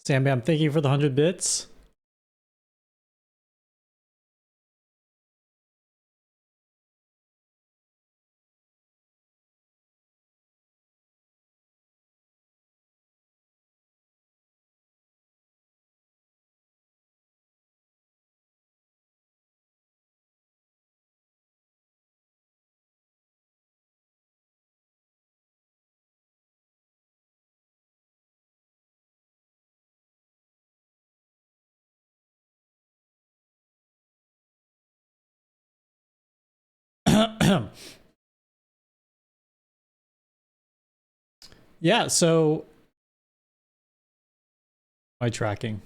Sambam, thank you for the 100 bits. Yeah, so my tracking.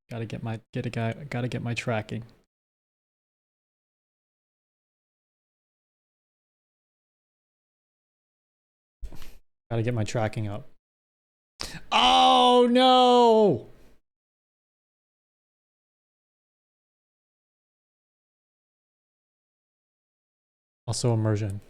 Gotta get my tracking. Gotta get my tracking up. Oh no! Also immersion.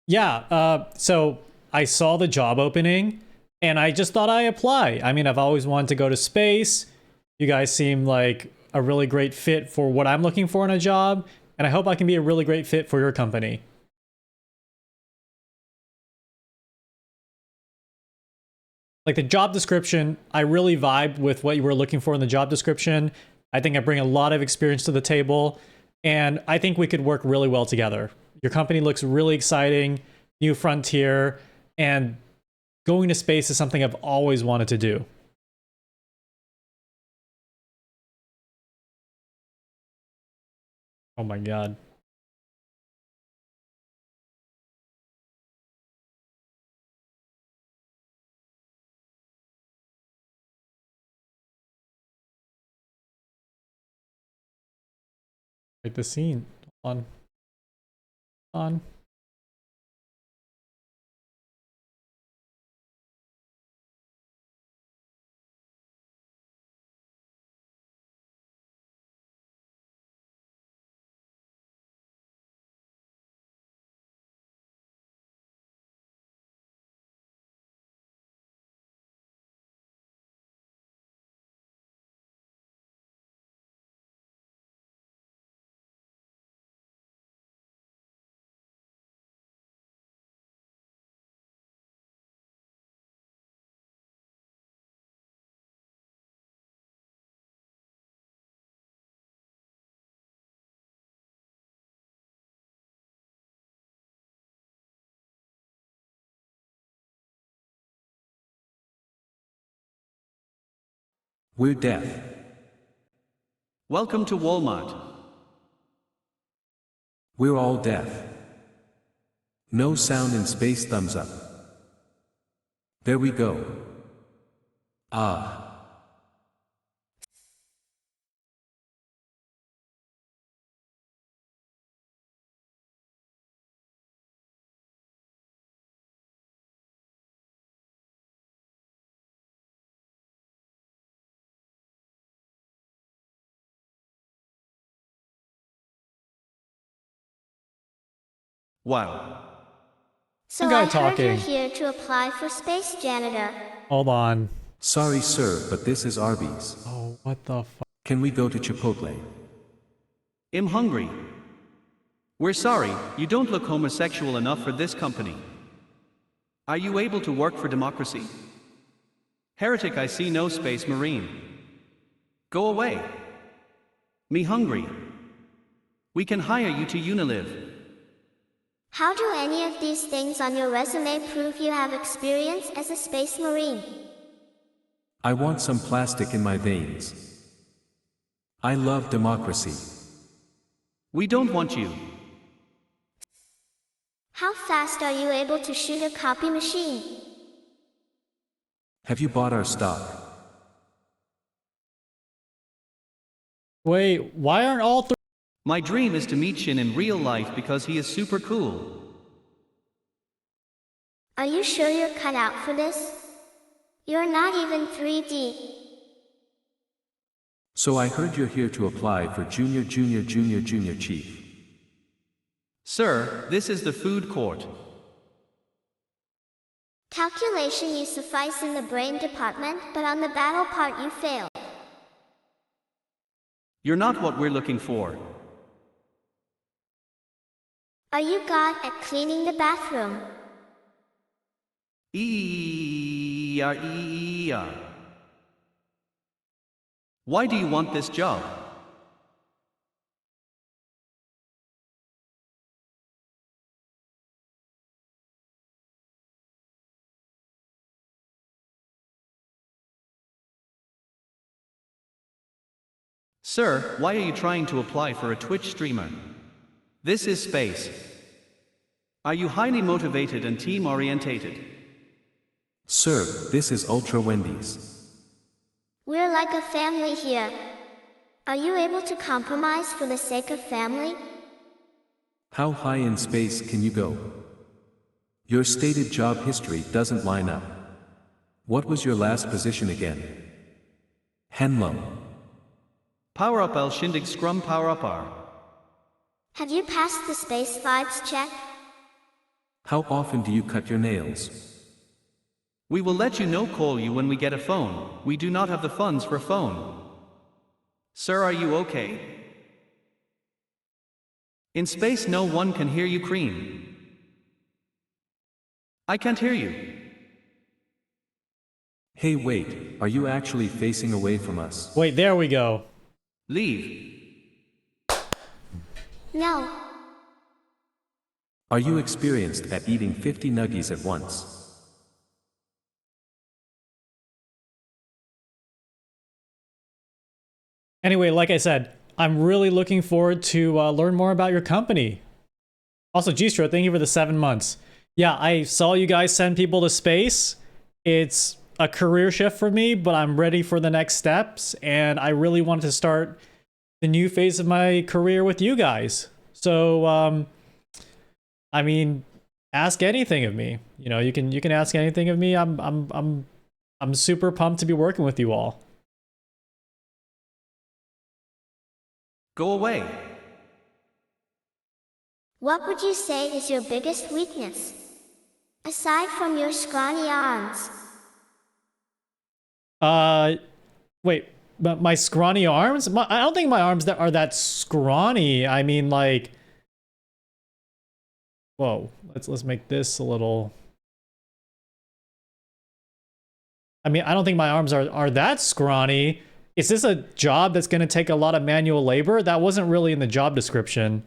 Yeah, so I saw the job opening and I just thought I apply. I mean, I've always wanted to go to space. You guys seem like a really great fit for what I'm looking for in a job, and I hope I can be a really great fit for your company. Like the job description, I really vibed with what you were looking for in the job description. I think I bring a lot of experience to the table, and I think we could work really well together. Your company looks really exciting, new frontier, and going to space is something I've always wanted to do. Oh my god. Like the scene. On. On. We're deaf. Welcome to Walmart. We're all deaf. No sound in space, thumbs up. There we go. Ah. Wow. So Guy I heard you're talking. here to apply for space janitor. Hold on. Sorry, sir, but this is Arby's. Oh, what the fuck? Can we go to Chipotle? I'm hungry. We're sorry, you don't look homosexual enough for this company. Are you able to work for democracy? Heretic, I see no space marine. Go away. Me hungry. We can hire you to Unilive. How do any of these things on your resume prove you have experience as a space marine? I want some plastic in my veins. I love democracy. We don't want you. How fast are you able to shoot a copy machine? Have you bought our stock? Wait, why aren't all three? My dream is to meet Shin in real life because he is super cool. Are you sure you're cut out for this? You're not even 3D. So I heard you're here to apply for junior chief. Sir, this is the food court. Calculation you suffice in the brain department, but on the battle part you fail. You're not what we're looking for. Are you god at cleaning the bathroom? E-R-E-E-R. Why do you want this job? Sir, why are you trying to apply for a Twitch streamer? This is space. Are you highly motivated and team-orientated? Sir, this is Ultra Wendy's. We're like a family here. Are you able to compromise for the sake of family? How high in space can you go? Your stated job history doesn't line up. What was your last position again? Henlum. Power up El Shindig Scrum Power Up R. Have you passed the space vibes check? How often do you cut your nails? We will let you know call you when we get a phone. We do not have the funds for phone. Sir, are you okay? In space no one can hear you cream. I can't hear you. Hey wait, are you actually facing away from us? Wait, there we go. Leave. No. Are you experienced at eating 50 nuggies at once? Anyway, like I said, I'm really looking forward to learn more about your company. Also, Gistro, thank you for the 7 months. Yeah, I saw you guys send people to space. It's a career shift for me, but I'm ready for the next steps, and I really wanted to start the new phase of my career with you guys. So, I mean, ask anything of me. You know, you can ask anything of me. I'm super pumped to be working with you all. Go away. What would you say is your biggest weakness? Aside from your scrawny arms. Wait, but my scrawny arms? I don't think my arms are that scrawny. I mean, like, whoa, let's make this a little. I mean, I don't think my arms are that scrawny. Is this a job that's going to take a lot of manual labor? That wasn't really in the job description.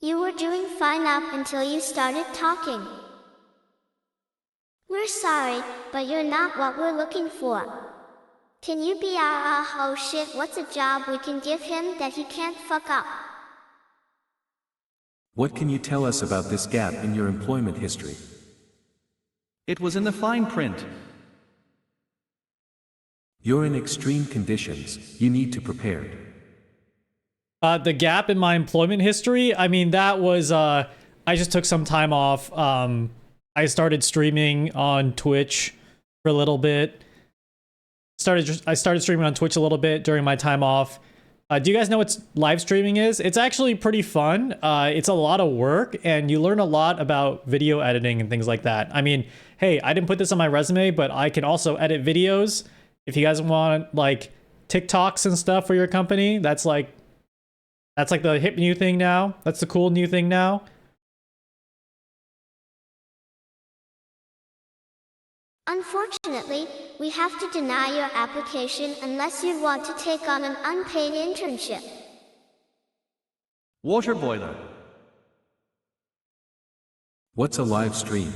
You were doing fine up until you started talking. We're sorry, but you're not what we're looking for. Can you be our oh shit, what's a job we can give him that he can't fuck up? What can you tell us about this gap in your employment history? It was in the fine print. You're in extreme conditions, you need to prepare. The gap in my employment history, I mean, that was, I just took some time off. I started streaming on Twitch for a little bit. I started streaming on Twitch a little bit during my time off. Do you guys know what live streaming is? It's actually pretty fun. It's a lot of work, and you learn a lot about video editing and things like that. I mean, hey, I didn't put this on my resume, but I can also edit videos. If you guys want, like, TikToks and stuff for your company, that's like the hip new thing now. That's the cool new thing now. Unfortunately, we have to deny your application unless you want to take on an unpaid internship. Water boiler. What's a live stream?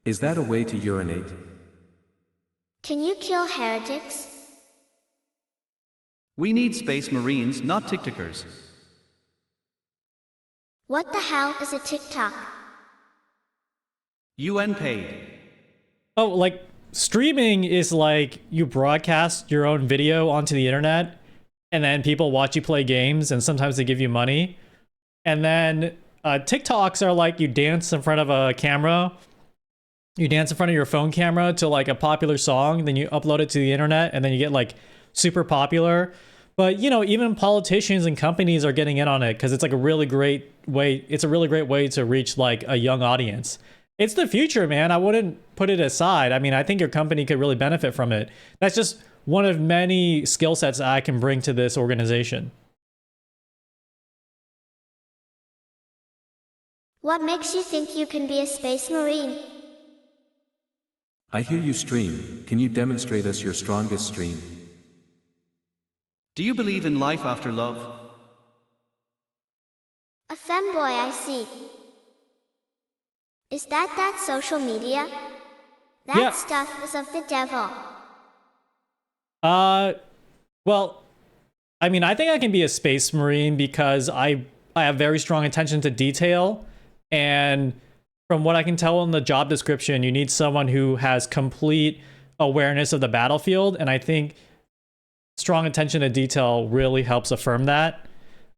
Is that a way to urinate? Can you kill heretics? We need space marines, not TikTokers. What the hell is a TikTok? UN paid. Oh, like streaming is like you broadcast your own video onto the internet, and then people watch you play games, and sometimes they give you money. And then TikToks are like you dance in front of a camera. You dance in front of your phone camera to like a popular song, then you upload it to the internet, and then you get like super popular. But you know, even politicians and companies are getting in on it because it's like a really great way. It's a really great way to reach like a young audience. It's the future, man. I wouldn't put it aside. I mean, I think your company could really benefit from it. That's just one of many skill sets I can bring to this organization. What makes you think you can be a space marine? I hear you stream. Can you demonstrate us your strongest stream? Do you believe in life after love? A femboy, I see. Is that social media? That Yeah. stuff is of the devil. Well, I mean, I think I can be a space marine because I have very strong attention to detail, and from what I can tell in the job description, you need someone who has complete awareness of the battlefield, and I think strong attention to detail really helps affirm that.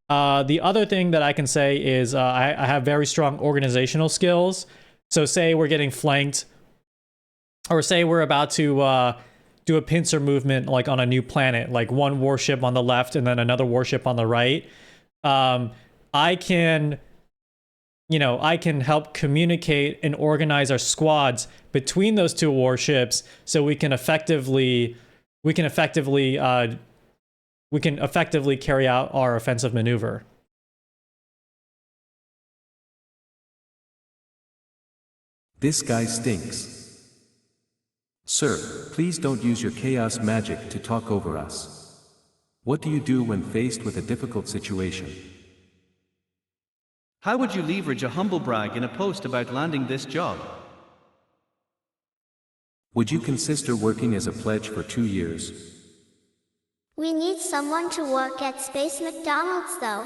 The other thing that I can say is I have very strong organizational skills. So say we're getting flanked, or say we're about to do a pincer movement like on a new planet, like one warship on the left and then another warship on the right. I can help communicate and organize our squads between those two warships so we can effectively carry out our offensive maneuver. This guy stinks. Sir, please don't use your chaos magic to talk over us. What do you do when faced with a difficult situation? How would you leverage a humble brag in a post about landing this job? Would you consider working as a pledge for 2 years? We need someone to work at Space McDonald's, though.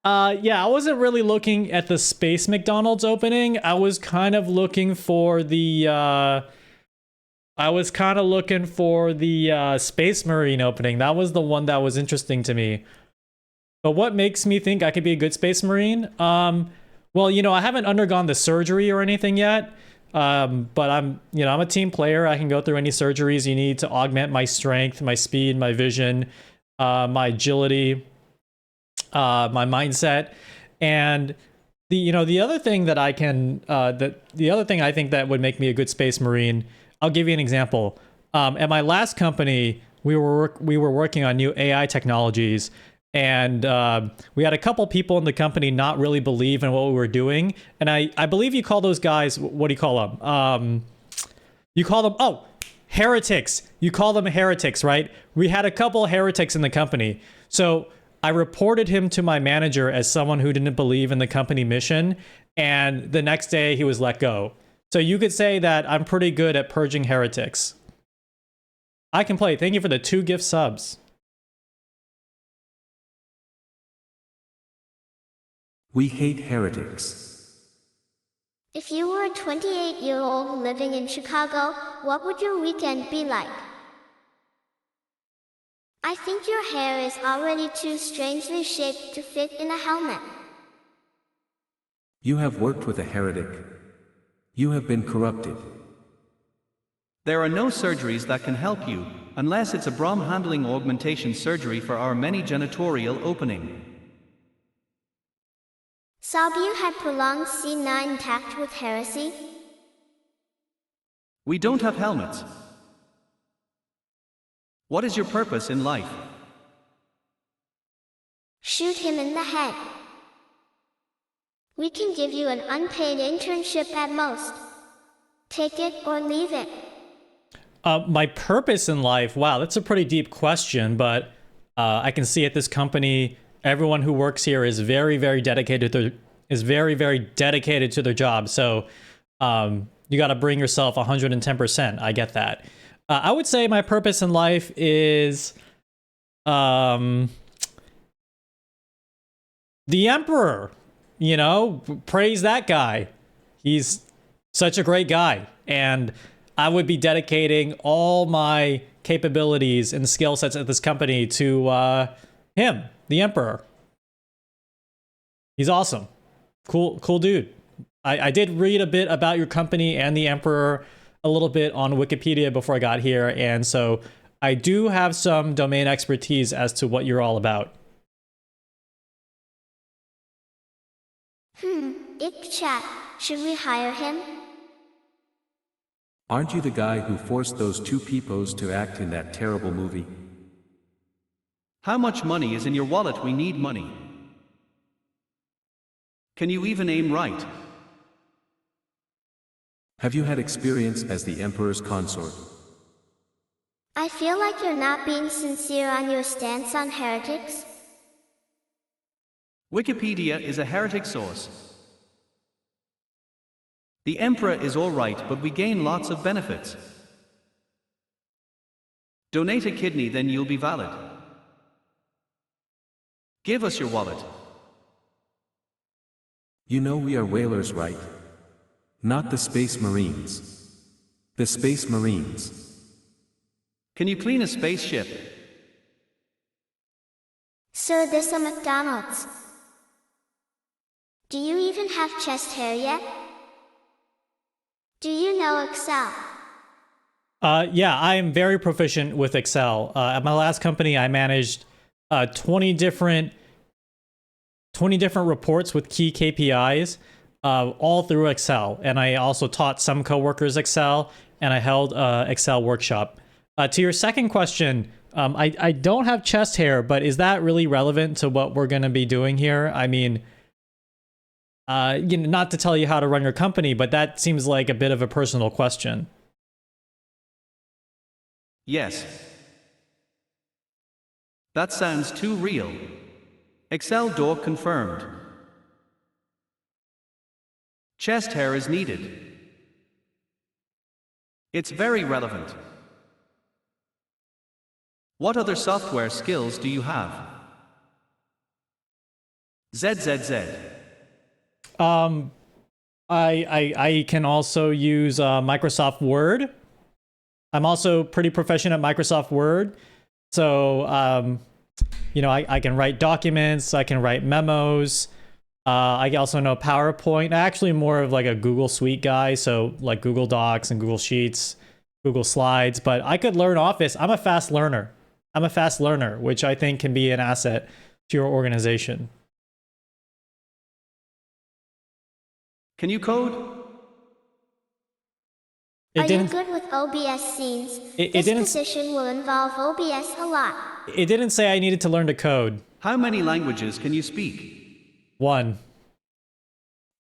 Yeah, I wasn't really looking at the Space McDonald's opening. I was kind of looking for the Space Marine opening. That was the one that was interesting to me. But what makes me think I could be a good Space Marine? Well, you know, I haven't undergone the surgery or anything yet. But I'm a team player. I can go through any surgeries you need to augment my strength, my speed, my vision, my agility, my mindset. And the other thing that I can, the other thing I think that would make me a good Space Marine, I'll give you an example. At my last company, we were working on new AI technologies, and we had a couple people in the company not really believe in what we were doing. And I believe you call those guys, what do you call them? You call them, heretics. You call them heretics, right? We had a couple heretics in the company. So I reported him to my manager as someone who didn't believe in the company mission. And the next day he was let go. So you could say that I'm pretty good at purging heretics. I can play. Thank you for the 2 gift subs. We hate heretics. If you were a 28-year-old living in Chicago, what would your weekend be like? I think your hair is already too strangely shaped to fit in a helmet. You have worked with a heretic. You have been corrupted. There are no surgeries that can help you, unless it's a Brahm handling augmentation surgery for our many genitorial opening. Sabu had prolonged C9 tact with heresy. We don't have helmets. What is your purpose in life? Shoot him in the head. We can give you an unpaid internship at most. Take it or leave it. My purpose in life, wow, that's a pretty deep question, but I can see at this company, everyone who works here is very, very dedicated to their job. So you got to bring yourself 110%. I get that. I would say my purpose in life is the Emperor. You know, praise that guy. He's such a great guy. And I would be dedicating all my capabilities and skill sets at this company to him, the Emperor. He's awesome. Cool dude. I did read a bit about your company and the Emperor a little bit on Wikipedia before I got here, and so I do have some domain expertise as to what you're all about. Ik chat. Should we hire him? Aren't you the guy who forced those two peepos to act in that terrible movie? How much money is in your wallet? We need money. Can you even aim right? Have you had experience as the Emperor's consort? I feel like you're not being sincere on your stance on heretics. Wikipedia is a heretic source. The Emperor is alright, but we gain lots of benefits. Donate a kidney, then you'll be valid. Give us your wallet. You know we are whalers, right? Not the Space Marines. The Space Marines. Can you clean a spaceship? Sir, there's a McDonald's. Do you even have chest hair yet? Do you know Excel? Yeah, I am very proficient with Excel. At my last company, I managed 20 different reports with key KPIs, all through Excel. And I also taught some coworkers Excel, and I held Excel workshop. To your second question, I don't have chest hair, but is that really relevant to what we're going to be doing here? I mean, not to tell you how to run your company, but that seems like a bit of a personal question. Yes. That sounds too real. Excel dork confirmed. Chest hair is needed. It's very relevant. What other software skills do you have? ZZZ. I can also use Microsoft Word. I'm also pretty proficient at Microsoft Word. So, I can write documents, I can write memos. I also know PowerPoint. I'm actually more of like a Google Suite guy, so like Google Docs and Google Sheets, Google Slides, but I could learn Office. I'm a fast learner, which I think can be an asset to your organization. Can you code? Are you good with OBS scenes? This position will involve OBS a lot. It didn't say I needed to learn to code. How many languages can you speak? 1.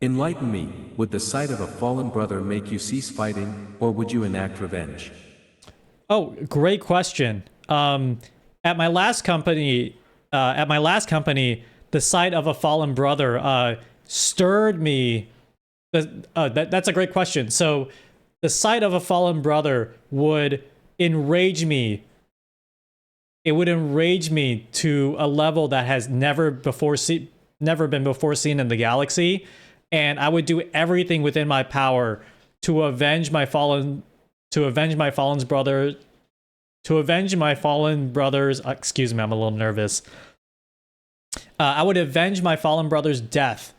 Enlighten me. Would the sight of a fallen brother make you cease fighting, or would you enact revenge? Oh, great question. At my last company, the sight of a fallen brother stirred me. That's a great question. So, the sight of a fallen brother would enrage me. It would enrage me to a level that has never been before seen in the galaxy, and I would do everything within my power to avenge my fallen brothers. Excuse me, I'm a little nervous. I would avenge my fallen brother's death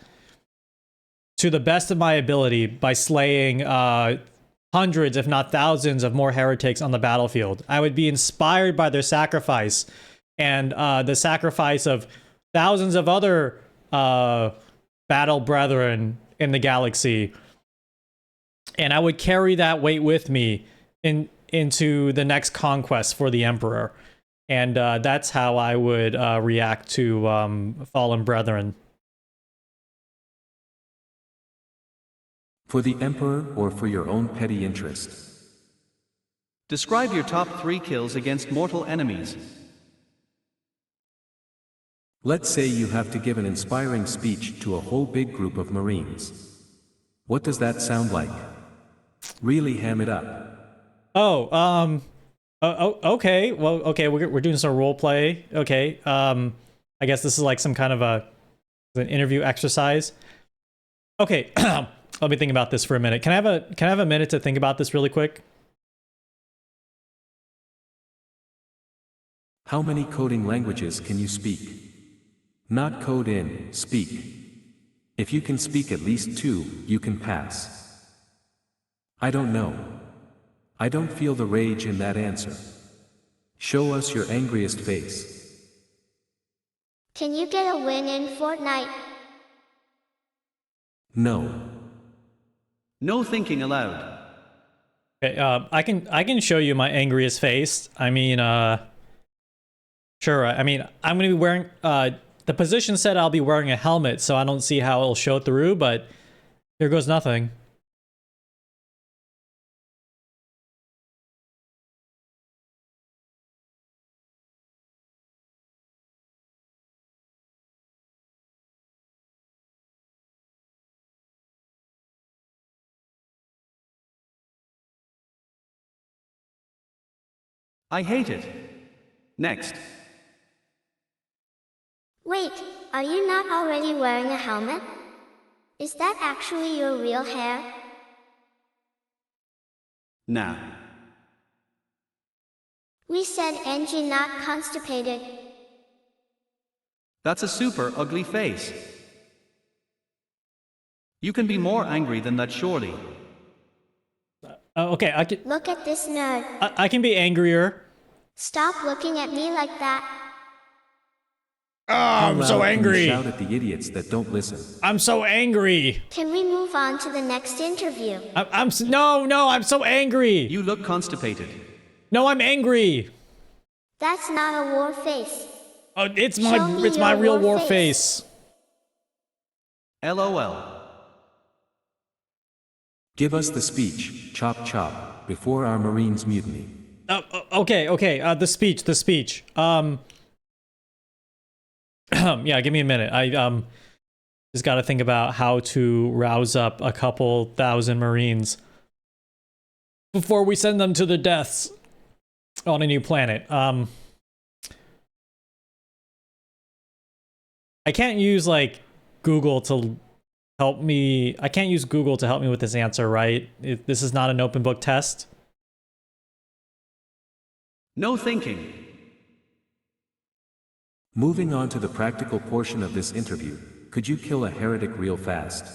to the best of my ability by slaying hundreds, if not thousands, of more heretics on the battlefield. I would be inspired by their sacrifice and the sacrifice of thousands of other battle brethren in the galaxy. And I would carry that weight with me into the next conquest for the Emperor. And that's how I would react to fallen brethren. For the Emperor or for your own petty interest? Describe your top 3 kills against mortal enemies. Let's say you have to give an inspiring speech to a whole big group of Marines. What does that sound like? Really ham it up. Okay. Well, okay, we're doing some role play. Okay. I guess this is like some kind of an interview exercise. Okay. Let me think about this for a minute. Can I have a minute to think about this really quick? How many coding languages can you speak? Not code in, speak. If you can speak at least 2, you can pass. I don't know. I don't feel the rage in that answer. Show us your angriest face. Can you get a win in Fortnite? No. No thinking aloud. Okay, I can show you my angriest face. I mean, sure. I mean, I'm gonna be wearing. The position said I'll be wearing a helmet, so I don't see how it'll show through. But here goes nothing. I hate it. Next. Wait, are you not already wearing a helmet? Is that actually your real hair? Nah. We said Angie not constipated. That's a super ugly face. You can be more angry than that, surely. Okay, Look at this nerd. I can be angrier. Stop looking at me like that. I'm How so loud can you angry. shout at the idiots that don't listen. I'm so angry. Can we move on to the next interview? No, I'm so angry. You look constipated. No, I'm angry. That's not a war face. Oh, it's Show me my your real war war face. LOL. Give us the speech, chop chop, before our Marines mutiny. Okay. The speech. Yeah, give me a minute. I just got to think about how to rouse up a couple thousand Marines before we send them to their deaths on a new planet. I can't use like Google to help me. I can't use Google to help me with this answer, right? This is not an open book test. No thinking. Moving on to the practical portion of this interview, could you kill a heretic real fast?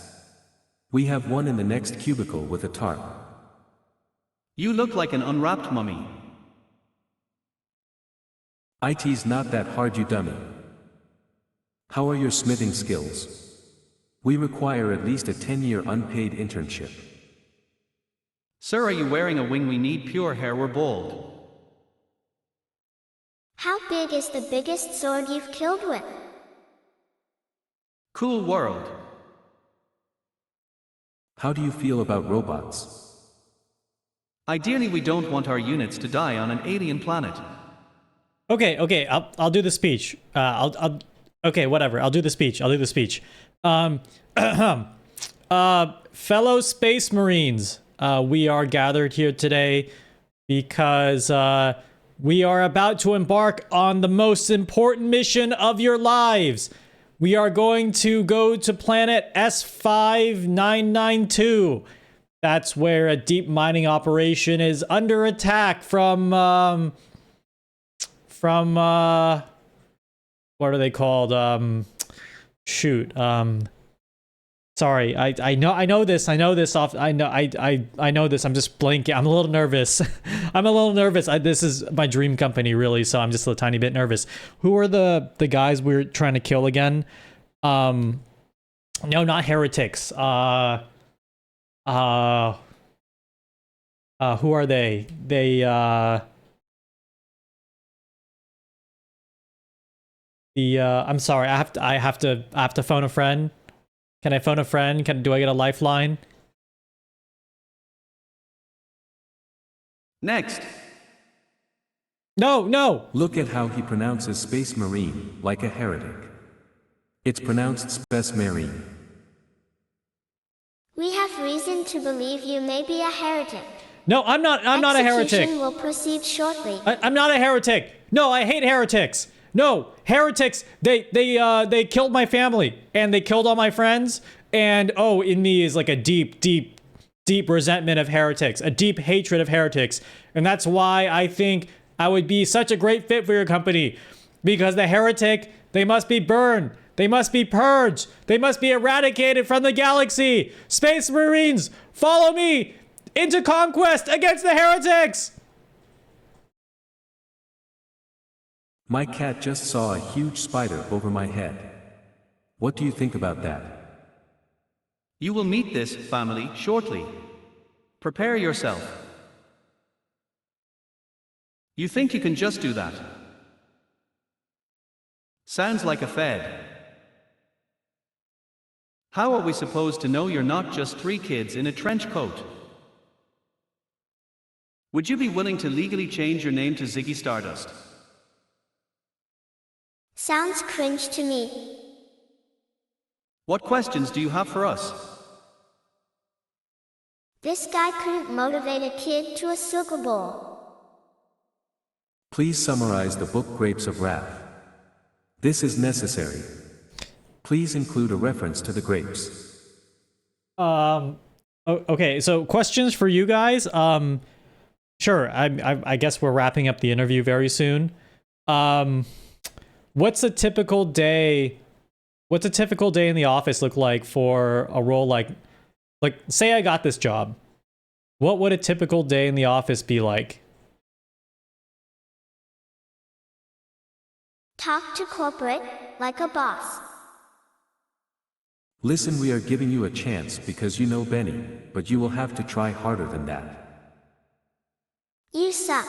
We have one in the next cubicle with a tarp. You look like an unwrapped mummy. IT's not that hard, you dummy. How are your smithing skills? We require at least a 10-year unpaid internship. Sir, are you wearing a wing? We need pure hair, we're bald. How big is the biggest sword you've killed with? Cool world. How do you feel about robots? Ideally, we don't want our units to die on an alien planet. Okay, I'll do the speech. Okay, whatever. I'll do the speech. Fellow Space Marines, we are gathered here today because we are about to embark on the most important mission of your lives. We are going to go to planet S5992. That's where a deep mining operation is under attack from what are they called? Sorry, I know this I'm just blanking. I'm a little nervous. This is my dream company, really, so I'm just a tiny bit nervous. Who are the guys we're trying to kill again? No, not heretics. Who are they? I'm sorry, I have to phone a friend. Can I phone a friend? Do I get a lifeline? Next. No. Look at how he pronounces Space Marine, like a heretic. It's pronounced Space Marine. We have reason to believe you may be a heretic. No, I'm not a heretic. Execution will proceed shortly. I'm not a heretic. No, I hate heretics. No, heretics, they killed my family and they killed all my friends. And in me is like a deep resentment of heretics, a deep hatred of heretics. And that's why I think I would be such a great fit for your company. Because the heretic, they must be burned. They must be purged. They must be eradicated from the galaxy. Space Marines, follow me into conquest against the heretics. My cat just saw a huge spider over my head. What do you think about that? You will meet this family shortly. Prepare yourself. You think you can just do that? Sounds like a fed. How are we supposed to know you're not just 3 kids in a trench coat? Would you be willing to legally change your name to Ziggy Stardust? Sounds cringe to me. What questions do you have for us? This guy couldn't motivate a kid to a Super Bowl. Please summarize the book Grapes of Wrath. This is necessary. Please include a reference to the grapes. Okay, so questions for you guys. Sure, I guess we're wrapping up the interview very soon. What's a typical day? What's a typical day in the office look like for a role like say I got this job? What would a typical day in the office be like? Talk to corporate like a boss. Listen, we are giving you a chance because you know Benny, but you will have to try harder than that. You suck.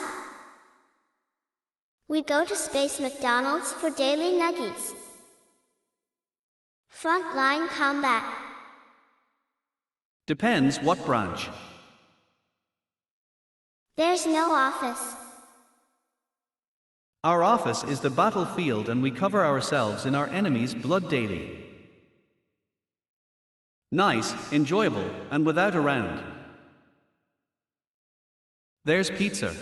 We go to Space McDonald's for daily nuggies. Frontline combat. Depends what branch. There's no office. Our office is the battlefield and we cover ourselves in our enemy's blood daily. Nice, enjoyable, and without a round. There's pizza.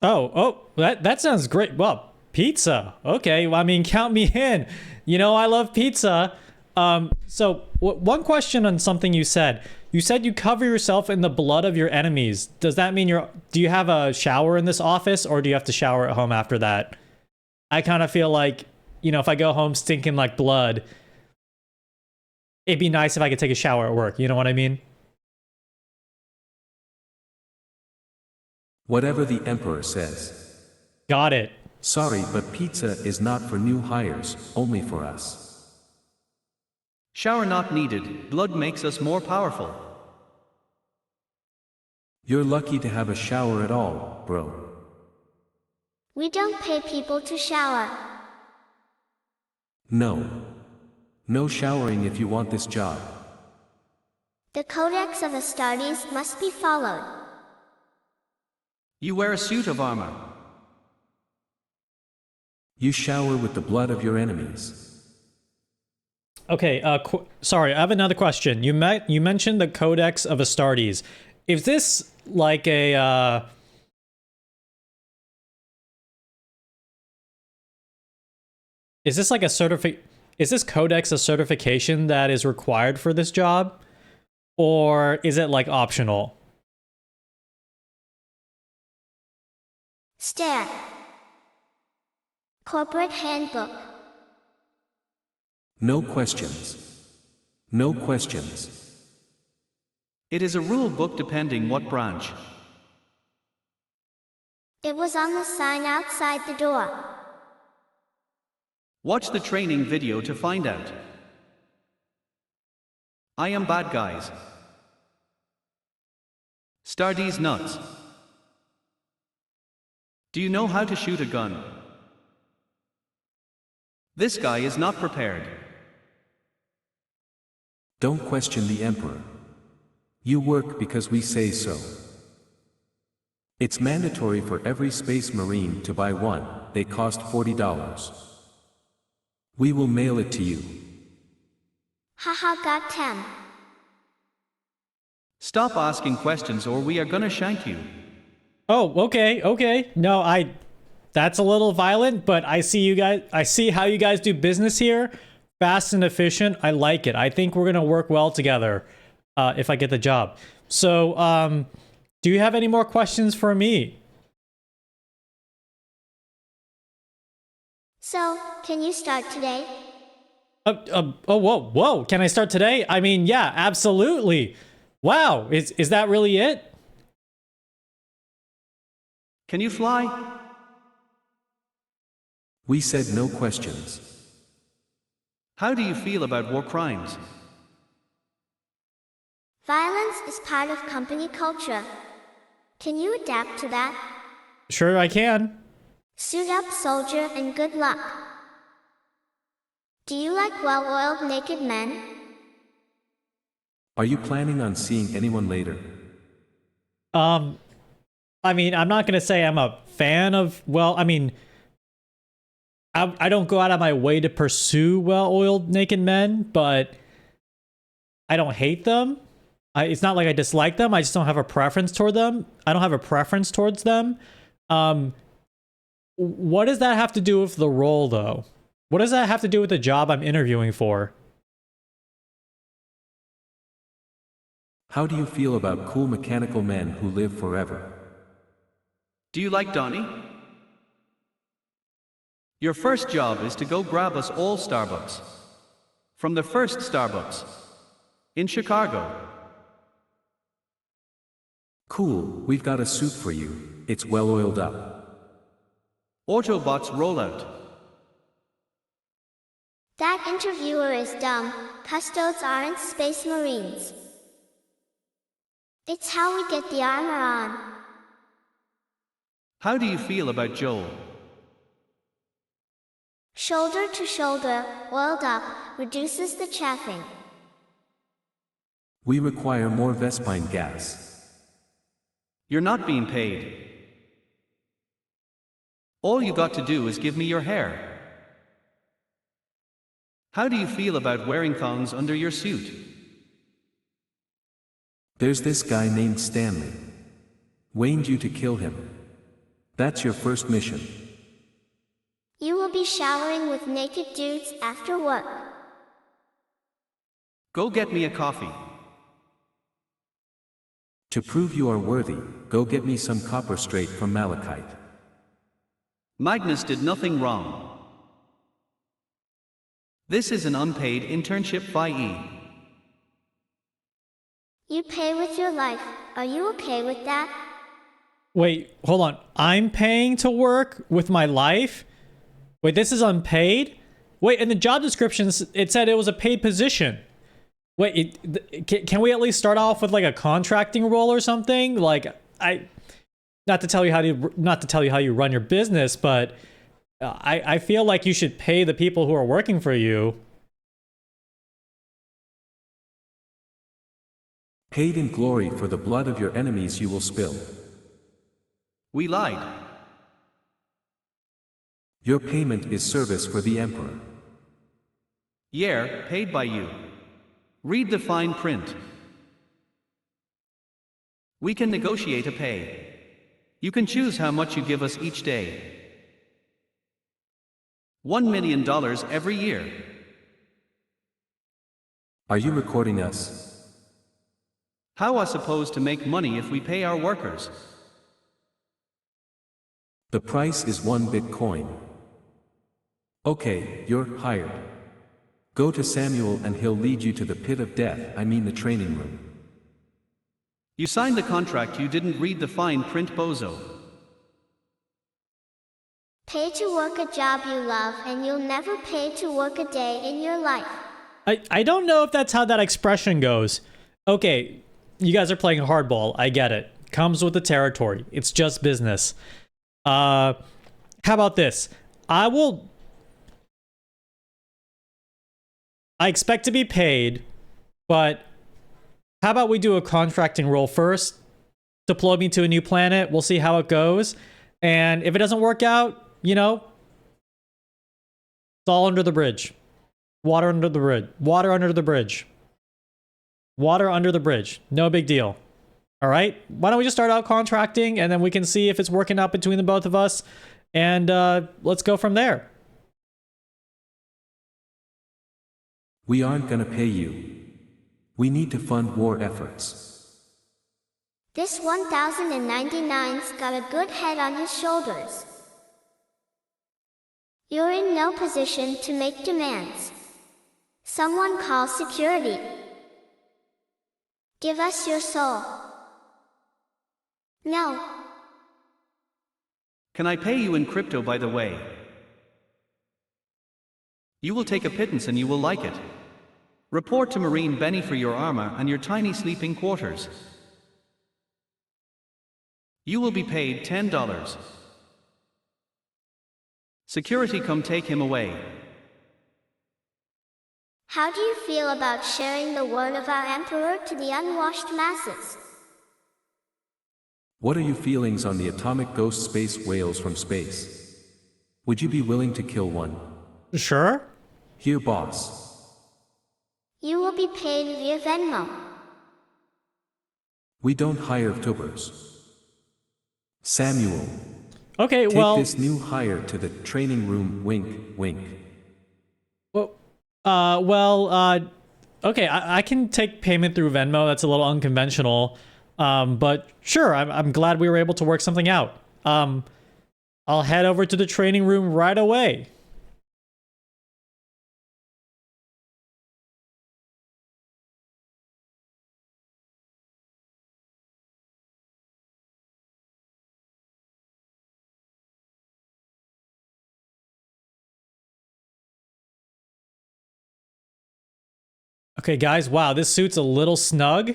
That sounds great. Well, pizza. Okay, well, I mean, count me in. You know, I love pizza. So one question on something you said. You said you cover yourself in the blood of your enemies. Does that mean do you have a shower in this office or do you have to shower at home after that? I kind of feel like, you know, if I go home stinking like blood, it'd be nice if I could take a shower at work. You know what I mean? Whatever the Emperor says. Got it. Sorry, but pizza is not for new hires, only for us. Shower not needed, blood makes us more powerful. You're lucky to have a shower at all, bro. We don't pay people to shower. No. No showering if you want this job. The Codex of Astartes must be followed. You wear a suit of armor. You shower with the blood of your enemies. Okay, sorry, I have another question. You mentioned the Codex of Astartes. Is this like a is this like a is this codex a certification that is required for this job? Or is it like optional? Stare. Corporate handbook. No questions. No questions. It is a rule book depending what branch. It was on the sign outside the door. Watch the training video to find out. I am bad guys. Stardee's nuts. Do you know how to shoot a gun? This guy is not prepared. Don't question the Emperor. You work because we say so. It's mandatory for every Space Marine to buy one. They cost $40. We will mail it to you. Haha, got 10. Stop asking questions or we are gonna shank you. Oh, okay. No, that's a little violent, but I see how you guys do business here. Fast and efficient. I like it. I think we're gonna work well together if I get the job. So, do you have any more questions for me? So, can you start today? Oh, whoa. Can I start today? I mean, yeah, absolutely. Wow. Is that really it? Can you fly? We said no questions. How do you feel about war crimes? Violence is part of company culture. Can you adapt to that? Sure, I can. Suit up, soldier, and good luck. Do you like well-oiled naked men? Are you planning on seeing anyone later? I mean, I'm not gonna say I'm a fan of, well, I mean, I don't go out of my way to pursue well-oiled naked men, but I don't hate them. It's not like I dislike them. I just don't have a preference toward them. I don't have a preference towards them. What does that have to do with the role, though? What does that have to do with the job I'm interviewing for? How do you feel about cool mechanical men who live forever? Do you like Donnie? Your first job is to go grab us all Starbucks. From the first Starbucks. In Chicago. Cool, we've got a suit for you. It's well oiled up. Autobots rollout. That interviewer is dumb. Custodes aren't space marines. It's how we get the armor on. How do you feel about Joel? Shoulder to shoulder, oiled up, reduces the chafing. We require more Vespine gas. You're not being paid. All you got to do is give me your hair. How do you feel about wearing thongs under your suit? There's this guy named Stanley. Waned you to kill him. That's your first mission. You will be showering with naked dudes after work. Go get me a coffee. To prove you are worthy, go get me some copper straight from Malachite. Magnus did nothing wrong. This is an unpaid internship by E. You pay with your life. Are you okay with that? Wait, hold on. I'm paying to work with my life? Wait, this is unpaid? Wait, in the job descriptions, it said it was a paid position. Wait, can we at least start off with like a contracting role or something? Like, not to tell you how you run your business, but I feel like you should pay the people who are working for you. Paid in glory for the blood of your enemies you will spill. We lied. Your payment is service for the Emperor. Yeah, paid by you. Read the fine print. We can negotiate a pay. You can choose how much you give us each day. $1 million every year. Are you recording us? How are supposed to make money if we pay our workers? The price is 1 Bitcoin. Okay, you're hired. Go to Samuel and he'll lead you to the pit of death, I mean the training room. You signed the contract, you didn't read the fine print, bozo. Pay to work a job you love and you'll never pay to work a day in your life. I don't know if that's how that expression goes. Okay, you guys are playing hardball. I get it. Comes with the territory. It's just business. How about this? I expect to be paid, but how about we do a contracting role first? Deploy me to a new planet. We'll see how it goes. And if it doesn't work out, you know, it's all under the bridge. Water under the bridge. Water under the bridge. Water under the bridge. No big deal. All right? Why don't we just start out contracting and then we can see if it's working out between the both of us. And let's go from there. We aren't gonna pay you. We need to fund war efforts. This 1099's got a good head on his shoulders. You're in no position to make demands. Someone call security. Give us your soul. No. Can I pay you in crypto, by the way? You will take a pittance and you will like it. Report to Marine Benny for your armor and your tiny sleeping quarters. You will be paid $10. Security, come take him away. How do you feel about sharing the word of our emperor to the unwashed masses? What are your feelings on the atomic ghost space whales from space? Would you be willing to kill one? Sure. Here, boss. You will be paid via Venmo. We don't hire tubers. Samuel, Okay, take well, this new hire to the training room, wink, wink. okay, I can take payment through Venmo. That's a little unconventional. But sure, I'm glad we were able to work something out. I'll head over to the training room right away. Okay, guys, wow, this suit's a little snug.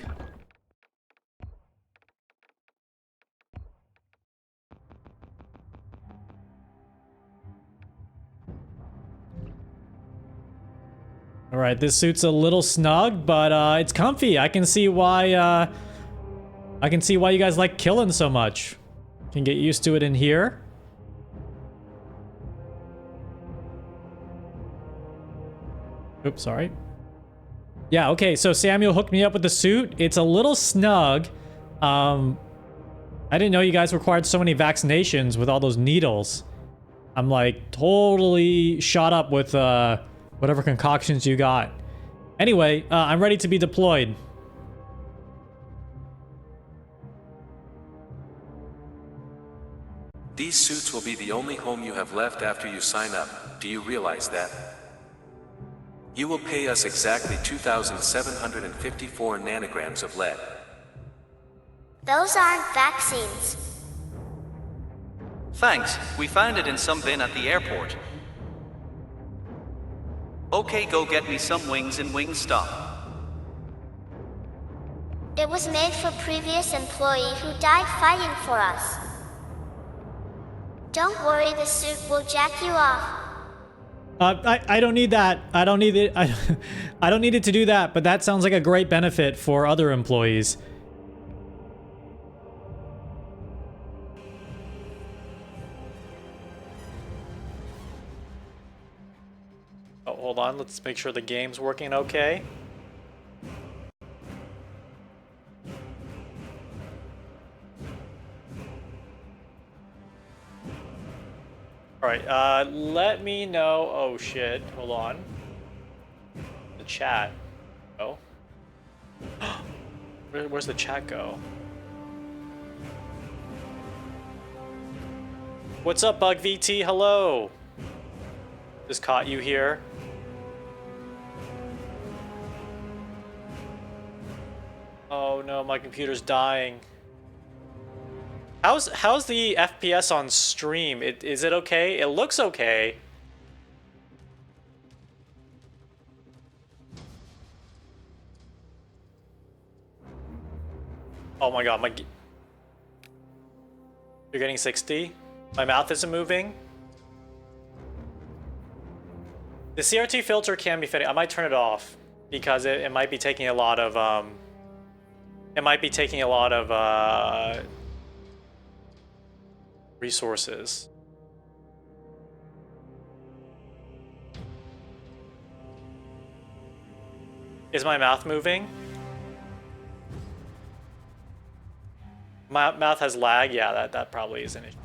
All right, this suit's a little snug, but it's comfy. I can see why you guys like killing so much. Can get used to it in here. Oops, sorry. Yeah, okay, so Samuel hooked me up with the suit. It's a little snug. I didn't know you guys required so many vaccinations with all those needles. I'm like totally shot up with whatever concoctions you got. Anyway, I'm ready to be deployed. These suits will be the only home you have left after you sign up. Do you realize that? You will pay us exactly 2,754 nanograms of lead. Those aren't vaccines. Thanks, we found it in some bin at the airport. Okay, go get me some wings in Wingstop. It was made for previous employee who died fighting for us. Don't worry, the suit will jack you off. I don't need that. I don't need it. I don't need it to do that, but that sounds like a great benefit for other employees. Oh, hold on. Let's make sure the game's working okay. Alright, let me know. Oh shit, hold on. The chat. Oh. Where's the chat go? What's up, Bug VT? Hello. Just caught you here. Oh no, my computer's dying. How's the FPS on stream? Is it okay? It looks okay. Oh my god, you're getting 60? My mouth isn't moving? The CRT filter can be fitting. I might turn it off because it might be taking a lot of resources. Is my mouth moving? My mouth has lag? Yeah, that probably is an issue.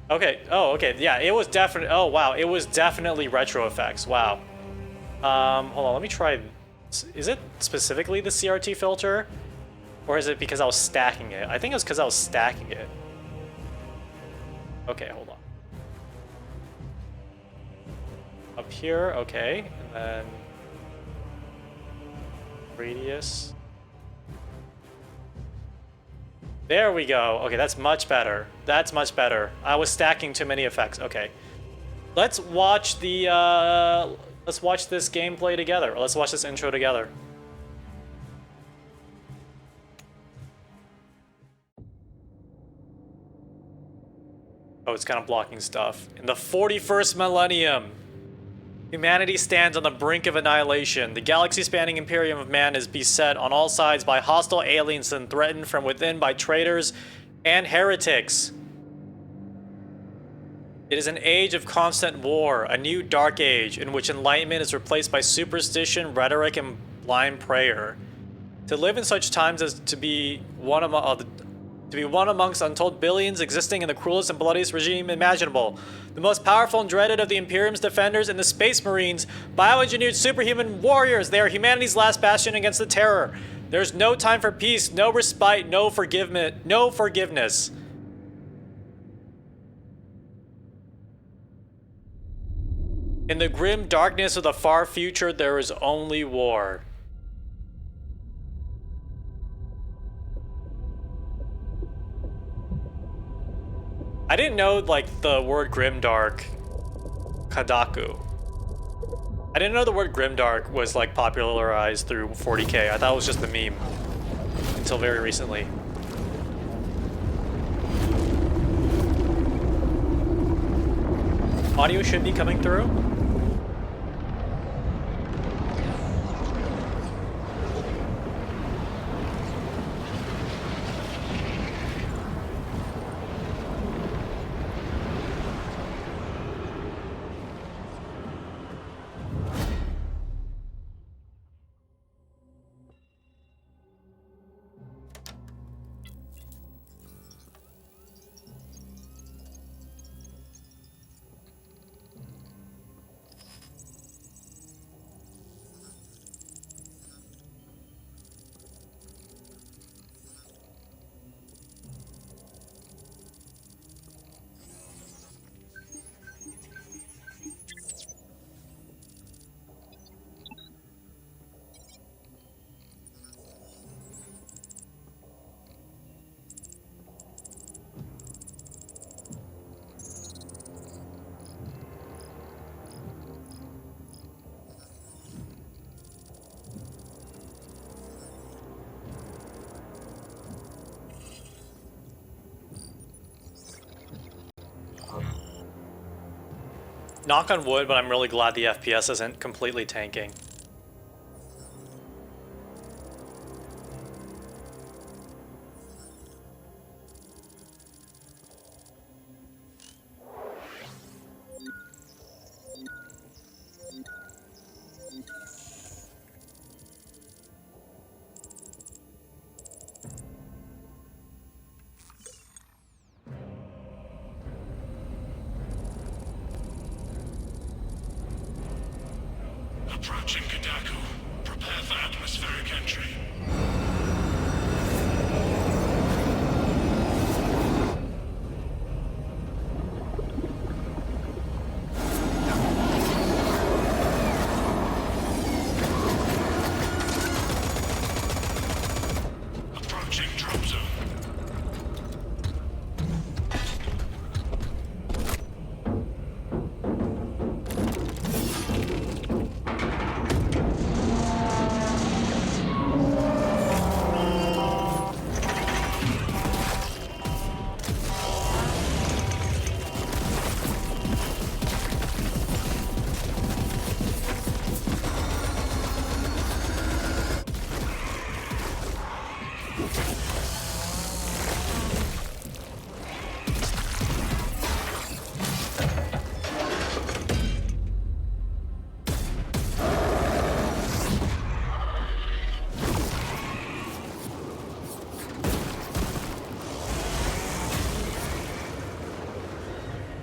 Okay, oh, okay, yeah, it was definitely, oh wow, it was definitely retro effects, wow. Hold on, let me try, is it specifically the CRT filter? Or is it because I was stacking it? I think it was because I was stacking it. Okay, hold on. Up here, okay, and then radius. There we go. Okay, that's much better. That's much better. I was stacking too many effects. Okay. Let's watch the let's watch this gameplay together. Let's watch this intro together. Oh, it's kind of blocking stuff. In the 41st millennium, humanity stands on the brink of annihilation. The galaxy-spanning imperium of man is beset on all sides by hostile aliens and threatened from within by traitors and heretics. It is an age of constant war, a new dark age in which enlightenment is replaced by superstition, rhetoric, and blind prayer. To live in such times as to be one amongst untold billions existing in the cruelest and bloodiest regime imaginable. The most powerful and dreaded of the Imperium's defenders and the Space Marines, bioengineered superhuman warriors. They are humanity's last bastion against the terror. There's no time for peace, no respite, no forgiveness. In the grim darkness of the far future, there is only war. I didn't know, like, the word grimdark, Kadaku. I didn't know the word grimdark was, like, popularized through 40k. I thought it was just the meme. Until very recently. Audio should be coming through. Knock on wood, but I'm really glad the FPS isn't completely tanking. Approaching Kadaku. Prepare for atmospheric entry. Approaching drop zone.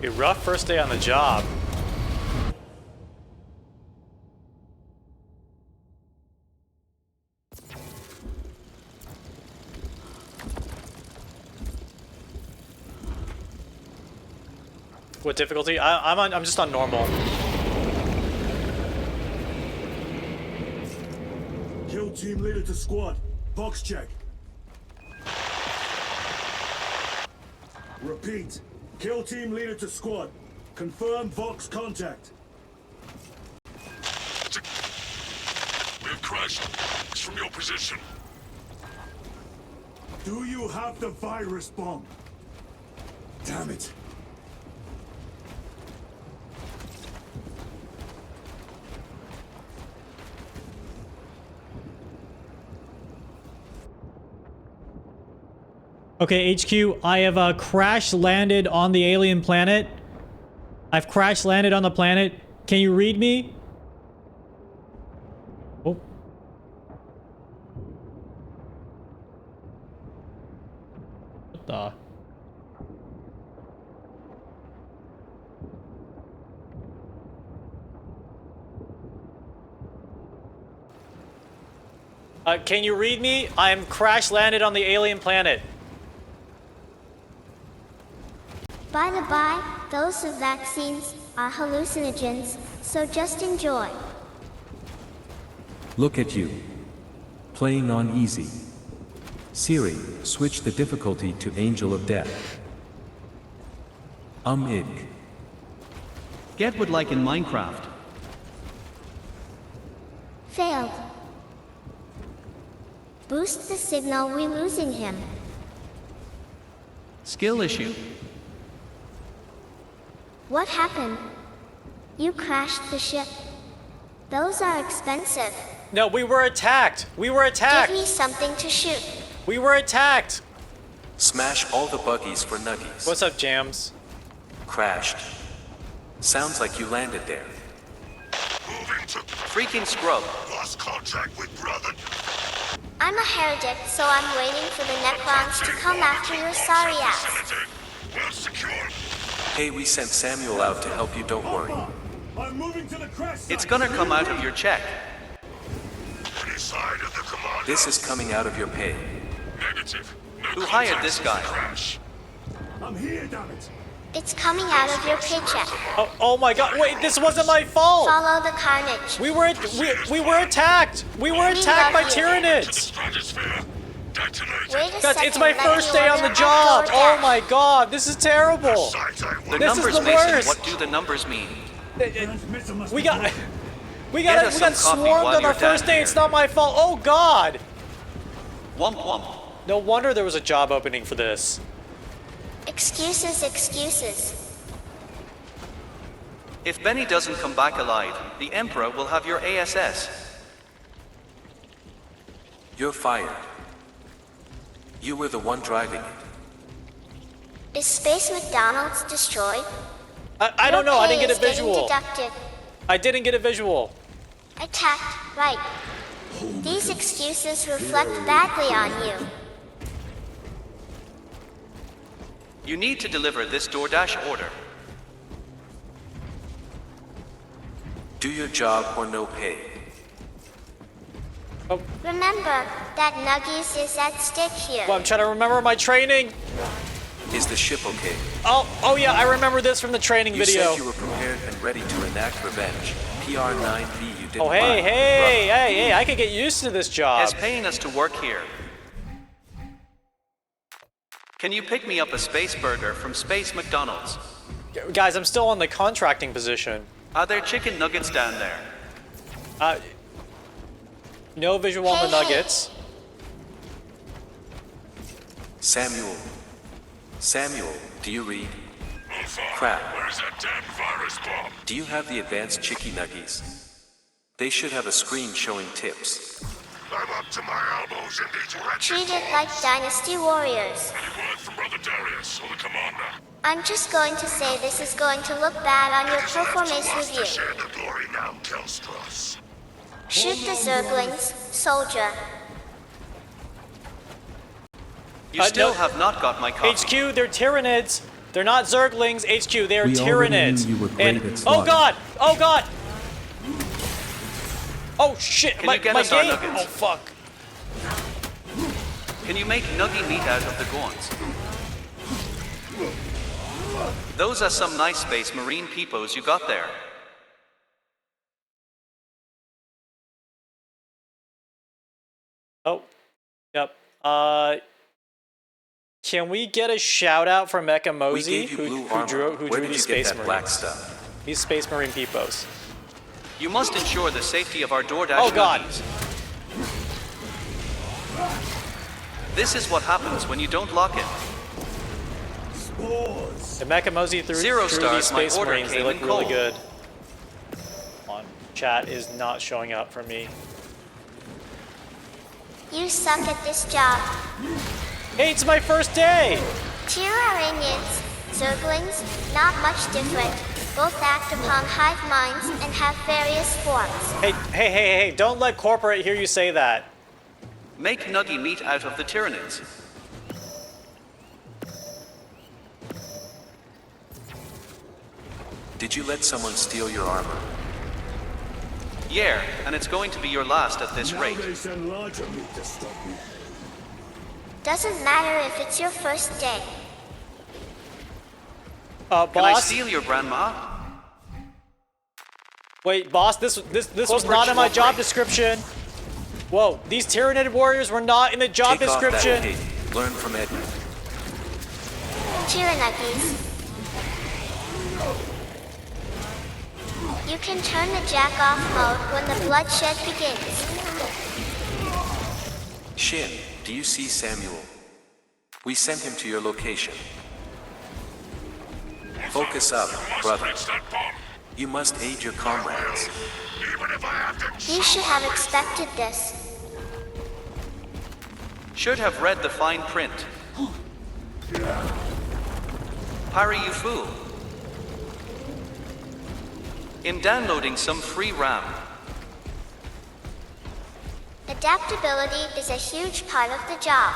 A rough first day on the job. What difficulty? I'm just on normal. Kill team leader to squad. Box check. Repeat. Kill team leader to squad. Confirm Vox contact. We have crashed. It's from your position. Do you have the virus bomb? Damn it. Okay, HQ, I have crash landed on the alien planet. I've crash landed on the planet. Can you read me? Oh. What the? Can you read me? I'm crash landed on the alien planet. By the by, those of vaccines are hallucinogens, so just enjoy. Look at you. Playing on easy. Siri, switch the difficulty to Angel of Death. Ig. Get wood like in Minecraft. Failed. Boost the signal, we losing him. Skill issue. What happened? You crashed the ship. Those are expensive. No, we were attacked. We were Give attacked. me something to shoot. We were attacked. Smash all the buggies for nuggies. What's up, Jams? Crashed. Sounds like you landed there. Moving to Freaking scrub. lost contact with brother. I'm a heretic, so I'm waiting for the Necrons to come after your sorry ass. Facility. Well secured. Hey, we sent Samuel out to help you, don't worry. I'm moving to the crash site. It's gonna come out of your check. Any side of the commander. This is coming out of your pay. Negative. No Who hired contact this since guy? the crash. I'm here, damn it. It's coming out of your paycheck. Oh my God! Wait, this wasn't my fault. Follow the carnage. We were attacked. We were attacked by To the Tyranids. stratosphere. Detonate. Wait a Guys, second. it's my let first me day on the order job. a Oh DoorDash. my God, this is terrible. Site I The want. This is numbers, the Mason. worst. What do the numbers mean? Transmitter must We be got, broken. we Get got, us we got some coffee swarmed while on our you're down first day. here. It's not my fault. Oh God. Womp womp. No wonder there was a job opening for this. Excuses, excuses. If Benny doesn't come back alive, the Emperor will have your ASS. You're fired. You were the one driving it. Is Space McDonald's destroyed? I don't know. I didn't get a Your pay is getting visual. deducted. I didn't get a visual. Attacked, right. These excuses reflect badly on you. You need to deliver this DoorDash order. Do your job or no pay. Remember that Nuggies is at stake here. Well, I'm trying to remember my training. Is the ship okay? Oh yeah, I remember this from the training You video. said you were prepared and ready to enact revenge. PR9B, you didn't Oh hey, lie. hey, I could get used to this job. Is paying us to work here. Can you pick me up a space burger from Space McDonald's? Guys, I'm still on the contracting position. Are there chicken nuggets down there? No visual on the nuggets. Samuel, do you read? Alpha, Crap. where's that damn virus bomb? Do you have the advanced Chicky Nuggies? They should have a screen showing tips. I'm up to my elbows in these wretched Treat it bombs. like Dynasty Warriors. Any word from Brother Darius or the commander? I'm just going to say this is going to look bad on your It is left to performance us to review. share the glory now, Kelstros. Shoot the Zerglings, soldier. You still no. have not got my coffee. HQ, they're Tyranids. They're not Zerglings. HQ, they're We already Tyranids. knew you were great And at oh slaughter. God! Oh God! Oh shit! Can my you get my us our game! nuggets? Oh fuck! Can you make nuggy meat out of the goans? Those are some nice Space Marine peepos you got there. Oh, yep. Can we get a shout out from Mecha We Mosey, gave you blue who armor. drew Where did these you get Space that black Marines? stuff? These Space Marine peepos. You must ensure the safety of our DoorDash Oh God! nuggies. This is what happens when you don't lock it. Spores. The Mecha Mosey threw Zero these stars, my Space order Marines. They came look in really cold. good. Chat is not showing up for me. You suck at this job. Hey, it's my first day! Tiraranians, Zerglings, not much different. Both act upon hive minds and have various forms. Hey, don't let corporate hear you say that. Make nuggy meat out of the Tyranids. Did you let someone steal your armor? Yeah, and it's going to be your last at this Now rate. they send larger meat to stop me. Doesn't matter if it's your first day. Can I Boss? steal your grandma? Wait, boss, this was Corporate not in my job cooperate. description. Whoa, these Tyranid warriors were not in the job Take off that description. hate. Learn from Edmund. Tiranuggies. You can turn the jack off mode when the bloodshed begins. Shin, do you see Samuel? We sent him to your location. Focus up, brother. Fix that bomb. You must aid your comrades. Even if I have to. You should have expected this. Should have read the fine print. Parry, you fool. I'm downloading some free RAM. Adaptability is a huge part of the job.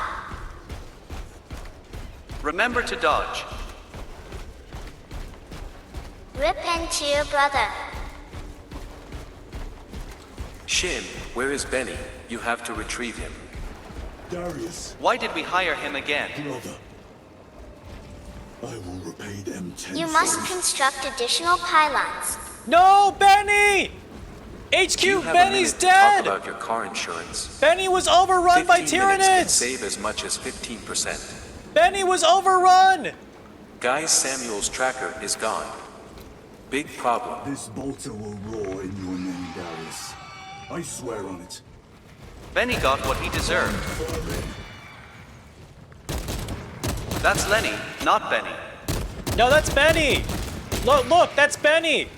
Remember to dodge. Rip into your brother. Shin, where is Benny? You have to retrieve him. Darius, Why did we hire him again? brother. I will repay them tenfold. You must construct additional pylons. No, Benny! HQ, You have a Benny's minute to talk dead! about your car insurance. Benny was overrun by 15 minutes can Tyranids! save as much as 15%. Benny was overrun! Guys, Samuel's tracker is gone. Big problem. This bolter will roar in your name, Darius. I swear on it. Benny got what he deserved. That's Lenny, not Benny. No, that's Benny! Look, that's Benny!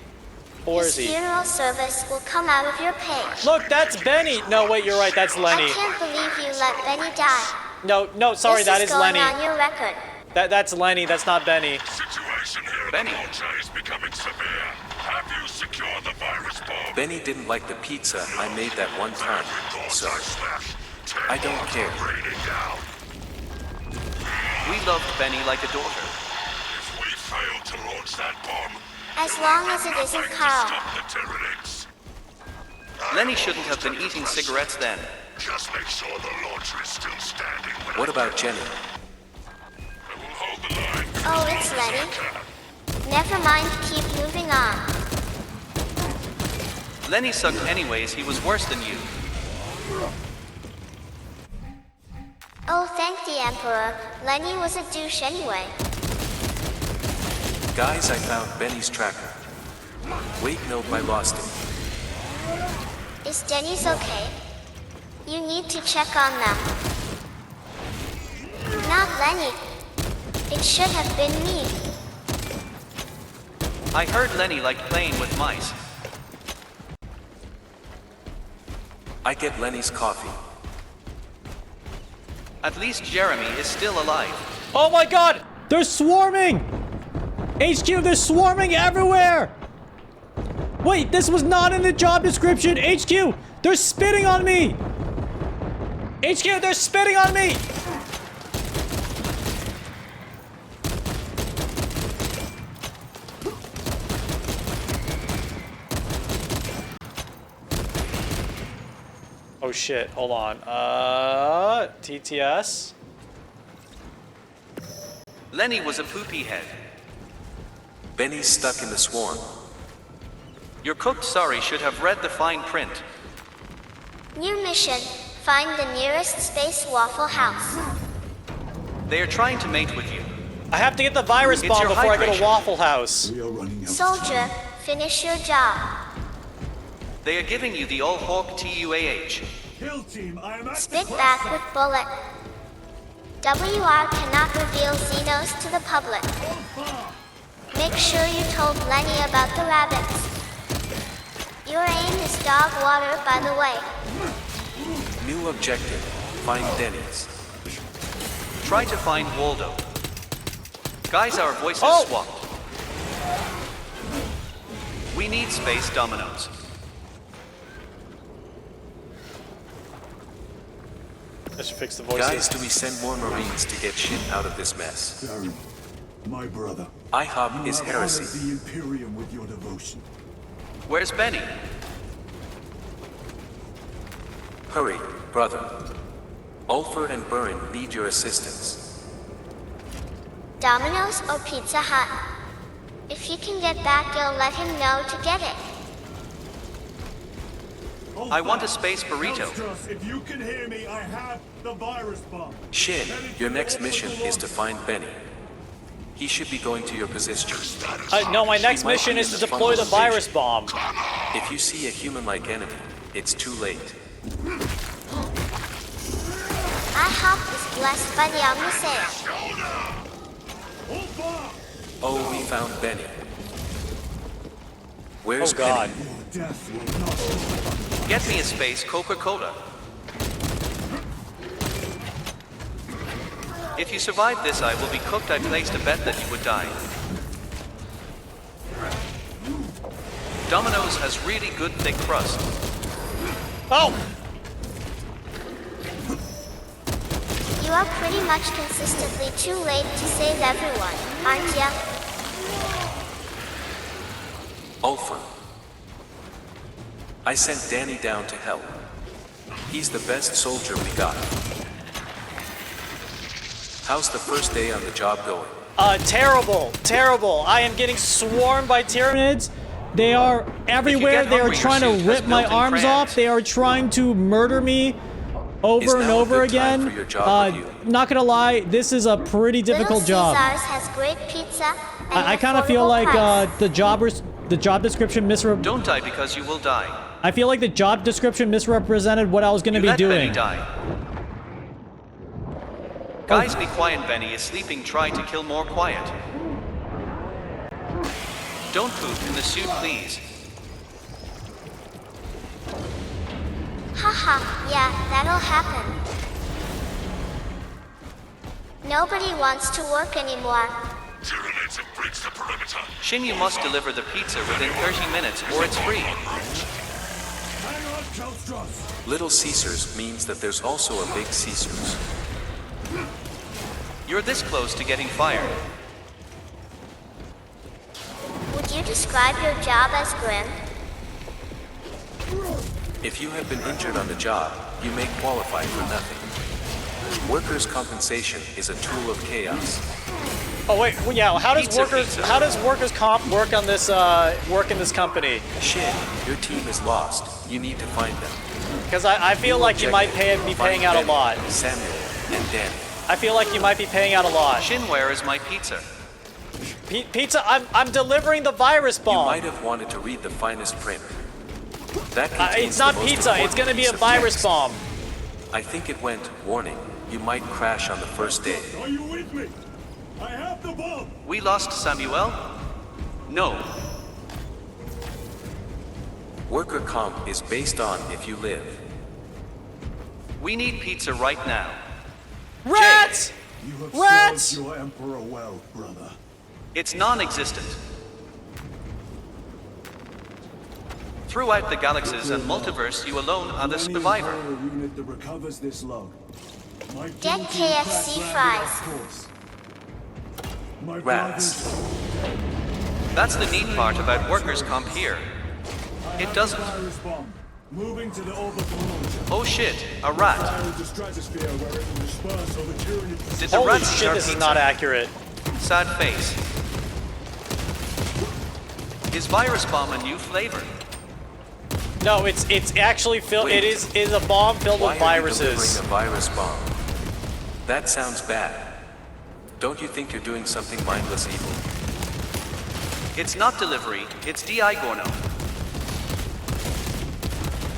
Or is His he? funeral service will come out of your pay. Look, that's Benny! No, wait, you're right, that's I Lenny. can't believe you let Benny die. No, sorry, this that is is going Lenny. on your record. That's Lenny, that's not Benny. Situation here Benny. at the Bolter is becoming severe. Have you secured the virus bomb? Benny didn't like the pizza I made that one time, so I don't care. Raining down. We loved Benny like a daughter. If we fail to launch that bomb, As long as it isn't Carl. stop the Tyranids. Lenny shouldn't have been eating cigarettes then. Just make sure the launcher is still standing. When What about Jenny? I will hold the line. Oh, it's Lenny. Never mind, keep moving on. Lenny sucked anyways, he was worse than you. Oh, thank the Emperor. Lenny was a douche anyway. Guys, I found Benny's tracker. Wait, nope, I lost it. Is Denny's okay? You need to check on them. Not Lenny. It should have been me. I heard Lenny liked playing with mice. I get Lenny's coffee. At least Jeremy is still alive. Oh my god! They're swarming! HQ, they're swarming everywhere! Wait, this was not in the job description! HQ, they're spitting on me! HQ, they're spitting on me! Oh shit, hold on. TTS? Lenny was a poopy head. Benny's stuck in the swarm. Your cooked sorry should have read the fine print. New mission. Find the nearest Space Waffle House. They are trying to mate with you. I have to get the virus It's bomb your before I go to hydration. Waffle House. We are running out. Soldier, finish your job. They are giving you the All Hawk TUAH. Kill team, I am at Spit the back cluster. with bullet. WR cannot reveal Xenos to the public. Make sure you told Lenny about the rabbits. Your aim is dog water, by the way. New objective. Find Denny's. Try to find Waldo. Guys, our voices Oh! swapped. We need space dominoes. I should fix the Guys, do we send more Marines to get shit out of this mess? Baron, my brother. IHOP You is have heresy. honored the Imperium with your devotion. Where's Benny? Hurry, brother. Ulfur and Burren need your assistance. Domino's or Pizza Hut? If you can get back, you'll let him know to get it. I want a space burrito. Hellstress, if you can hear me, I have the virus bomb. Shin, your next mission is to find Benny. He should be going to your position. No, my next He might mission be is in to the deploy the funnel virus station. bomb. If you see a human-like enemy, it's too late. IHOP is blessed by the Omniscient. Hold fire! Oh, we found Benny. Where's Oh God. Benny? Your death will not. Get me a space Coca-Cola. If you survive this, I will be cooked. I placed a bet that you would die. Domino's has really good thick crust. Oh! You are pretty much consistently too late to save everyone, aren't ya? Ulfur. I sent Danny down to help. He's the best soldier we got. How's the first day on the job going? Terrible, terrible. I am getting swarmed by Tyranids. They are everywhere. get They are hungry, your trying to suit has rip my built-in arms crayons. off. They are trying to murder me Is over and now a over good time again. for your job review? Not gonna lie, this is a pretty difficult Little job. Caesars has great pizza and I an kind of feel affordable like price. the job description Don't die because you will die. I feel like the job description misrepresented what I was going to You be let doing. Benny die. Guys, be quiet. Benny is sleeping. Try to kill more quiet. Don't poop in the suit, please. Haha, yeah, that'll happen. Nobody wants to work anymore. Tyranids have breached the perimeter. Shin, you must deliver the pizza within 30 minutes or it's free. Hang on, Hellstress. Little Caesars means that there's also a big Caesars. You're this close to getting fired. Would you describe your job as grim? If you have been injured on the job, you may qualify for nothing. Workers' compensation is a tool of chaos. Oh wait, well, yeah. How does Pizza. workers comp work on this work in this company? Shin, your team is lost. You need to find them. Because I feel like you might be paying out a Find lot. Benny, Samuel, and Danny. I feel like you might be paying out a lot. Shin, where is my pizza? Pizza, I'm delivering the virus You bomb. might have wanted to read the finest print. That contains It's not the most pizza. It's important gonna be piece a of virus text. bomb. I think it went, warning, you might crash on the first day. Are you with me? I have the bomb. We lost Samuel? No. Worker comp is based on if you live. We need pizza right now. Rats! You have Rats! served your emperor well, brother. It's non-existent. Throughout the galaxies and multiverse, you alone are the Any survivor. Empire unit that recovers this log. My Get guilty KFC crash fries. landed, of course. My Rats. brothers, That's the neat part about workers' comp here. It doesn't. virus bomb. Moving to the orbital launcher. Oh shit, a rat. Fire into stratosphere where it will disperse over Tyranid. Did the Holy rat eat shit, our this is pizza? not accurate. Sad face. Is Virus Bomb a new flavor? No, it's actually filled. Wait. It is a bomb filled Why with are you viruses. delivering a virus bomb? That sounds bad. Don't you think you're doing something mindless evil? It's not delivery, it's DI Gorno.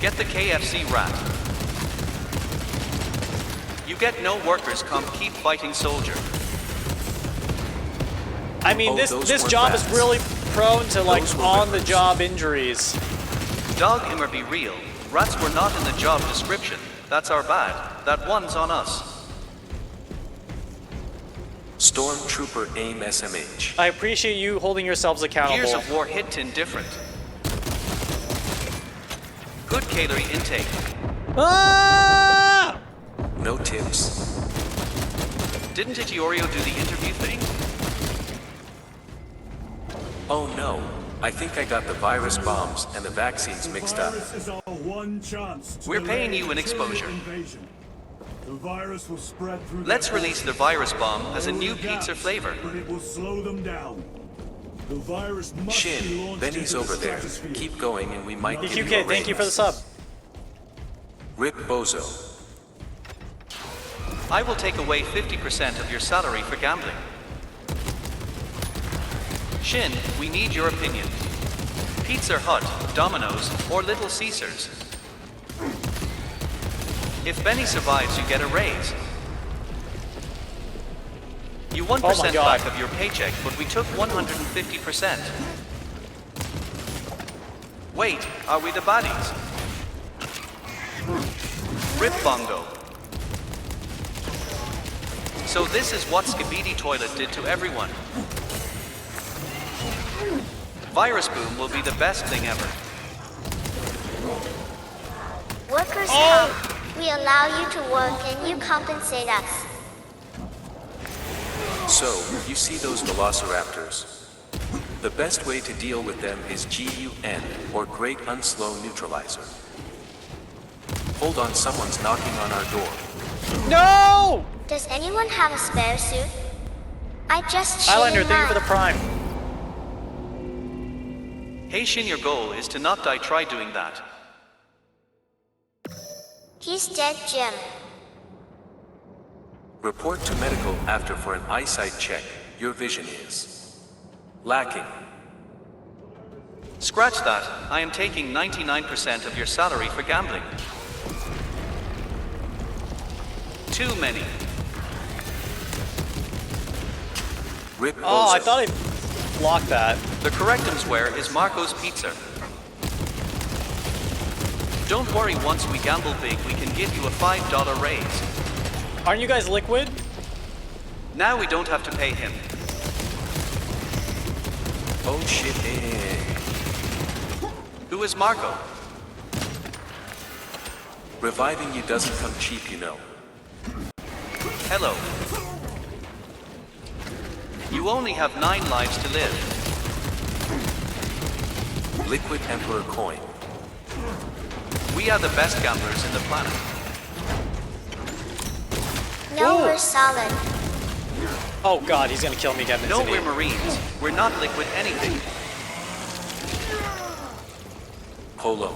Get the KFC rat. You get no workers comp, keep fighting soldier. I mean, Oh, this those were job is rats. really prone to like Those were on-the-job injuries. Dog Immer be real. Rats were not in the job description. That's our bad. That one's on us. Stormtrooper AIM SMH. I appreciate you holding yourselves accountable. Gears of War hit indifferent. Good calorie intake. Ah! No tips. Didn't Itorio do the interview thing? Oh no. I think I got the virus bombs and the vaccines mixed up. Virus is our one chance to We're paying delay you an the exposure. invasion. The virus will spread through Let's the release the virus bomb as a new There will be pizza gaps, flavor. But it will slow them down. The virus must be Shin, launched Benny's into the over there. stratosphere. Keep going and we might give you a DQK, thank you for the raise. sub. Rip Bozo. I will take away 50% of your salary for gambling. Shin, we need your opinion. Pizza Hut, Domino's, or Little Caesars? If Benny survives, you get a raise. You 1% Oh my God. back of your paycheck, but we took 150%. Wait, are we the baddies? Rip Bongo. So this is what Skibidi Toilet did to everyone. Virus Boom will be the best thing ever. Workers comp. We allow you to work and you compensate us. So, you see those velociraptors? The best way to deal with them is GUN, or Great Unslow Neutralizer. Hold on, someone's knocking on our door. No! Does anyone have a spare suit? I just shit Highlander, in thank you for the mine. prime. Hey Shin, your goal is to not die. Try doing that. He's dead, Jim. Report to medical after for an eyesight check. Your vision is lacking. Scratch that. I am taking 99% of your salary for gambling. Too many. Rip Oh, I Bozo. thought I blocked that. The correct answer is Marco's Pizza. Don't worry, once we gamble big, we can give you a $5 raise. Aren't you guys liquid? Now we don't have to pay him. Oh shit. Who is Marco? Reviving you doesn't come cheap, you know. Hello. You only have 9 lives to live. Liquid Emperor coin. We are the best gamblers in the planet. No, Ooh. we're solid. Oh god, he's gonna kill me again. No, It's we're an E. Marines. We're not liquid anything. Polo.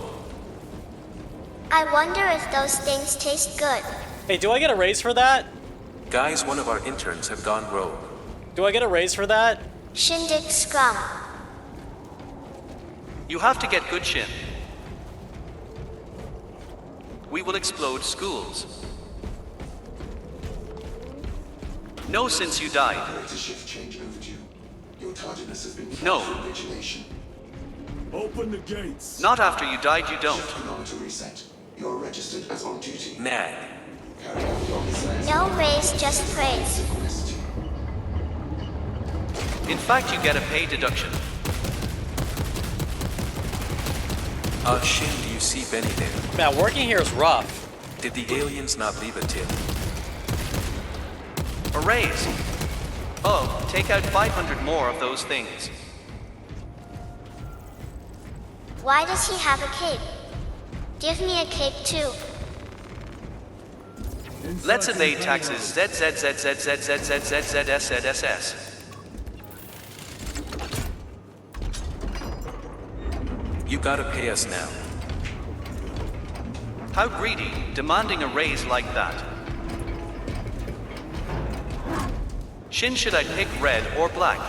I wonder if those things taste good. Hey, do I get a raise for that? Guys, one of our interns have gone rogue. Do I get a raise for that? Shindig Scrum. You have to get good Shin. We will explode schools. No, since you died. Operator shift change overdue. Your tardiness has been No. flagged for vigilation. Open the gates. Not after you died, you don't. Chronometer reset. You're registered as on duty. Nag. Carry out your business. No raise, just praise. Synchronicity. In fact, you get a pay deduction. Shin, do you see Benny there? Man, working here is rough. Did the aliens not leave a tip? A raise. Oh, take out 500 more of those things. Why does he have a cape? Give me a cape too. Let's evade taxes. ZZZZZZZZZZSS. You gotta pay us now. How greedy, demanding a raise like that. Shin, should I pick red or black?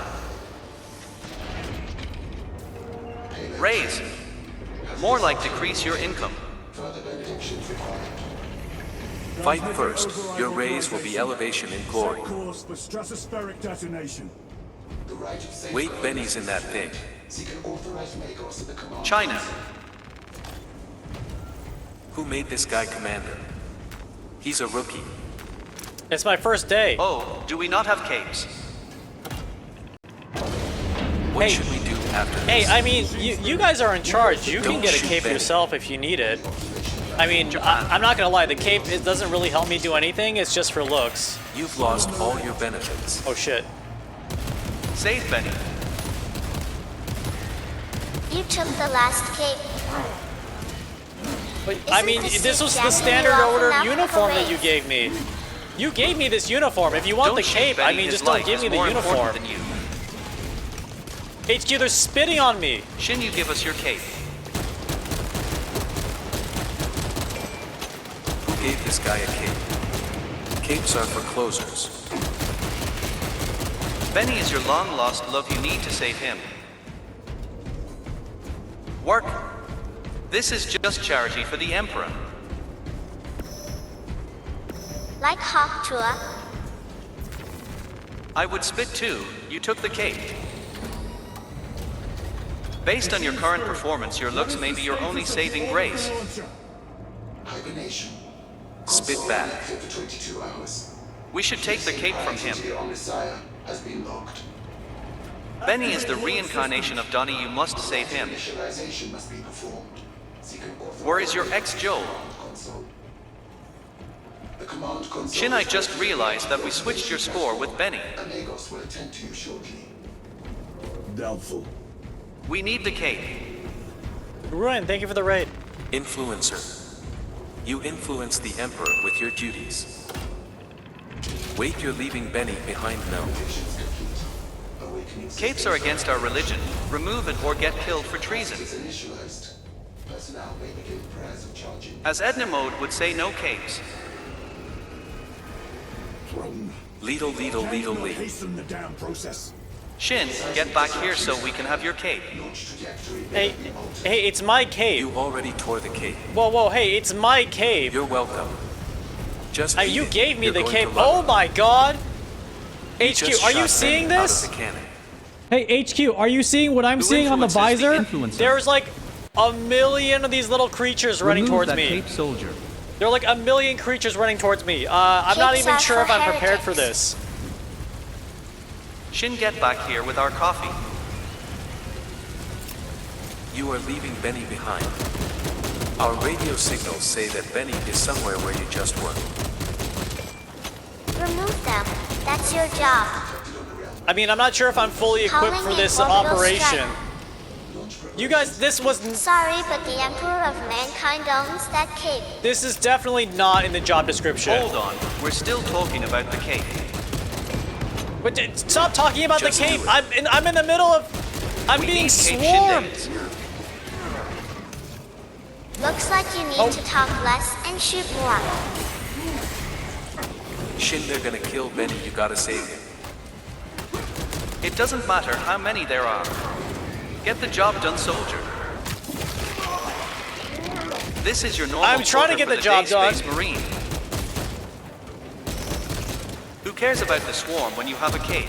Raise. More like decrease your income. Further benedictions required. Fight first. Your raise will be elevation in glory. Set course for stratospheric detonation. The right of safe Wait, Benny's in that thing. Seek an authorized Magos of the command. China. Who made this guy commander? He's a rookie. It's my first day. Oh, do we not have capes? What Hey. should we do after this? Hey, I mean, you guys are in charge. You can Don't get a shoot cape Benny. yourself if you need it. I mean, I'm not gonna lie. The cape, it doesn't really help me do anything. It's just for looks. You've lost all your benefits. Oh shit. Save Benny. You took the last cape. But I Isn't mean, the this was suit the jamming standard you off order enough uniform of a that you raise? gave me. You gave me this uniform. If you want Don't the shoot cape, I Benny, mean, his just don't life give is me the more uniform. important than you. HQ, they're spitting on me. Shin, you give us your cape. Who gave this guy a cape? Capes are for closers. Benny is your long-lost love. You need to save him. Work. This is just charity for the Emperor. Like Hawk Tua. I would spit too. You took the cape. Based on your current performance, your looks may be your only saving grace. Launcher. Hibernation. Spit Console back. inactive for 22 hours. We should take the cape from him. Identity on Messiah has been logged. Benny is the reincarnation of Donnie. You must save him. Initialization must be performed. Seek an authorized Where is your ex-Joe? command console. The command console. Shin, I just realized that we switched your score with Benny. A Magos will attend to you shortly. Doubtful. We need the cape. Ruin, thank you for the raid. Influencer. You influence the Emperor with your duties. Wait, you're leaving Benny behind now. Missions complete. Awakening Capes are against our religion. Remove it or get killed for treason. is initialized. Personnel may begin prayers of charging. As Edna Mode would say, no capes. Throne. Leadle, leadle, Can you leadle, not lead. hasten the damn process? Shin, get back here so we can have your cape. Launch trajectory may Hey, be altered. hey, it's my cape. You already tore the cape. Whoa, hey, it's my cape. You're welcome. Just Hey, beat you it. gave me You're the going cape. to love Oh it. my god. You HQ, just are you shot seeing Benny this? Out of the cannon. Hey, HQ, are you seeing what I'm seeing on the visor? There's like a million of these little creatures running towards me. soldier. There are like a million creatures running towards me. I'm not Capes even are sure for if I'm prepared for heretics. this. Shin, get back here with our coffee. You are leaving Benny behind. Our radio signals say that Benny is somewhere where you just were. Remove them. That's your job. I mean, I'm not sure if I'm fully equipped Calling for in this orbital operation. strike. You guys, this was, Sorry, but the Emperor of Mankind owns that cape. this is definitely not in the job description. Hold on. We're still talking about the cape. But stop talking about Just the cape. do it. I'm in the middle of, I'm We being need cape swarmed. shindigs. Looks like you need Oh. to talk less and shoot more. Shin, they're gonna kill Benny. You gotta save him. It doesn't matter how many there are. Get the job done, soldier. This is your normal I'm trying to quota get for the job day done. Space Marine. Who cares about the swarm when you have a cape?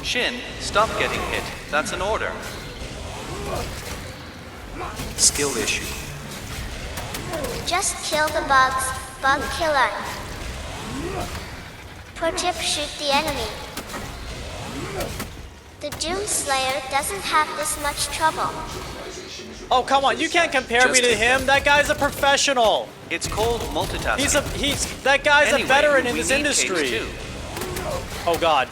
Shin, stop getting hit. That's an order. Skill issue. Just kill the bugs. Bug killer. Pro tip, shoot the enemy. The Doom Slayer doesn't have this much trouble. Oh, come on. You can't compare me Just to hit him. them. That guy's a professional. It's called multitasking. That guy's Anyway, a veteran in we this need capes industry. too. Oh god.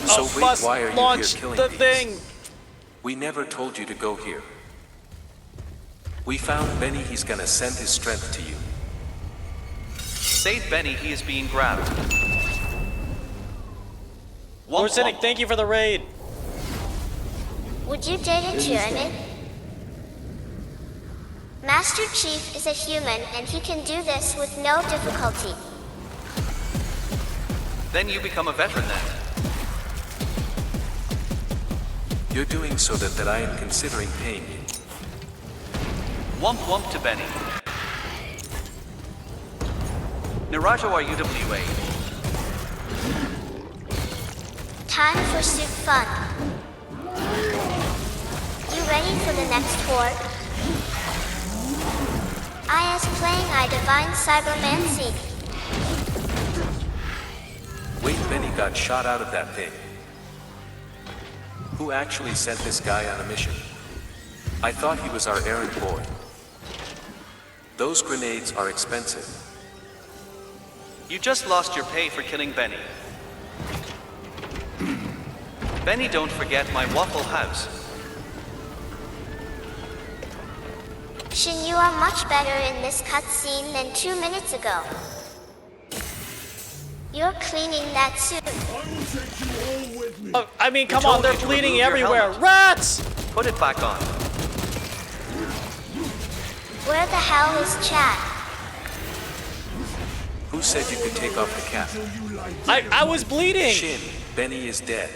So Oh, wait, must why are you launch here killing the these? thing. We never told you to go here. We found Benny. He's gonna send his strength to you. Save Benny, he is being grabbed. Womp Lord Cynic, womp. thank you for the raid. Would you dare to tyranny? Master Chief is a human and he can do this with no difficulty. Then you become a veteran then. You're doing so that I am considering paying you. Wump wump to Benny. Naruto RUWA. Time for suit fun. You ready for the next horde? I is playing I Divine Cybermancy. Wait, Benny got shot out of that thing. Who actually sent this guy on a mission? I thought he was our errand boy. Those grenades are expensive. You just lost your pay for killing Benny. Benny, don't forget my Waffle House. Shin, you are much better in this cutscene than 2 minutes ago. You're cleaning that suit. I will take you all with me. Oh, I mean, come told on, they're you to bleeding remove your everywhere. helmet. Rats! Put it back on. Where the hell is Chad? Who said you could take off the cap? I was bleeding. Shin, Benny is dead.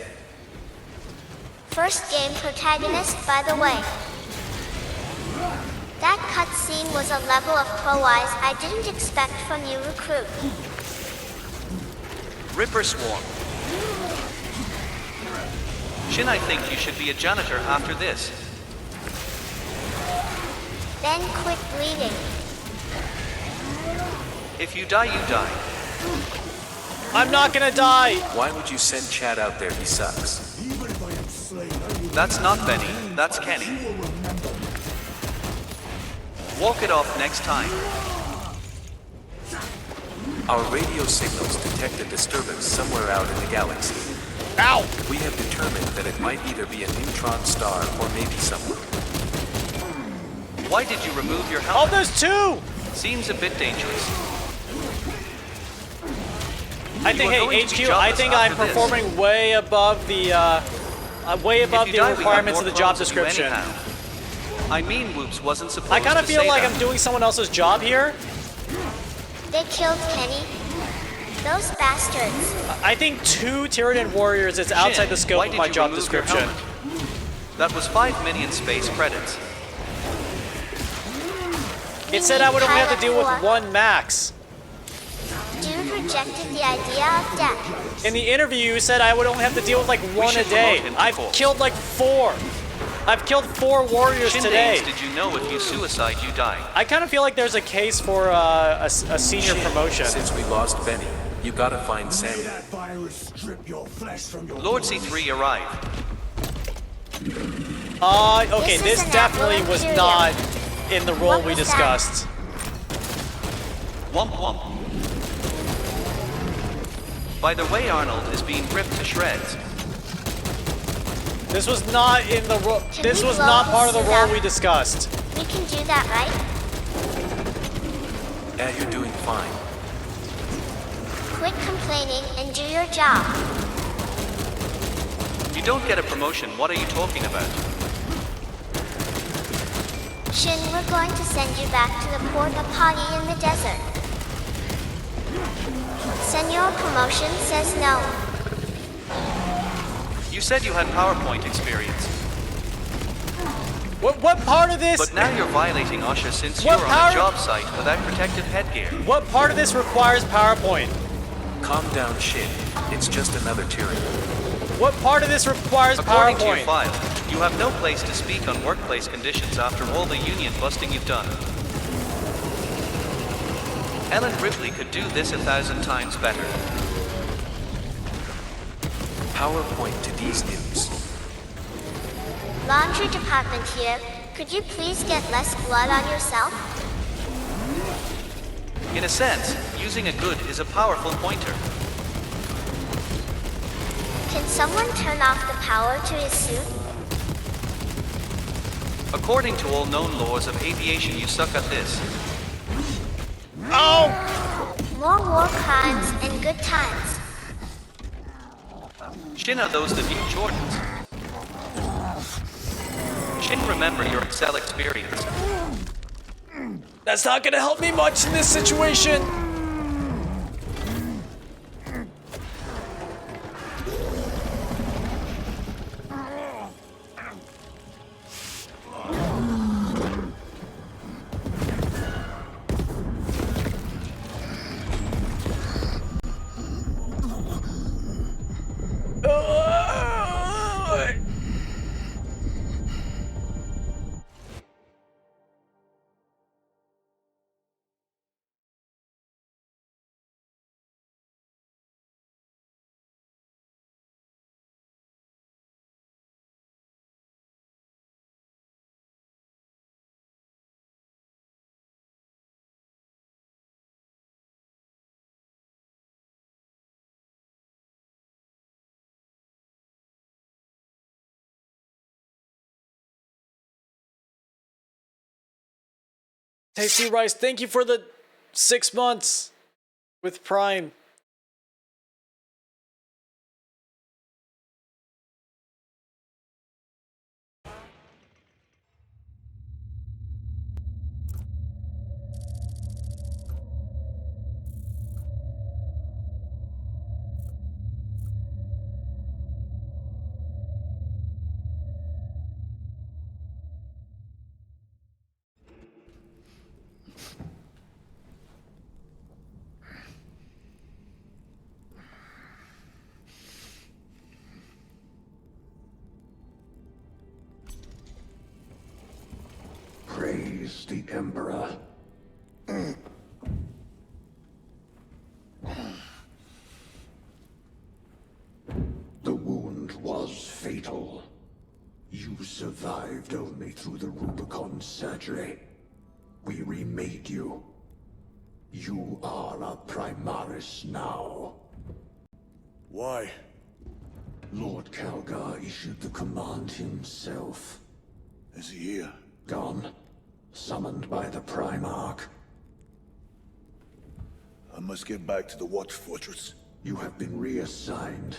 First game protagonist, by the way. That cutscene was a level of pro-wise I didn't expect from you, recruit. Ripper Swarm. Shin, I think you should be a janitor after this. Then quit bleeding. If you die, you die. I'm not gonna die. Why would you send Chad out there? He sucks. Even if I am slain, I will That's not Benny, that's Kenny. you will remember me. Walk it off next time. Our radio signals detect a disturbance somewhere out in the galaxy. Ow! We have determined that it might either be a neutron star or maybe someone. Why did you remove your Oh, helmet? there's two! Seems a bit dangerous. I think, You are going hey, to be HQ, I jobless think I'm after this. performing way above the, way above If the you die, we have requirements more of the job clones to do description. anyhow. I mean, Whoops wasn't supposed to I kind of feel say like that. I'm doing someone else's job here. They killed Kenny. Those bastards. I think 2 Tyranid warriors is outside Shin, the scope why of did my you job remove your description. helmet? That was 5 million space credits. It said I would only have to deal with Pilot 1 max. Dude rejected the idea of death. In the interview, you said I would only have to deal with like 1 a should day. promote him to I've corpse. killed like 4. I've killed 4 warriors today. Shindanes, did you know if you suicide, you die? I kind of feel like there's a case for a senior Shin, promotion. Since we lost Benny, you gotta find May Samuel. that virus strip your flesh from your Lord bones. C3 arrive. Okay, This this is an definitely Apple was Imperium. not in the role What we was that? discussed. Wump wump. By the way, Arnold is being ripped to shreds. This was not in the role. Can This we was blow not this part of the suit role up? we discussed. We can do that, right? Yeah, you're doing fine. Quit complaining and do your job. You don't get a promotion, what are you talking about? Shin, we're going to send you back to the porta potty in the desert. Senor Promotion says no. You said you had PowerPoint experience, What part of this? but now you're violating OSHA since What you're on power- a job site without protective headgear. What part of this requires PowerPoint? Calm down, Shin. It's just another tyranny. What part of this requires According to your PowerPoint? file, you have no place to speak on workplace conditions after all the union busting you've done. Ellen Ripley could do this 1,000 times better. PowerPoint to these news. Laundry department here. Could you please get less blood on yourself? In a sense, using a good is a powerful pointer. Can someone turn off the power to his suit? According to all known laws of aviation, you suck at this. Oh! More war crimes and good times. Shin, are those the new Jordans? should remember your Excel experience. That's not gonna help me much in this situation. Tasty Rice, thank you for the 6 months with Prime. Praise the Emperor. The wound was fatal. You survived only through the Rubicon surgery. We remade you. You are a Primaris now. Why? Lord Calgar issued the command himself. Is he here? Gone. Summoned by the Primarch. I must get back to the Watch Fortress. You have been reassigned.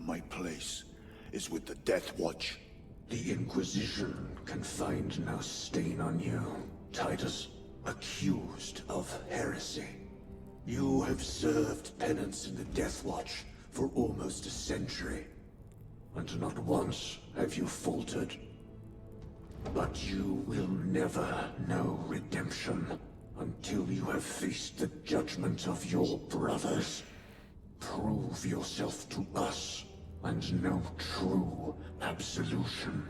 My place is with the Death Watch. The Inquisition can find no stain on you, Titus. Accused of heresy. You have served penance in the Death Watch for almost a century. And not once have you faltered. But you will never know redemption until you have faced the judgment of your brothers. Prove yourself to us and know true absolution.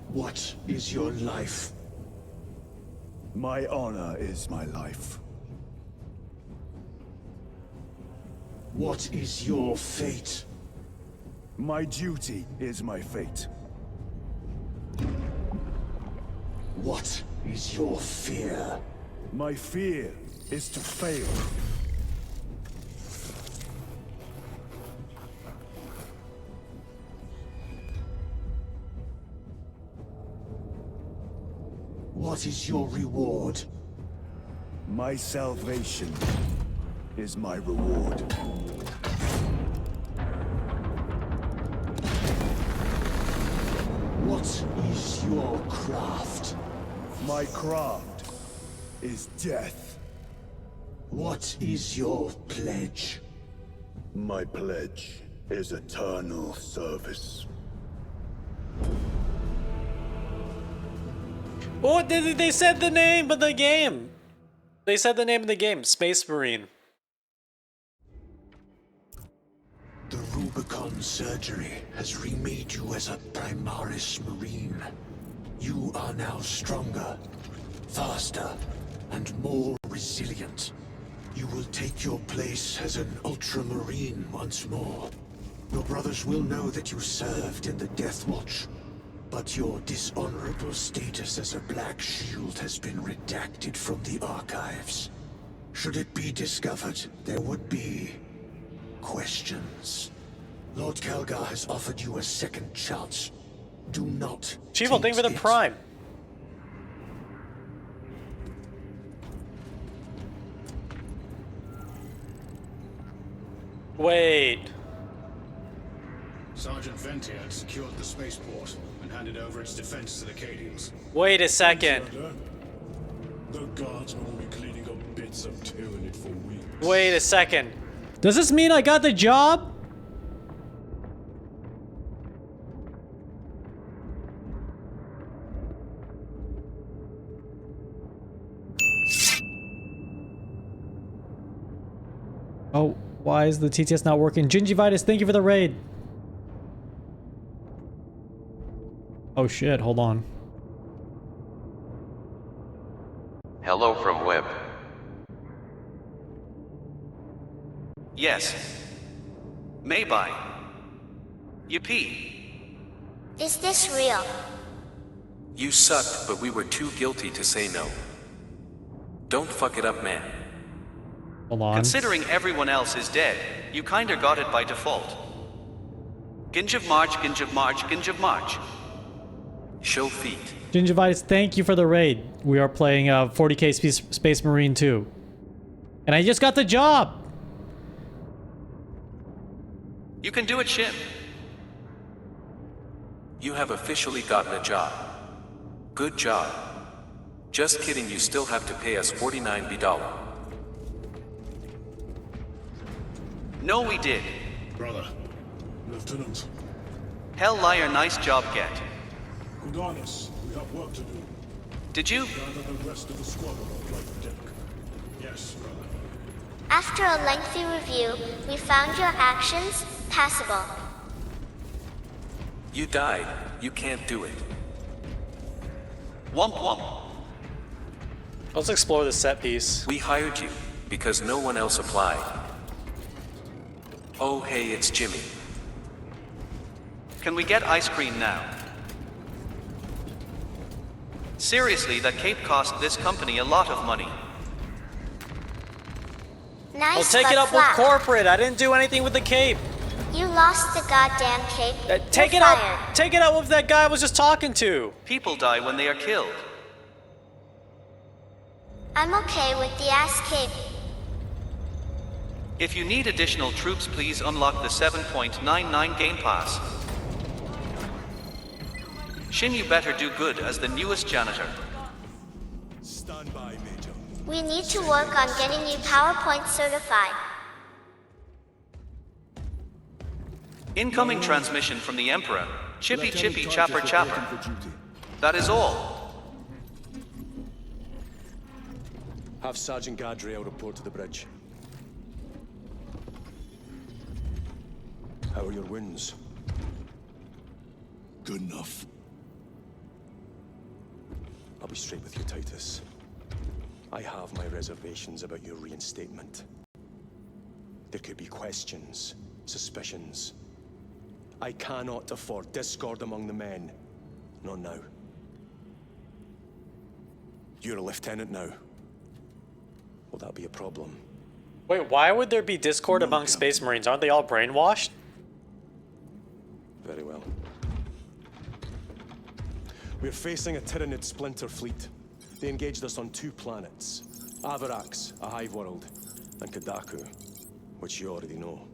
What is your life? My honor is my life. What is your fate? My duty is my fate. What is your fear? My fear is to fail. What is your reward? My salvation is my reward. What is your craft? My craft is death. What is your pledge? My pledge is eternal service. Oh, they said the name of the game. They said the name of the game, Space Marine. The Rubicon surgery has remade you as a Primaris Marine. You are now stronger, faster, and more resilient. You will take your place as an Ultramarine once more. Your brothers will know that you served in the Death Watch, but your dishonorable status as a Black Shield has been redacted from the archives. Should it be discovered, there would be questions. Lord Calgar has offered you a second chance. Do not Chivo, thank you for the taint it. Prime. Wait. Sergeant Ventier had secured the spaceport and handed over its defense to the Cadians. Wait a second. The guards will be cleaning up bits of Tyranid for weeks. Wait a second. Does this mean I got the job? Oh, why is the TTS not working? Gingivitis, thank you for the raid. Oh shit, hold on. Hello from Web. Yes. Mayby. Yippee. Is this real? You sucked, but we were too guilty to say no. Don't fuck it up, man. Hold on. Considering everyone else is dead, you kinda got it by default. Gingiv March, Gingiv March, Gingiv March. Show feet. Gingivitis, thank you for the raid. We are playing 40k Space Marine 2. And I just got the job! You can do it, Shim. You have officially gotten a job. Good job. Just kidding, you still have to pay us $49 B. No, we did. Brother, Lieutenant, Hell liar, nice job, get. good on us. We have work to do. Did you? Gather the rest of the squad on the flight deck. Yes, brother. After a lengthy review, we found your actions passable. You died. You can't do it. Womp womp. Let's explore this set piece. We hired you because no one else applied. Oh, hey, it's Jimmy. Can we get ice cream now? Seriously, that cape cost this company a lot of money. Nice, I'll take but it up with flat. corporate. I didn't do anything with the cape. You lost the goddamn cape. Take You're it up. fired. Take it up with that guy I was just talking to. People die when they are killed. I'm okay with the ass cape. If you need additional troops, please unlock the 7.99 Game Pass. Shin, you better do good as the newest janitor. Stand by, Major. We need to work on getting you PowerPoint certified. Incoming transmission from the Emperor. Chippy chippy chapper chapper. That is all. Have Sergeant Gadriel report to the bridge. How are your wounds? Good enough. I'll be straight with you, Titus. I have my reservations about your reinstatement. There could be questions, suspicions. I cannot afford discord among the men. Not now. You're a lieutenant now. Will that be a problem? Wait, why would there be discord among Space Marines? Aren't they all brainwashed? Very well. We're facing a Tyranid splinter fleet. They engaged us on 2 planets. Avarax, a hive world, and Kadaku, which you already know.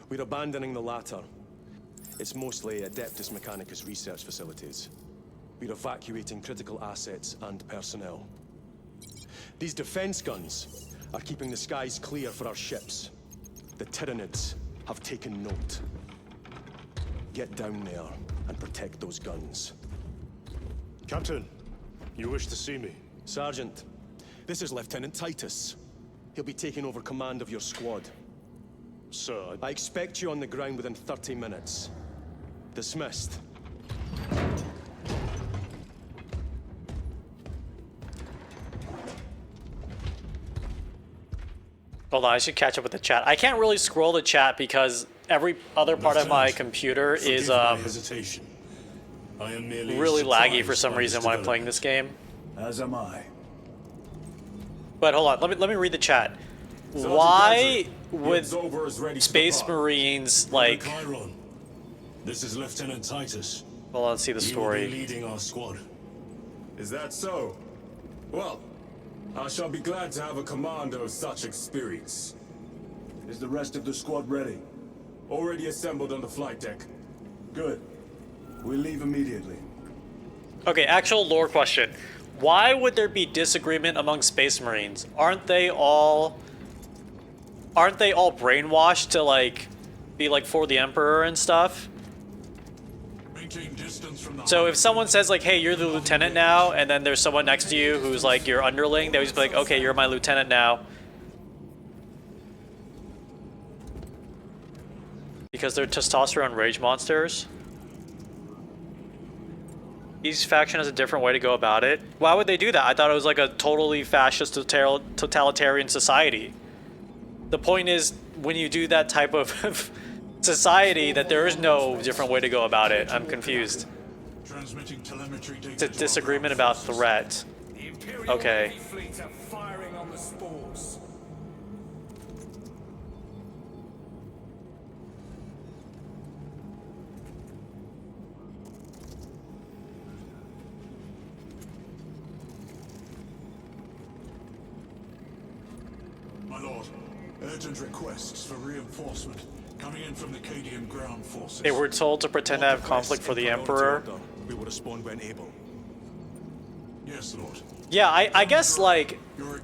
We're abandoning the latter. It's mostly Adeptus Mechanicus research facilities. We're evacuating critical assets and personnel. These defense guns are keeping the skies clear for our ships. The Tyranids have taken note. Get down there and protect those guns. Captain, you wish to see me? Sergeant, this is Lieutenant Titus. He'll be taking over command of your squad. Sir, I expect you on the ground within 30 minutes. Dismissed. Hold on, I should catch up with the chat. I can't really scroll the chat because every other part of my computer is hesitation. I am merely really laggy for surprised some by reason this when I'm playing this game. As am I. But hold on, let me read the chat. Why The would Absolver is ready to Space depart. Marines like? Chiron, this is Lieutenant Titus. Hold on, let's see the He will be story. leading our squad. Is that so? Well, I shall be glad to have a commander of such experience. Is the rest of the squad ready? Already assembled on the flight deck. Good. We leave immediately. Okay, actual lore question. Why would there be disagreement among Space Marines? Aren't they all brainwashed to like be like for the Emperor and stuff? Maintain distance from the So if someone says like, hey, you're the lieutenant now, and then there's someone next to you who's like your underling, they would just be like, okay, you're my lieutenant now. Because they're testosterone rage monsters. Each faction has a different way to go about it. Why would they do that? I thought it was like a totally fascist totalitarian society. The point is, when you do that type of society, that there is no different way to go about it. I'm confused. transmitting telemetry data. It's a disagreement about threat. Okay. Fleets are firing on the spores. My lord, urgent requests for reinforcement coming in from the Cadian ground forces. They were told to pretend to have conflict for the Emperor. We will respond when able. Yes, lord. Yeah, I guess like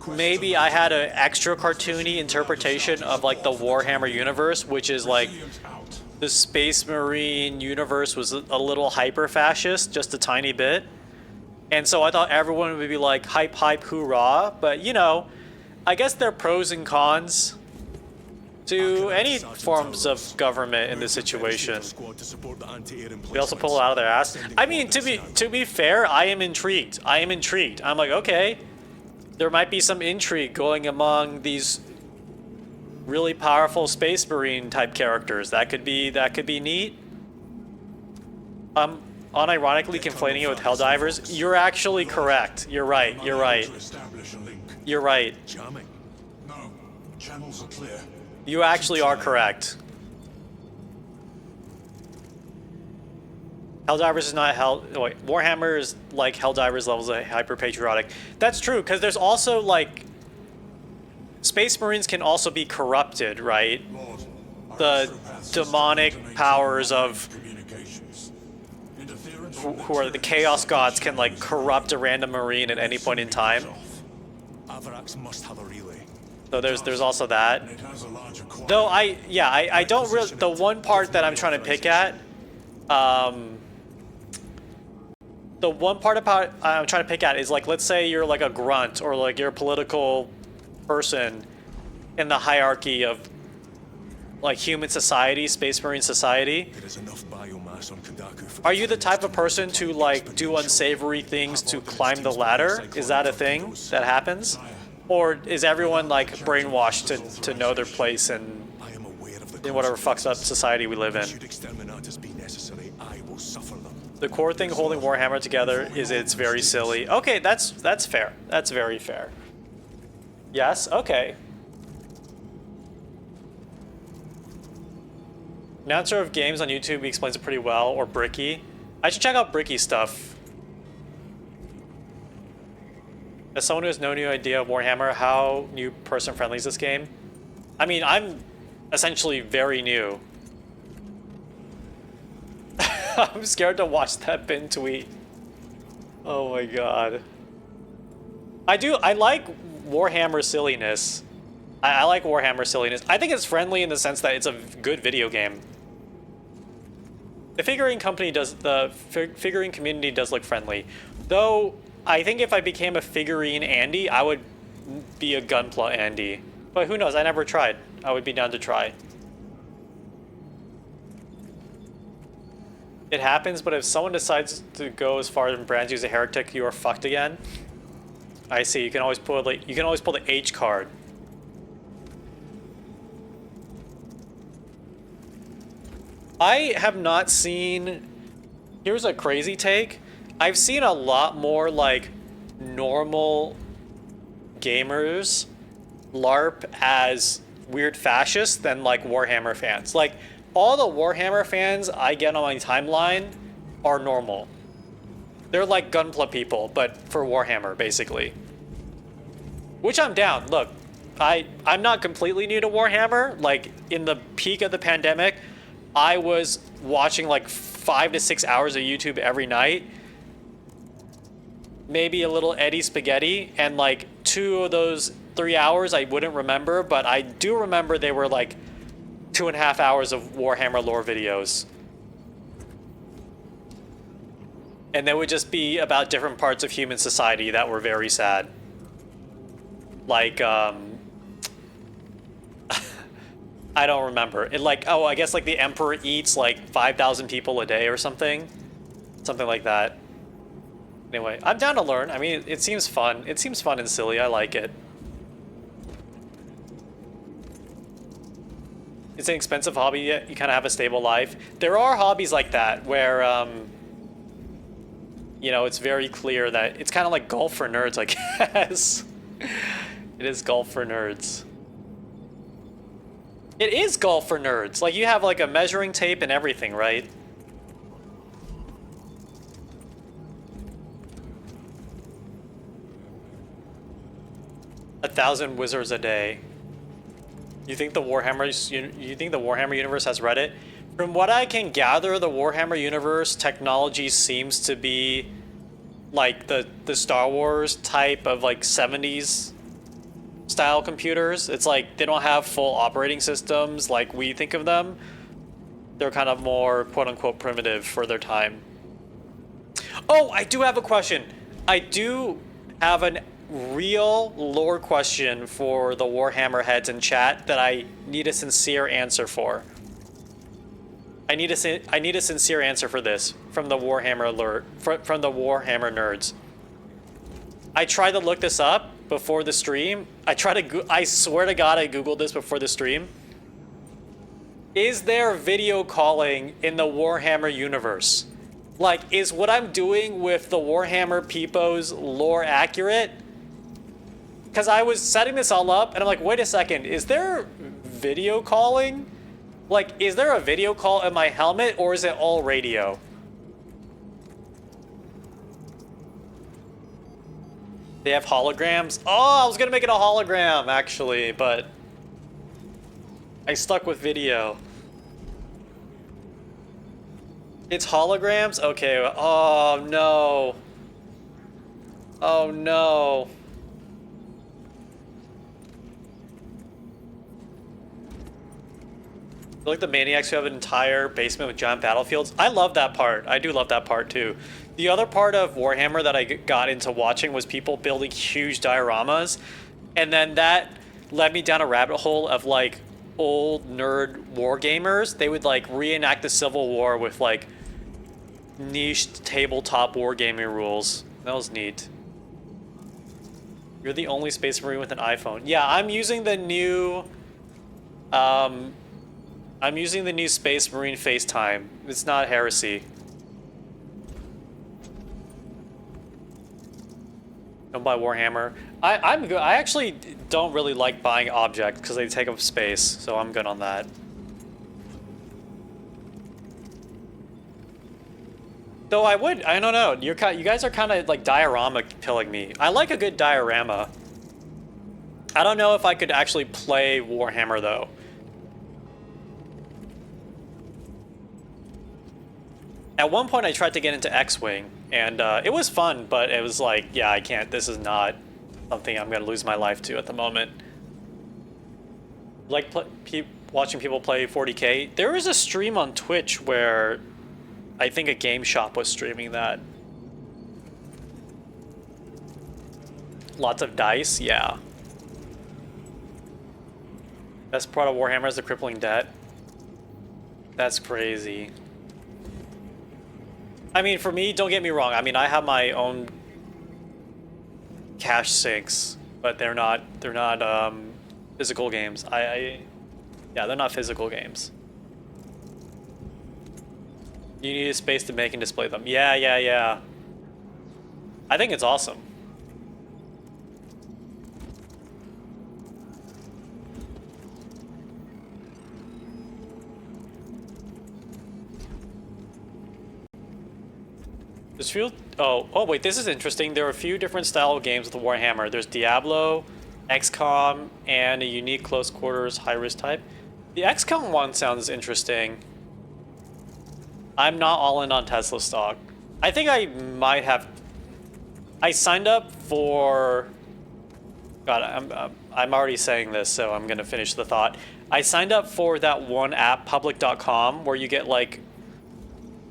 maybe I had an extra cartoony interpretation of like the Warhammer universe, which is like Out. the Space Marine universe was a little hyper fascist, just a tiny bit. And so I thought everyone would be like hype, hype, hoorah. But you know, I guess there are pros and cons to any forms of government in this situation. They also pull it out of their ass. I mean, to be fair, I am intrigued. I'm like, okay, there might be some intrigue going among these really powerful Space Marine type characters. That could be neat. Unironically conflating it with Helldivers. You're actually correct. You're right. To establish a link. You're right. Jamming. No, channels are clear. You actually are correct. Helldivers is not wait, Warhammer is like Helldivers levels of hyper patriotic. That's true, because there's also like Space Marines can also be corrupted, right? Lord, The demonic powers of communications. Interference who are the Chaos Gods can like corrupt a random Marine at any point in time. Avarax must have a relay. So there's also that. It has a larger core. Though I don't really, the one part that I'm trying to pick at, the one part about I'm trying to pick at is like, let's say you're like a grunt or like you're a political person in the hierarchy of like human society, Space Marine society. There is enough biomass on Kandaku for Are you the type of person to like do unsavory things to climb the ladder? Is that a thing that happens? Or is everyone like brainwashed to know their place in whatever fucked up society we live in? Should exterminatus be necessary, I will suffer them. The core thing holding Warhammer together is it's very silly. Okay, that's fair. That's very fair. Yes, okay. Announcer of games on YouTube explains it pretty well, or Bricky. I should check out Bricky stuff. As someone who has no new idea of Warhammer, how new person friendly is this game? I mean, I'm essentially very new. I'm scared to watch that bin tweet. Oh my god. I like Warhammer silliness. I like Warhammer silliness. I think it's friendly in the sense that it's a good video game. The figurine community does look friendly. Though, I think if I became a figurine Andy, I would be a Gunpla Andy. But who knows, I never tried. I would be down to try. It happens, but if someone decides to go as far as brands you as a heretic, you are fucked again. I see, you can always pull the H card. I have not seen, here's a crazy take. I've seen a lot more like normal gamers LARP as weird fascists than like Warhammer fans. Like all the Warhammer fans I get on my timeline are normal. They're like Gunpla people, but for Warhammer basically. Which I'm down. Look, I'm not completely new to Warhammer. Like in the peak of the pandemic, I was watching like 5 to 6 hours of YouTube every night. Maybe a little Eddie Spaghetti, and like 2 of those 3 hours I wouldn't remember, but I do remember they were like 2.5 hours of Warhammer lore videos. And they would just be about different parts of human society that were very sad. Like, I don't remember. It like, oh, I guess like the Emperor eats like 5,000 people a day or something. Something like that. Anyway, I'm down to learn. I mean, it seems fun. It seems fun and silly. I like it. It's an expensive hobby, yet you kind of have a stable life. There are hobbies like that where, you know, it's very clear that it's kind of like golf for nerds, I guess. It is golf for nerds. It is golf for nerds. Like, you have like a measuring tape and everything, right? $1,000 wizards a day. You think the Warhammer universe has Reddit? From what I can gather, the Warhammer universe technology seems to be like the Star Wars type of like 70s style computers. It's like they don't have full operating systems like we think of them. They're kind of more quote unquote primitive for their time. Oh, I do have a question. I do have a real lore question for the Warhammer heads in chat that I need a sincere answer for. I need a sincere answer for this from the Warhammer alert, from the Warhammer nerds. I tried to look this up before the stream. I swear to God I googled this before the stream. Is there video calling in the Warhammer universe? Like, is what I'm doing with the Warhammer Peepos lore accurate? Because I was setting this all up and I'm like, wait a second, is there video calling? Like, is there a video call in my helmet or is it all radio? They have holograms? Oh, I was gonna make it a hologram actually, but I stuck with video. It's holograms? Okay, oh no. Oh no. Like the maniacs who have an entire basement with giant battlefields. I love that part. I do love that part too. The other part of Warhammer that I got into watching was people building huge dioramas. And then that led me down a rabbit hole of like old nerd war gamers. They would like reenact the Civil War with like niche tabletop wargaming rules. That was neat. You're the only Space Marine with an iPhone. Yeah, I'm using the new Space Marine FaceTime. It's not heresy. Don't buy Warhammer. I'm good. I actually don't really like buying objects because they take up space, so I'm good on that. Though I don't know. You guys are kind of like diorama killing me. I like a good diorama. I don't know if I could actually play Warhammer though. At one point I tried to get into X-Wing, and it was fun, but it was like, yeah, I can't. This is not something I'm gonna lose my life to at the moment. Like watching people play 40K. There was a stream on Twitch where I think a game shop was streaming that. Lots of dice, yeah. Best part of Warhammer is the crippling debt. That's crazy. I mean, for me, don't get me wrong. I mean, I have my own cash sinks, but they're not physical games. Yeah, they're not physical games. You need a space to make and display them. Yeah. I think it's awesome. Oh wait, this is interesting. There are a few different style of games with Warhammer. There's Diablo, XCOM, and a unique close quarters high risk type. The XCOM one sounds interesting. I'm not all in on Tesla stock. I think I might have. I signed up for. God, I'm already saying this, so I'm gonna finish the thought. I signed up for that one app, public.com, where you get like,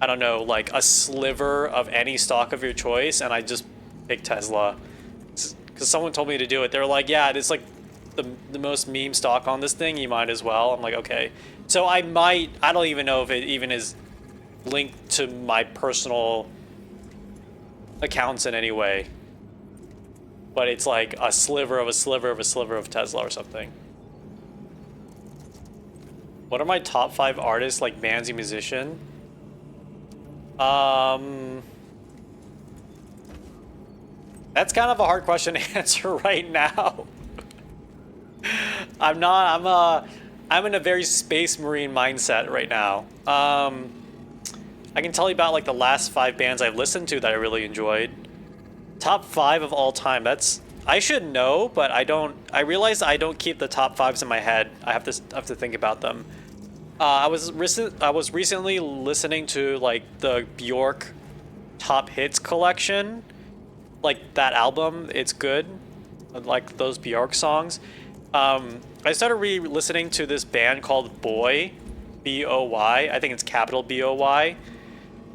I don't know, like a sliver of any stock of your choice, and I just picked Tesla. Because someone told me to do it. They're like, yeah, it's like the most meme stock on this thing, you might as well. I'm like, okay. So I don't even know if it even is linked to my personal accounts in any way. But it's like a sliver of a sliver of a sliver of Tesla or something. What are my top 5 artists, like bands and musician? That's kind of a hard question to answer right now. I'm in a very Space Marine mindset right now. I can tell you about like the last 5 bands I've listened to that I really enjoyed. Top 5 of all time. I should know, but I don't. I realize I don't keep the top 5s in my head. I have to think about them. I was recently listening to like the Bjork Top Hits collection, like that album. It's good, like those Bjork songs. I started re-listening to this band called Boy, B-O-Y. I think it's capital B-O-Y.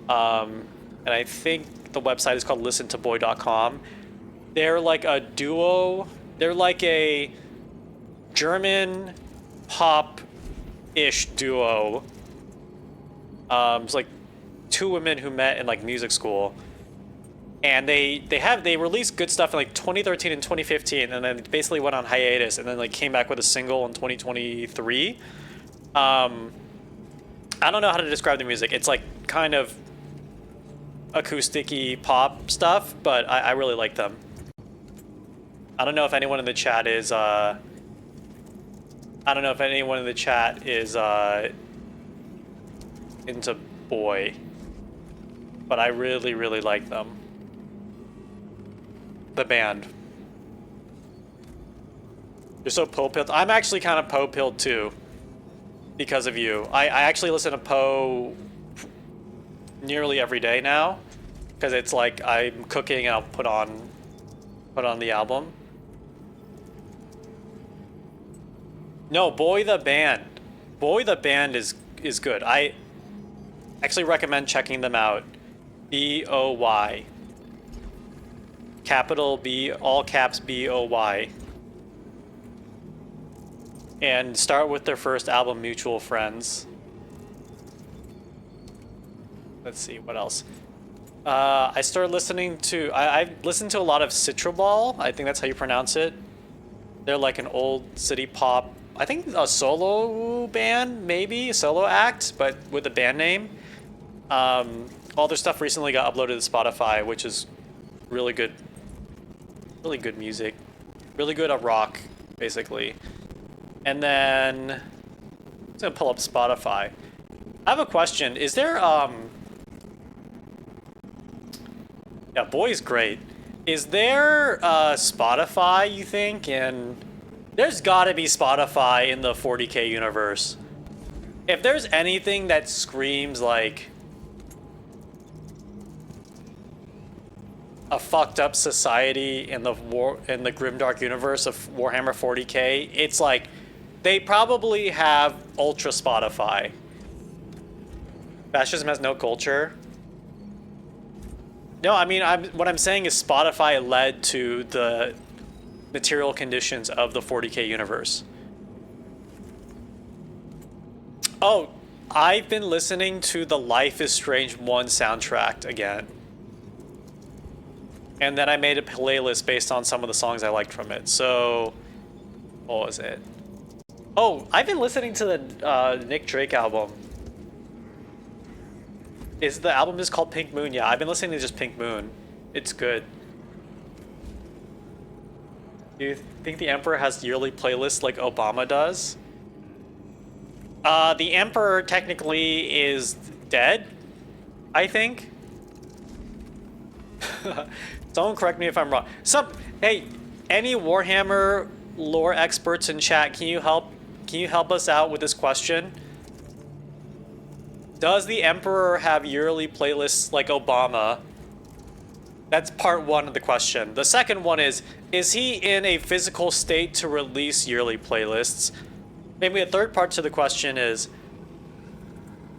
And I think the website is called listentoboy.com. They're like a duo. They're like a German pop-ish duo. It's like 2 women who met in like music school. And they released good stuff in like 2013 and 2015, and then basically went on hiatus, and then like came back with a single in 2023. I don't know how to describe the music. It's like kind of acoustic-y pop stuff, but I really like them. I don't know if anyone in the chat is into Boy, but I really, really like them. The band. You're so Poe-pilled. I'm actually kind of Poe-pilled too, because of you. I actually listen to Poe nearly every day now, because it's like I'm cooking and I'll put on the album. No, Boy the Band. Boy the Band is good. I actually recommend checking them out. B-O-Y. Capital B, all caps B-O-Y. And start with their first album, Mutual Friends. Let's see, what else? I started listening to... I've listened to a lot of Citrobal. I think that's how you pronounce it. They're like an old city pop... I think a solo band, maybe? A solo act, but with a band name. All their stuff recently got uploaded to Spotify, which is really good. Really good music. Really good at rock, basically. And then... I'm just gonna pull up Spotify. I have a question. Is there, yeah, Boy's great. Is there, Spotify, you think? And there's gotta be Spotify in the 40K universe. If there's anything that screams, like... a fucked up society in the grimdark universe of Warhammer 40K, it's like they probably have Ultra Spotify. Fascism has no culture. No, I mean, what I'm saying is Spotify led to the material conditions of the 40K universe. Oh, I've been listening to the Life is Strange 1 soundtrack again. And then I made a playlist based on some of the songs I liked from it. So, what was it? Oh, I've been listening to the Nick Drake album. Is the album just called Pink Moon? Yeah, I've been listening to just Pink Moon. It's good. Do you think the Emperor has yearly playlists like Obama does? The Emperor technically is dead, I think. Someone correct me if I'm wrong. Hey, any Warhammer lore experts in chat, can you help us out with this question? Does the Emperor have yearly playlists like Obama? That's part one of the question. The second one is he in a physical state to release yearly playlists? Maybe a third part to the question is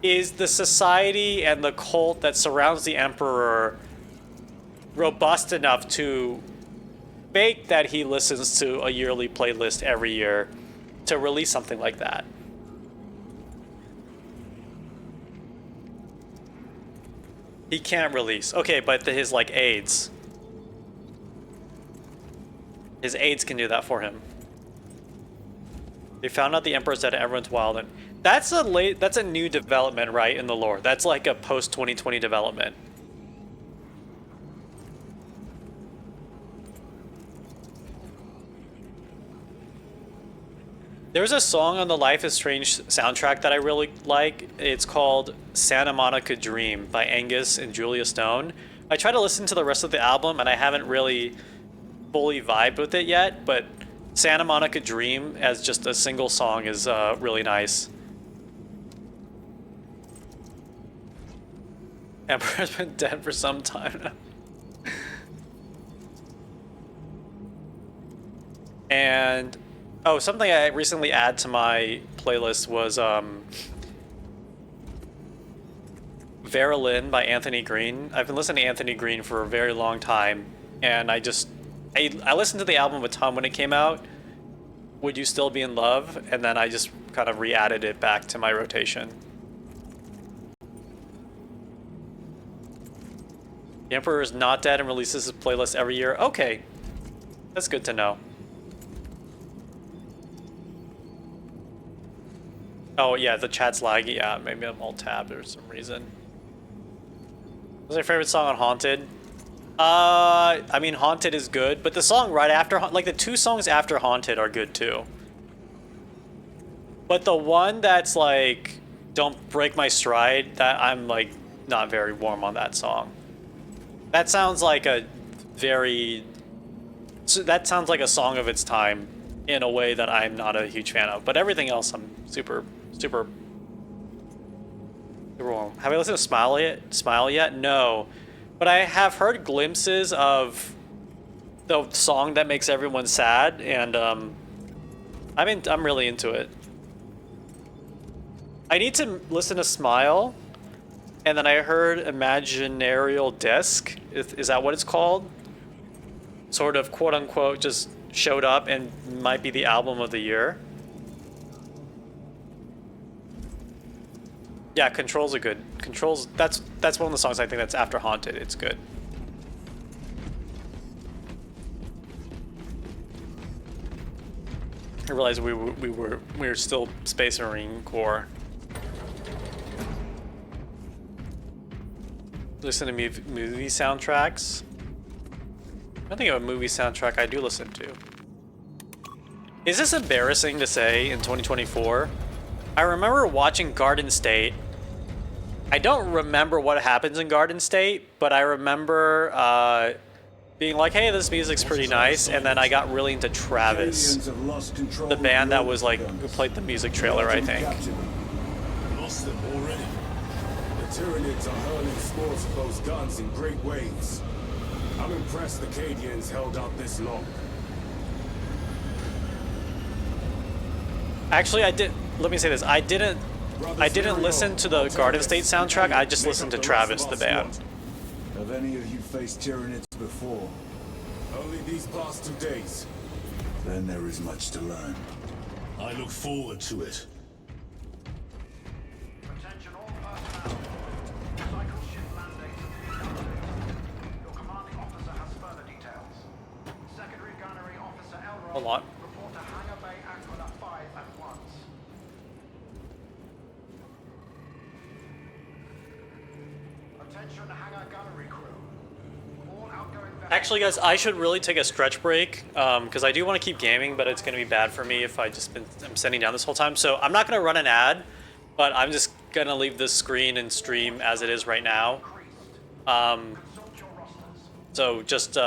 the society and the cult that surrounds the Emperor robust enough to fake that he listens to a yearly playlist every year to release something like that? He can't release. Okay, but his like aides. His aides can do that for him. They found out the Emperor's dead and everyone's wild, and that's a new development, right, in the lore. That's like a post 2020 development. There's a song on the Life is Strange soundtrack that I really like. It's called Santa Monica Dream by Angus and Julia Stone. I tried to listen to the rest of the album and I haven't really fully vibed with it yet, but Santa Monica Dream as just a single song is really nice. Emperor's been dead for some time now. And oh, something I recently added to my playlist was Vera Lynn by Anthony Green. I've been listening to Anthony Green for a very long time, and I listened to the album a ton when it came out, Would You Still Be in Love, and then I just kind of re-added it back to my rotation. The Emperor is not dead and releases his playlist every year. Okay, that's good to know. Oh yeah, the chat's laggy. Yeah, maybe I'm all tabbed for some reason. What's your favorite song on Haunted? I mean, Haunted is good, but the song right after, like the two songs after Haunted are good too. But the one that's like, Don't Break My Stride, that I'm like not very warm on that song. That sounds like a sounds like a song of its time in a way that I'm not a huge fan of. But everything else I'm super warm. Have I listened to Smile yet? No. But I have heard glimpses of the song that makes everyone sad, and I'm really into it. I need to listen to Smile, and then I heard Imaginarial Disc. Is that what it's called? Sort of quote unquote just showed up and might be the album of the year. Yeah, Controls are good. Controls, that's one of the songs I think that's after Haunted. It's good. I realized we were still Space Marine Corps. Listen to movie soundtracks. I think of a movie soundtrack I do listen to. Is this embarrassing to say in 2024? I remember watching Garden State. I don't remember what happens in Garden State, but I remember being like, hey, this music's pretty nice, and then I got really into Travis, the band that was like, who played the music trailer, I think. Lost them already. The Tyranids are hurling spores of those guns in great waves. I'm impressed the Cadians held out this long. Actually, let me say this, I didn't listen to the Garden State soundtrack, I just listened to Travis, the band. Have any of you faced Tyranids before? Only these past 2 days. Then there is much to learn. I look forward to it. Attention all personnel. Cycle ship mandates have been done. Your commanding officer has further details. Secondary Gunnery Officer Elrond. Hold on. Report to Hangar Bay Aquila 5 at once. Attention Hangar Gunnery crew. All outgoing vessels. Actually, guys, I should really take a stretch break, because I do want to keep gaming, but it's going to be bad for me if I'm sitting down this whole time. So I'm not going to run an ad, but I'm just going to leave this screen and stream as it is right now. So just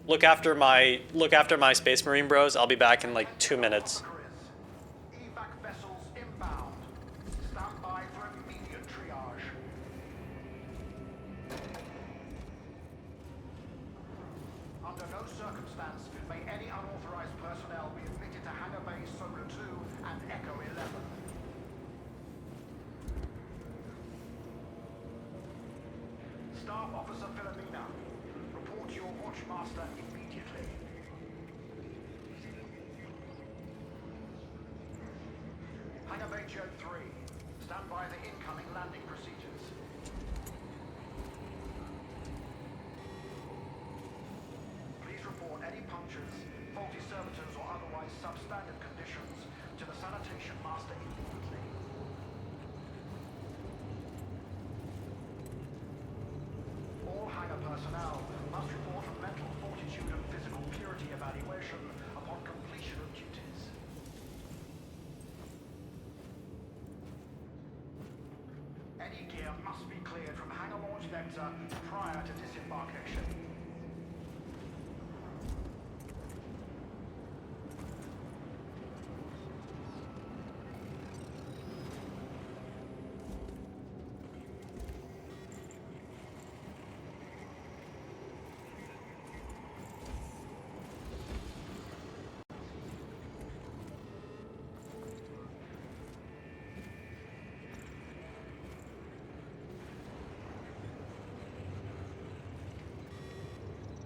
Look after my Space Marine bros. I'll be back in like 2 minutes. Evac vessels inbound. Stand by for immediate triage. Under no circumstance may any unauthorized personnel be admitted to Hangar Bay Solar 2 and Echo 11. Staff Officer Philomena, report to your Watchmaster immediately. Hangar Bay Jet 3, stand by the incoming landing procedures. Please report any punctures, faulty servitors or otherwise substandard conditions to the Sanitation Master immediately. All hangar personnel must report a mental fortitude and physical purity evaluation upon completion of duties. Any gear must be cleared from hangar launch vector prior to disembarkation.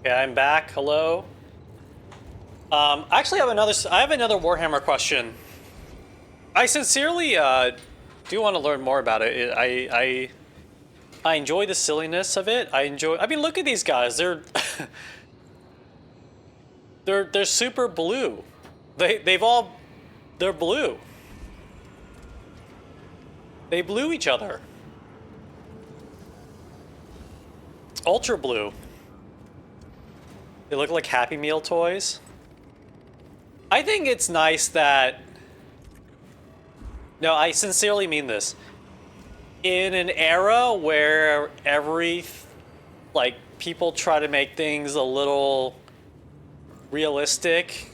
Okay, I'm back. Hello. Actually, I have another Warhammer question. I sincerely do want to learn more about it. I enjoy the silliness of it. I mean, look at these guys. They're they're super blue. They're blue. They blew each other. Ultra blue. They look like Happy Meal toys. I think it's nice that... No, I sincerely mean this. In an era where people try to make things a little realistic,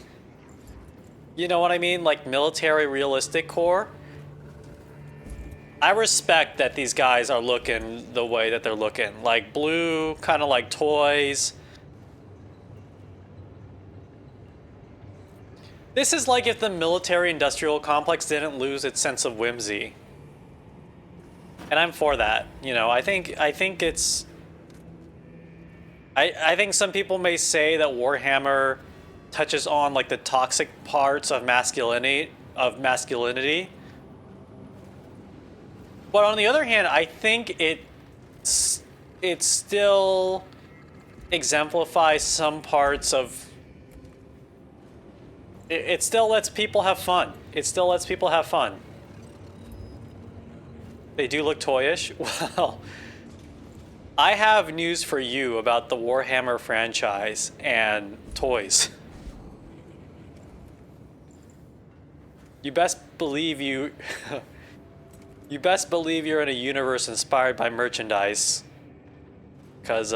you know what I mean? Like military realistic core. I respect that these guys are looking the way that they're looking. Like blue, kind of like toys. This is like if the military-industrial complex didn't lose its sense of whimsy. And I'm for that. You know, I think it's... I think some people may say that Warhammer touches on like the toxic parts of masculinity. But on the other hand, I think it still exemplifies some parts of... It still lets people have fun. It still lets people have fun. They do look toyish. Well, I have news for you about the Warhammer franchise and toys. You best believe you best believe you're in a universe inspired by merchandise. 'Cause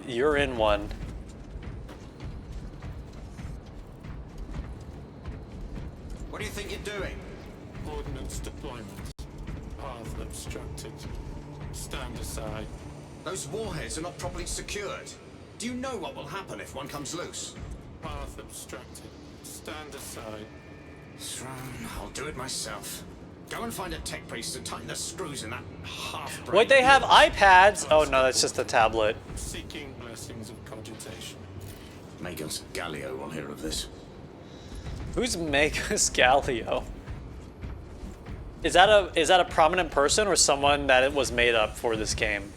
you're in one. What do you think you're doing? Ordnance deployment. Path obstructed. Stand aside. Those warheads are not properly secured. Do you know what will happen if one comes loose? Path obstructed. Stand aside. I'll do it myself. Go and find a tech priest to tighten the screws in that half-brain. Wait, they have iPads? Oh no, that's just a tablet. Seeking blessings of cogitation. Magus Gallio will hear of this. Who's Magus Gallio? Is that a prominent person or someone that it was made up for this game?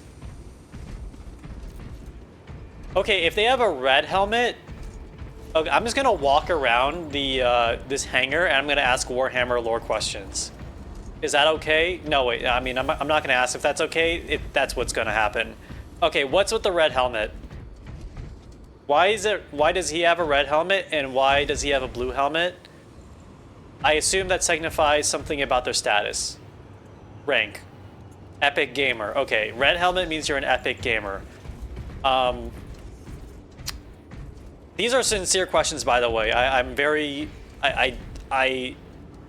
Okay, if they have a red helmet, okay, I'm just gonna walk around the this hangar and I'm gonna ask Warhammer lore questions. Is that okay? No, wait. I mean, I'm not gonna ask if that's okay. That's what's gonna happen. Okay, what's with the red helmet? Why does he have a red helmet and why does he have a blue helmet? I assume that signifies something about their status. Rank. Epic gamer. Okay, red helmet means you're an epic gamer. These are sincere questions, by the way. I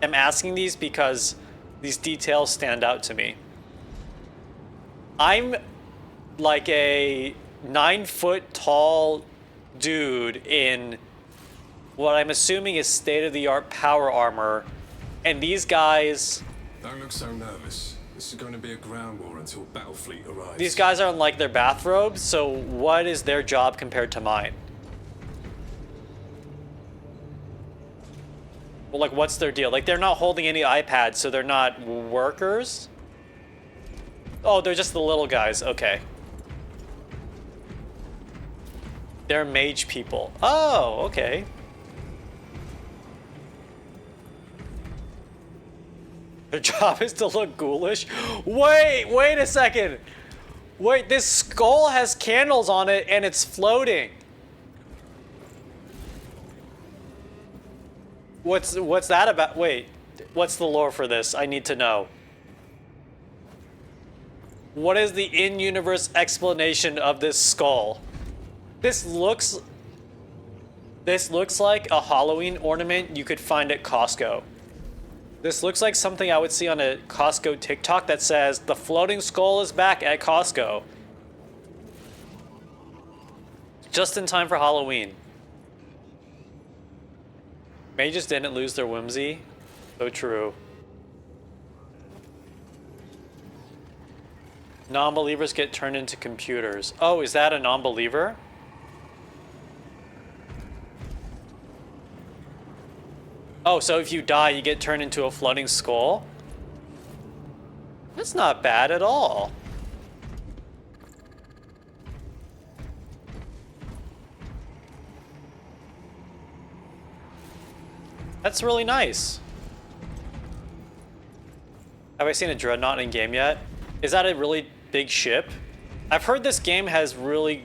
am asking these because these details stand out to me. I'm like a 9-foot tall dude in what I'm assuming is state-of-the-art power armor, and these guys... Don't look so nervous. This is going to be a ground war until Battle Fleet arrives. These guys are in like their bathrobes, so what is their job compared to mine? Well, like, what's their deal? Like, they're not holding any iPads, so they're not workers? Oh, they're just the little guys. Okay. They're mage people. Oh, okay. Their job is to look ghoulish. Wait a second. Wait, this skull has candles on it and it's floating. What's that about? Wait, what's the lore for this? I need to know. What is the in-universe explanation of this skull? This looks like a Halloween ornament you could find at Costco. This looks like something I would see on a Costco TikTok that says, "The floating skull is back at Costco." Just in time for Halloween. Mages didn't lose their whimsy. So true. Non-believers get turned into computers. Oh, is that a non-believer? Oh, so if you die, you get turned into a floating skull? That's not bad at all. That's really nice. Have I seen a Dreadnought in game yet? Is that a really big ship? I've heard this game has really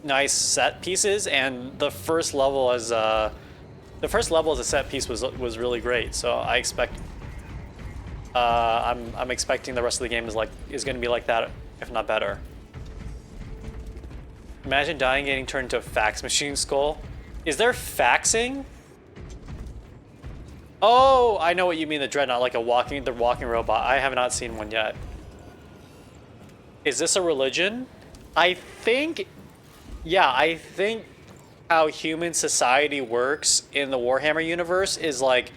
nice set pieces, and the first level as a set piece was really great. So I expect I'm expecting the rest of the game is going to be like that, if not better. Imagine dying getting turned into a fax machine skull. Is there faxing? Oh, I know what you mean, the Dreadnought, like the walking robot. I have not seen one yet. Is this a religion? I think how human society works in the Warhammer universe is like,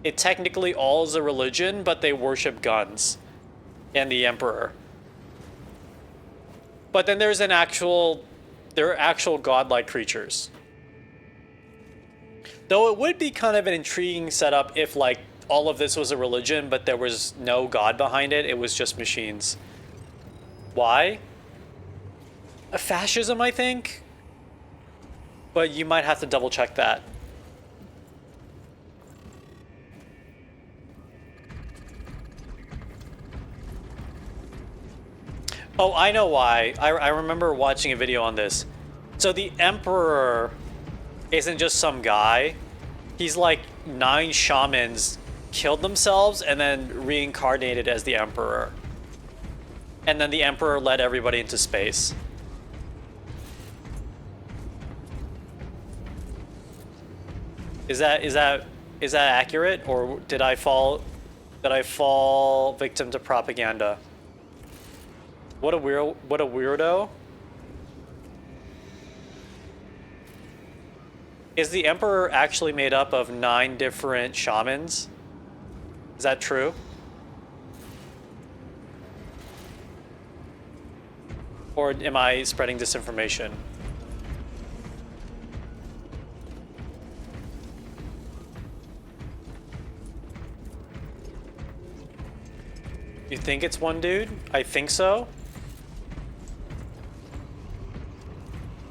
it technically all is a religion, but they worship guns and the Emperor. But then there are actual godlike creatures. Though it would be kind of an intriguing setup if like all of this was a religion, but there was no god behind it. It was just machines. Why? Fascism, I think. But you might have to double check that. Oh, I know why. I remember watching a video on this. So the Emperor isn't just some guy. He's like 9 shamans killed themselves and then reincarnated as the Emperor. And then the Emperor led everybody into space. Is that accurate, or did I fall victim to propaganda? What a weirdo. Is the Emperor actually made up of 9 different shamans? Is that true? Or am I spreading disinformation? You think it's one dude? I think so.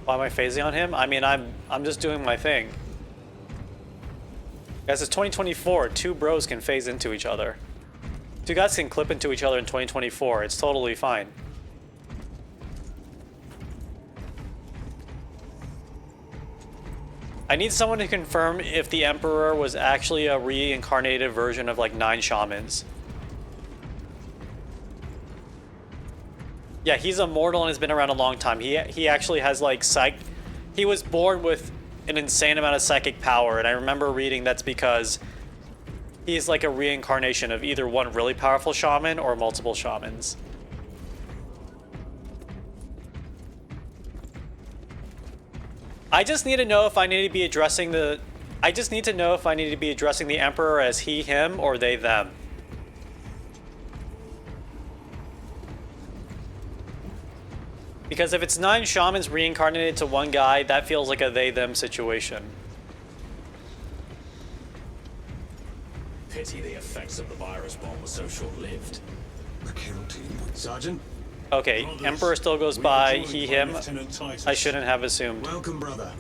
Why am I phasing on him? I mean, I'm just doing my thing. Guys, it's 2024. 2 bros can phase into each other. 2 guys can clip into each other in 2024. It's totally fine. I need someone to confirm if the Emperor was actually a reincarnated version of like 9 shamans. Yeah, he's immortal and has been around a long time. He actually has like he was born with an insane amount of psychic power, and I remember reading that's because he's like a reincarnation of either one really powerful shaman or multiple shamans. I just need to know if I need to be addressing the Emperor as he, him, or they, them. Because if it's 9 shamans reincarnated to one guy, that feels like a they-them situation. Pity the effects of the virus bomb were so short-lived. The kill team. Sergeant? Okay, Brothers, Emperor still goes we by, are joined he, by him. Lieutenant Titus. I shouldn't have assumed. Welcome, brother.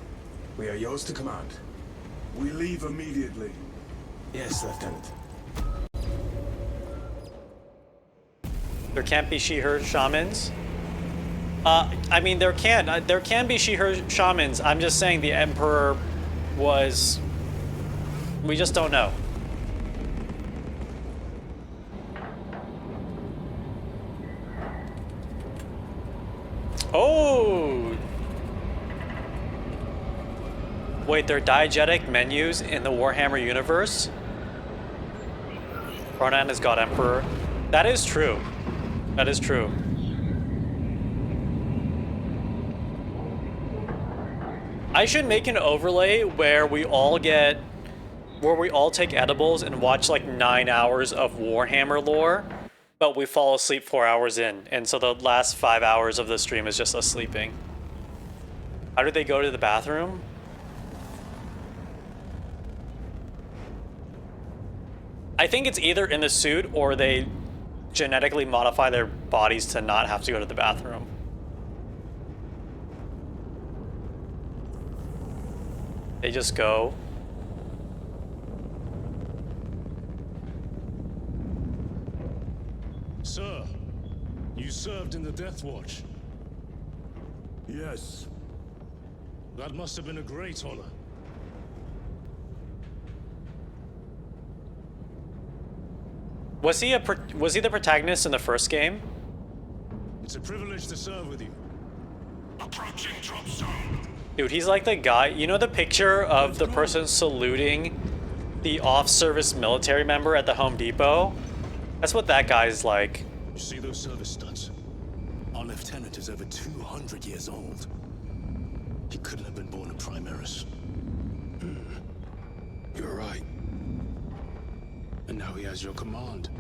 We are yours to command. We leave immediately. Yes, Lieutenant. There can't be she-her shamans? I mean, there can be she-her shamans. I'm just saying the Emperor was... We just don't know. Oh! Wait, there are diegetic menus in the Warhammer universe? Ronan is God Emperor. That is true. That is true. I should make an overlay where we all take edibles and watch like 9 hours of Warhammer lore, but we fall asleep 4 hours in, and so the last 5 hours of the stream is just us sleeping. How did they go to the bathroom? I think it's either in the suit or they genetically modify their bodies to not have to go to the bathroom. They just go. Sir, you served in the Death Watch. Yes. That must have been a great honor. Was he the protagonist in the first game? It's a privilege to serve with you. Approaching drop zone. Dude, he's like the guy, you know the picture of the person saluting the off-service military member at the Home Depot? That's what that guy's like. You see those service studs? Our lieutenant is over 200 years old. He couldn't have been born a Primaris. You're right. And now he has your command.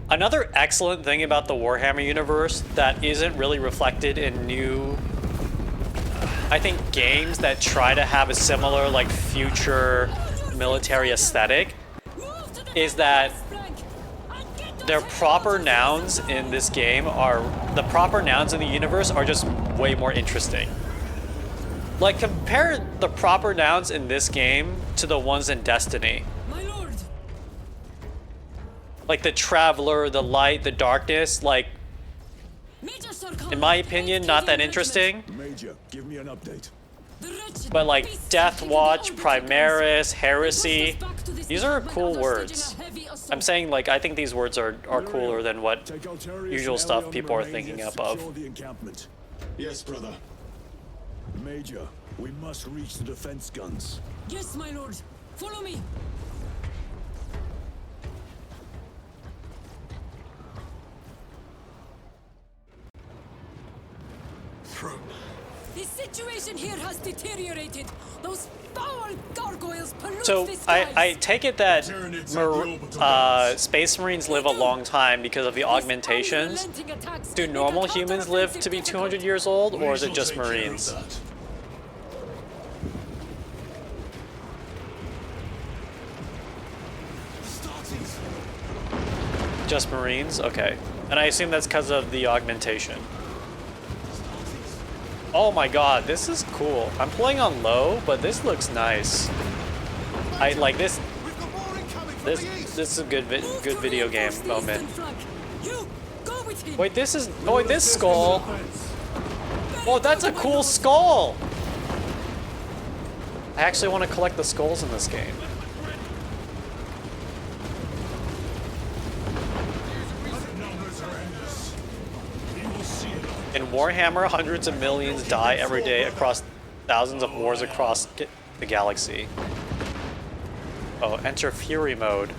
Another excellent thing about the Warhammer universe that isn't really reflected in new, I think, games that try to have a similar, like, future military aesthetic is that their proper nouns in this game are, the proper nouns in the universe are just way more interesting. Like, compare the proper nouns in this game to the ones in Destiny. Like the Traveler, the Light, the Darkness, like, in my opinion, not that interesting. Major, give me an update. But like Death Watch, Primaris, Heresy, these are cool words. I'm saying, like, I think these words are cooler than what usual stuff people are thinking up of. Yes, brother. Major, we must reach the defense guns. Yes, my lord. Follow me. The situation here has deteriorated. Those foul gargoyles pollute So the skies. I take it that Space Marines live a long time because of the augmentations. Do normal humans live to be 200 years old, or is it just Marines? Just Marines? Okay. And I assume that's because of the augmentation. Oh my god, this is cool. I'm playing on low, but this looks nice. I like this. This is a good video game moment. Wait, this is. Oh wait, this skull. Oh, that's a cool skull. I actually want to collect the skulls in this game. Warhammer, hundreds of millions die every day across thousands of wars across the galaxy. Oh, enter Fury mode.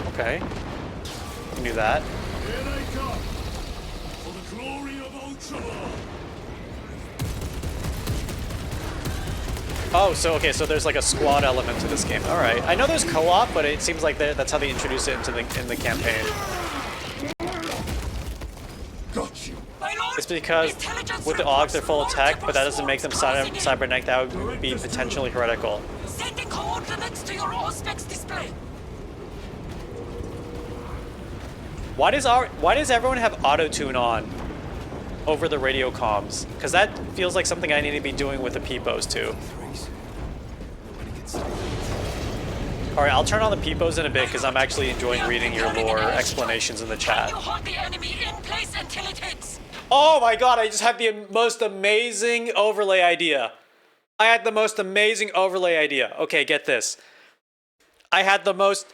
Okay. You can do that. Here they come! For the glory of Ultramar! Oh, so okay, so there's like a squad element to this game. All right, I know there's co-op, but it seems like that's how they introduce it into in the campaign. Got you. It's because with the Augs they're full of tech, but that doesn't make them cybernetic. That would be potentially heretical. Sending coordinates to your Auspex display. Why does everyone have auto-tune on over the radio comms? Because that feels like something I need to be doing with the peepos too. Alright, I'll turn on the peepos in a bit because I'm actually enjoying reading your lore explanations in the chat. Hold the enemy in place until it hits. Oh my god, I just had the most amazing overlay idea. I had the most amazing overlay idea. Okay, get this. I had the most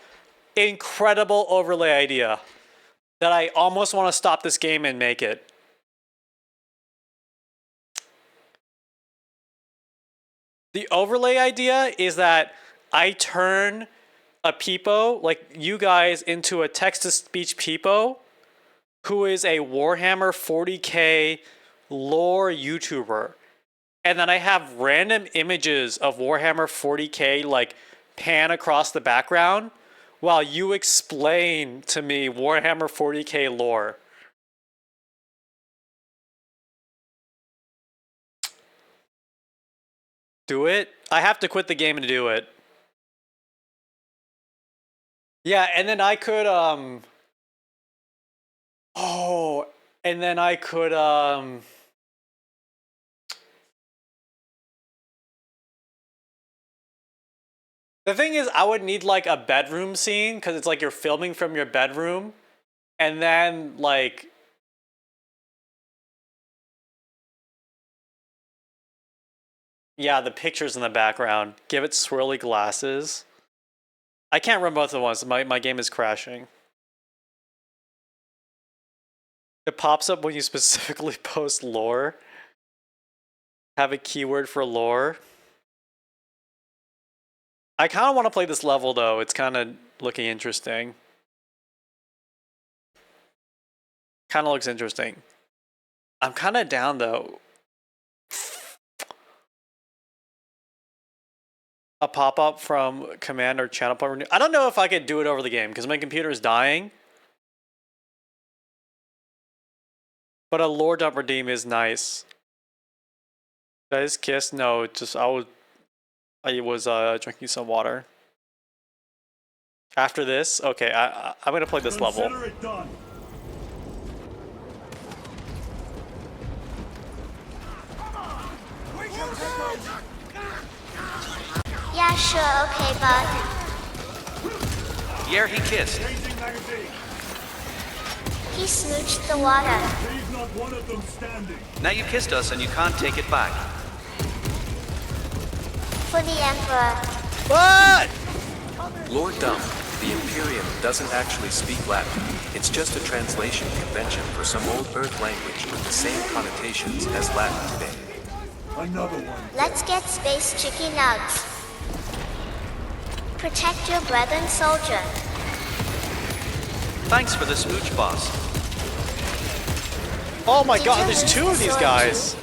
incredible overlay idea that I almost want to stop this game and make it. The overlay idea is that I turn a peepo, like you guys, into a text-to-speech peepo who is a Warhammer 40k lore YouTuber. And then I have random images of Warhammer 40k like pan across the background while you explain to me Warhammer 40k lore. Do it? I have to quit the game to do it. Yeah, and then I could, oh, and then I could, the thing is, I would need like a bedroom scene, because it's like you're filming from your bedroom, and then like, yeah, the pictures in the background. Give it swirly glasses. I can't run both at once. My game is crashing. It pops up when you specifically post lore. Have a keyword for lore. I kind of want to play this level though. It's kind of looking interesting. Kind of looks interesting. I'm kind of down though. A pop-up from command or channel point renew. I don't know if I could do it over the game because my computer is dying. But a lore dump redeem is nice. Guys, kiss? No, just I was drinking some water. After this, okay, I'm gonna play this level. Consider it done. Yeah, sure, okay, bud. Yeah, he kissed. He smooched the water. Leave not one of them standing. Now you kissed us and you can't take it back. For the Emperor. What? Lord Dump, the Imperium doesn't actually speak Latin. It's just a translation convention for some old Earth language with the same connotations as Latin today. Another one. Let's get space chicky nugs. Protect your brethren, soldier. Thanks for the smooch, boss. Oh my god, there's two of these guys.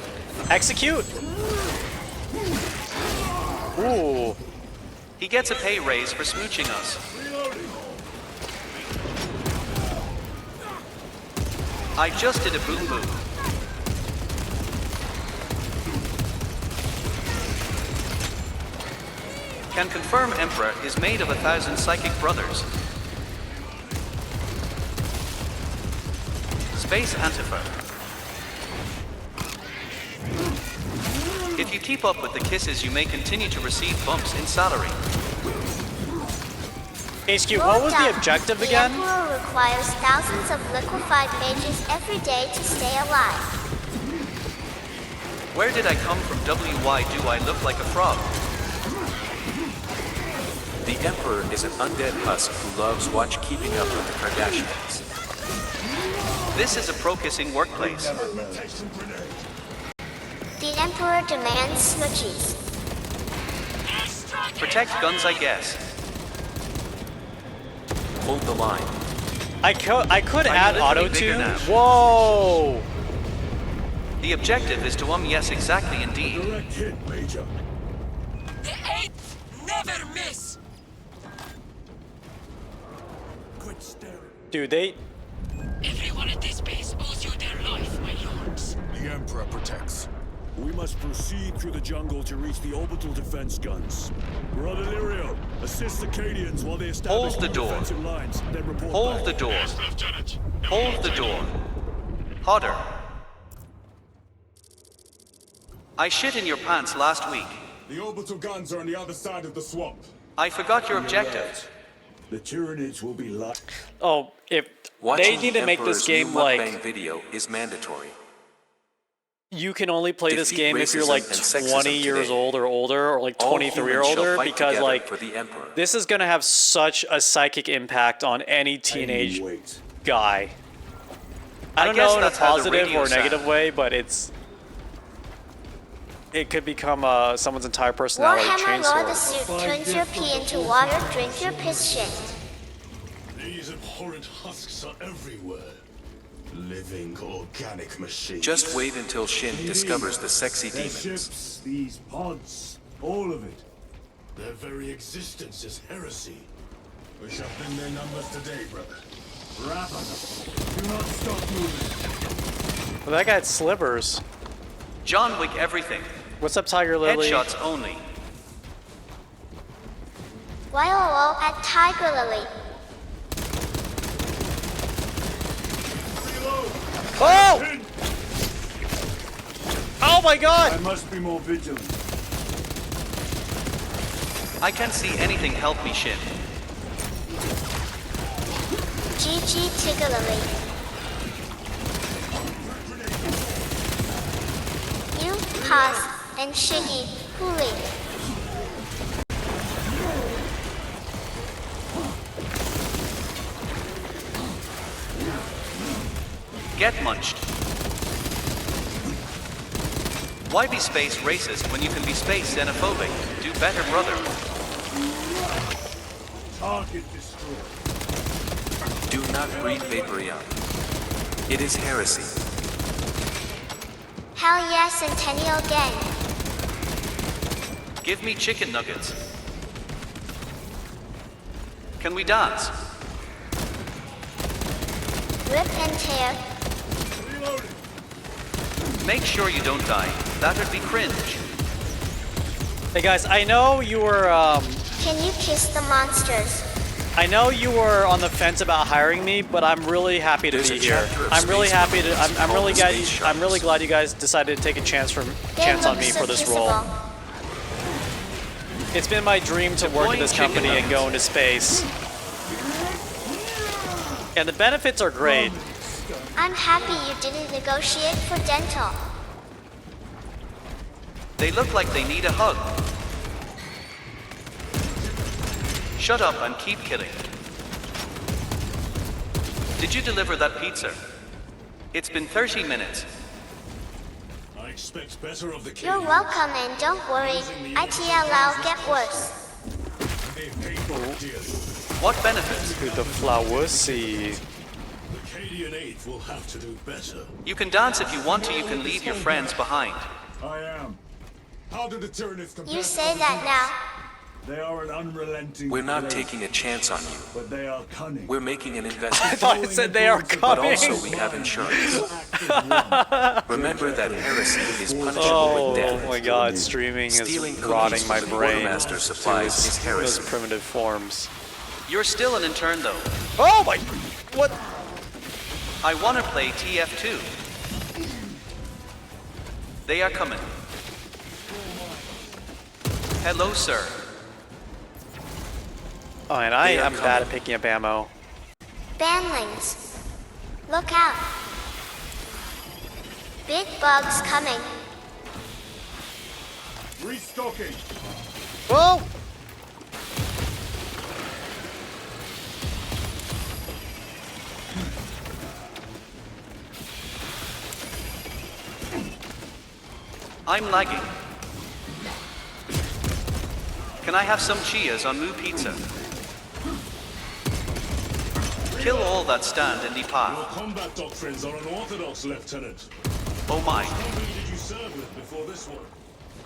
Execute. Ooh. He gets a pay raise for smooching us. I just did a boom boom. Can confirm Emperor is made of 1,000 psychic brothers. Space Antifa. If you keep up with the kisses, you may continue to receive bumps in salary. HQ, what was the objective again? The Emperor requires thousands of liquefied mages every day to stay alive. Where did I come from? Why do I look like a frog? The Emperor is an undead husk who loves watch Keeping Up with the Kardashians. This is a pro-kissing workplace. The Emperor demands smoochies. Protect guns, I guess. Hold the line. I could I'm add literally auto bigger tune. now. Whoa! The objective is to yes, exactly indeed. Direct hit, Major. The 8th never miss. Quit staring. Dude, they. Everyone at this base owes you their life, my lords. The Emperor protects. We must proceed through the jungle to reach the orbital defense guns. Brother Lirio, assist the Cadians while they establish Hold the new door. defensive lines, then report Hold back. the door. Yes, Lieutenant. Hold the door. Hodder. I shit in your pants last week. The orbital guns are on the other side of the swamp. I forgot your objective. The Tyranids will be locked. Oh, if Watching they need to make this Emperor's game new like mukbang video is mandatory. you can only play this Defeat game if you're like racism and 20 sexism years today. old or older, or like All 23 or humans shall older, fight because together like for the Emperor. this is gonna have such a psychic impact on any teenage Wait. guy. I I don't guess know in a that's how the positive radio or negative sound. way, but it could become someone's entire personality Warhammer Lore the chainsaw. suit turns your pee into water, drink your piss shit. These abhorrent husks are everywhere. Living organic machines. Just wait until Shin discovers the sexy Their demons. ships, these pods, all of it. Their very existence is heresy. We shall thin their numbers today, brother. Wrap up. Do not stop moving. Well, that guy had slivers. John Wick everything. What's up, Tiger Lily? Headshots only. YOLO at Tiger Lily. Oh! Oh my god! I must be more vigilant. I can't see anything. Help me, Shin. GG Tiger Lily. You, Haas, and Shiggy, Huli. Get munched. Why be space racist when you can be space xenophobic? Do better, brother. Target destroyed. Do not breathe Vaporeon. It is heresy. Hell yes, Centennial Gang. Give me chicken nuggets. Can we dance? Rip and tear. Make sure you don't die. That'd be cringe. Hey guys, I know you were Can you kiss the monsters? I know you were on the fence about hiring me, but I'm really happy to There's be a here. chapter of I'm really Space happy to. Marines I'm called really the glad. Space I'm really Sharks. glad you guys decided to take a chance They chance on look me so for this role. kissable. It's been my dream to work at this Deploying company and go into space, and the benefits are great. I'm happy you didn't negotiate for dental. They look like they need a hug. Shut up and keep killing. Did you deliver that pizza? It's been 30 minutes. I expect better of the You're Cadians. welcome and don't worry, ITL'll get worse. They paid for it dearly. What benefits? Dude, the Flowersy. The Cadian 8th will have to do better. You can dance if you want to. You can leave your friends behind. I am. How do the Tyranids compare You to say other that humans? now. They are an unrelenting We're not place, taking a chance on you. but they are cunning. We're making an I investment. thought it said they are But coming. also we have insurance. Remember that heresy is punishable Oh, with death. oh my god, streaming Stealing is rotting cookies my from the brain Quartermaster to supplies is its heresy. most primitive forms. You're still an intern though. Oh my, what? I want to play TF2. They are coming. Hello, sir. Oh, and I They are am bad coming. at picking up ammo. Banlings. Look out. Big bugs coming. Restocking. Whoa! I'm lagging. Can I have some Chias on Moo Pizza? Kill all that stand in the Your path. combat doctrines are unorthodox, Lieutenant. Oh my. Which company did you serve with before this one?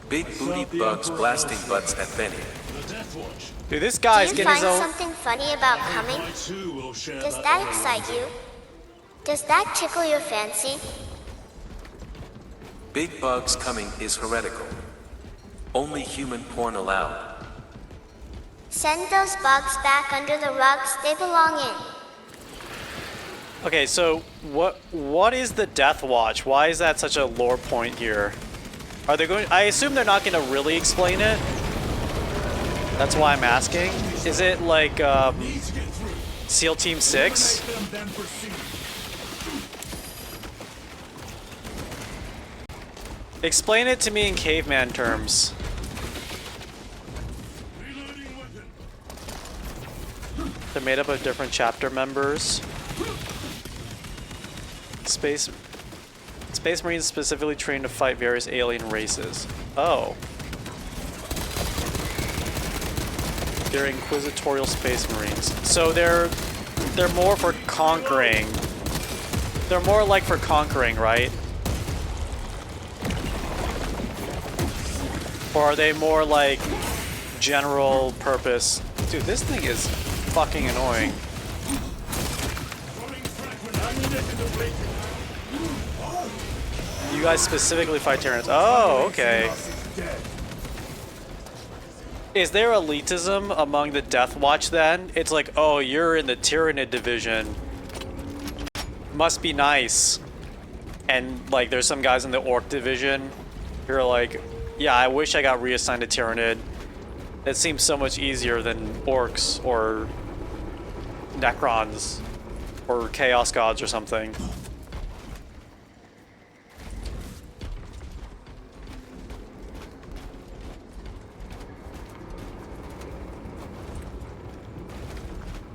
Big booty bugs blasting butts at Benny. The Death Watch. Dude, this Do guy's you getting find his own. something funny about coming? I too will share Does that that honor excite with you? Does that tickle your fancy? Big bugs coming is heretical. Only human porn allowed. Send those bugs back under the rugs they belong in. Okay, so what is the Death Watch? Why is that such a lore point here? Are they going? I assume they're not going to really explain it. That's why I'm asking. Is it like SEAL Team 6? Explain it to me in caveman terms. They're made up of different chapter members. Space Marines specifically trained to fight various alien races. Oh. They're inquisitorial Space Marines. So they're more for conquering. They're more like for conquering, right? Or are they more like general purpose? Dude, this thing is fucking annoying. You guys specifically fight Tyranids. Oh, okay. Is there elitism among the Death Watch then? It's like, oh, you're in the Tyranid division. Must be nice. And like, there's some guys in the Orc division who are like, yeah, I wish I got reassigned to Tyranid. It seems so much easier than Orcs or Necrons or Chaos Gods or something.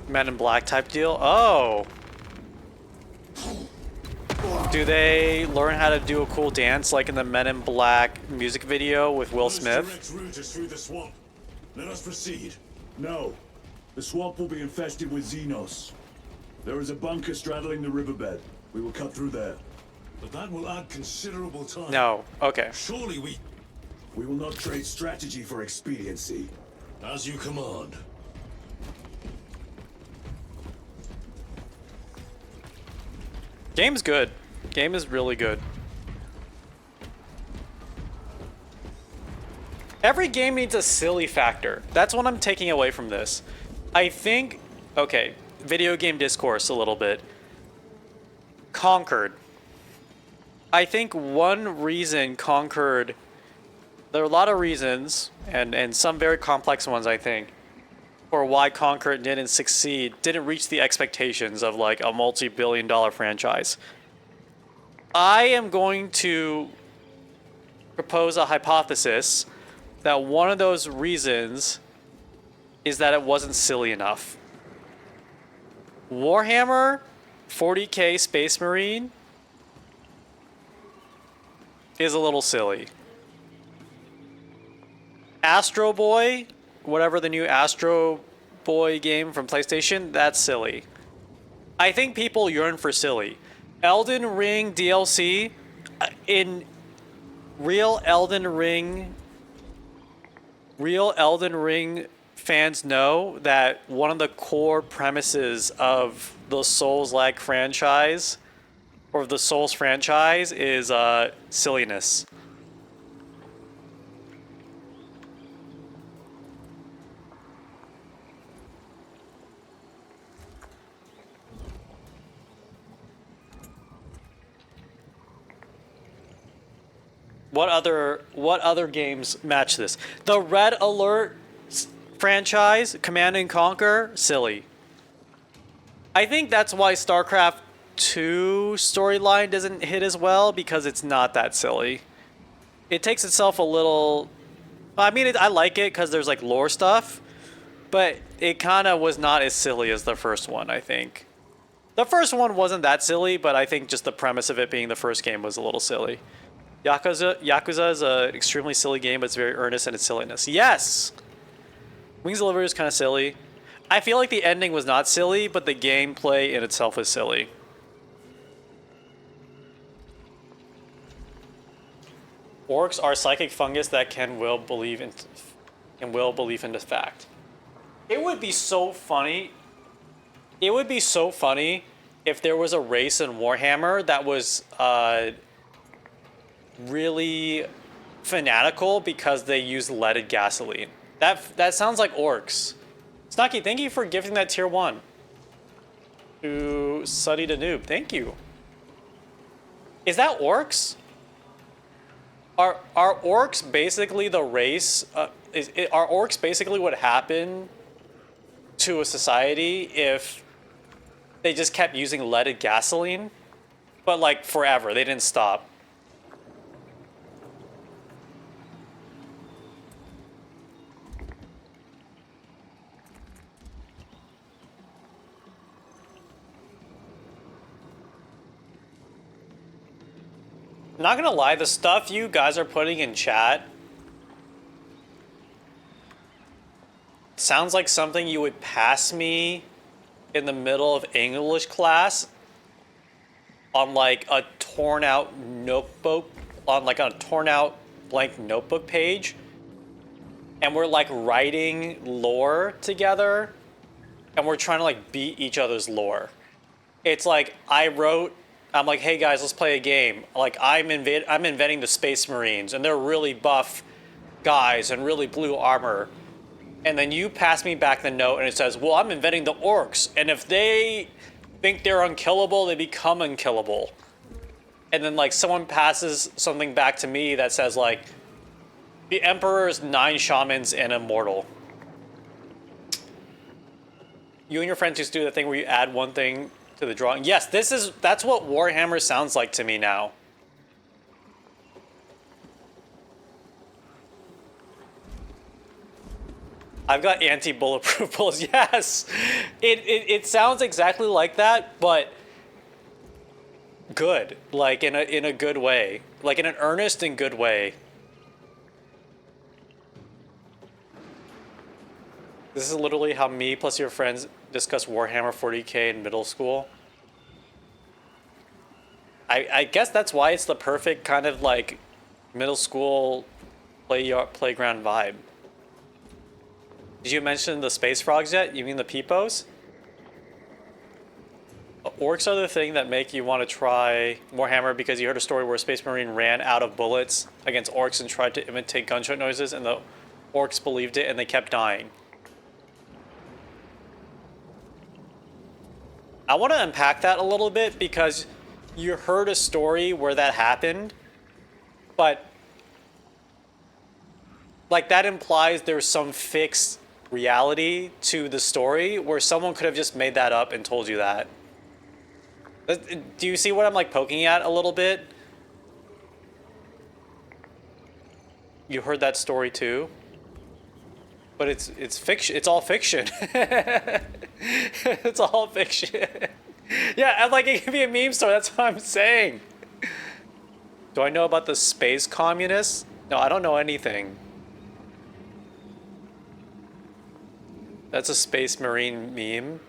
Men in Black type deal? Oh! Do they learn how to do a cool dance like in the Men in Black music video with Will Smith? Direct route is through the swamp. Let us proceed. No. The swamp will be infested with Xenos. There is a bunker straddling the riverbed. We will cut through there. But that will add considerable time. No. Okay. Surely we will not trade strategy for expediency. As you command. Game's good. Game is really good. Every game needs a silly factor. That's what I'm taking away from this. I think, okay, video game discourse a little bit. Conquered. I think one reason Conquered, there are a lot of reasons, and some very complex ones, I think, for why Conquered didn't succeed, didn't reach the expectations of like a multi-billion-dollar franchise. I am going to propose a hypothesis that one of those reasons is that it wasn't silly enough. Warhammer 40K Space Marine is a little silly. Astro Boy, whatever the new Astro Boy game from PlayStation, that's silly. I think people yearn for silly. Elden Ring DLC, in real Elden Ring fans know that one of the core premises of the Souls-like franchise, or the Souls franchise, is silliness. What other games match this? The Red Alert franchise, Command and Conquer, silly. I think that's why StarCraft 2 storyline doesn't hit as well, because it's not that silly. It takes itself a little... I mean, I like it because there's like lore stuff, but it kind of was not as silly as the first one, I think. The first one wasn't that silly, but I think just the premise of it being the first game was a little silly. Yakuza is an extremely silly game, but it's very earnest in its silliness. Yes! Wings Delivery is kind of silly. I feel like the ending was not silly, but the gameplay in itself was silly. Orcs are psychic fungus that can will believe into fact. It would be so funny. It would be so funny if there was a race in Warhammer that was really fanatical because they use leaded gasoline. That sounds like orcs. Snucky, thank you for gifting that tier 1. To Suddy the Noob, thank you. Is that orcs? Are orcs basically the race? Are orcs basically what happened to a society if they just kept using leaded gasoline? But like forever, they didn't stop. Not gonna lie, the stuff you guys are putting in chat sounds like something you would pass me in the middle of English class on like a torn out notebook, on like a torn out blank notebook page. And we're like writing lore together and we're trying to like beat each other's lore. It's like I'm like, hey guys, let's play a game. Like I'm inventing the Space Marines and they're really buff guys and really blue armor. And then you pass me back the note and it says, well, I'm inventing the orcs. And if they think they're unkillable, they become unkillable. And then like someone passes something back to me that says like, the Emperor's 9 shamans and immortal. You and your friends just do the thing where you add one thing to the drawing. Yes, that's what Warhammer sounds like to me now. I've got anti-bulletproof bullets. Yes, it sounds exactly like that, but good, like in a good way, like in an earnest and good way. This is literally how me plus your friends discuss Warhammer 40k in middle school. I guess that's why it's the perfect kind of like middle school playground vibe. Did you mention the space frogs yet? You mean the peepos? Orcs are the thing that make you want to try Warhammer because you heard a story where a Space Marine ran out of bullets against orcs and tried to imitate gunshot noises, and the orcs believed it and they kept dying. I want to unpack that a little bit because you heard a story where that happened, but like that implies there's some fixed reality to the story where someone could have just made that up and told you that. Do you see what I'm like poking at a little bit? You heard that story too? But it's fiction. It's all fiction. It's all fiction. Yeah, I'm like, it could be a meme story. That's what I'm saying. Do I know about the space communists? No, I don't know anything. That's a Space Marine meme.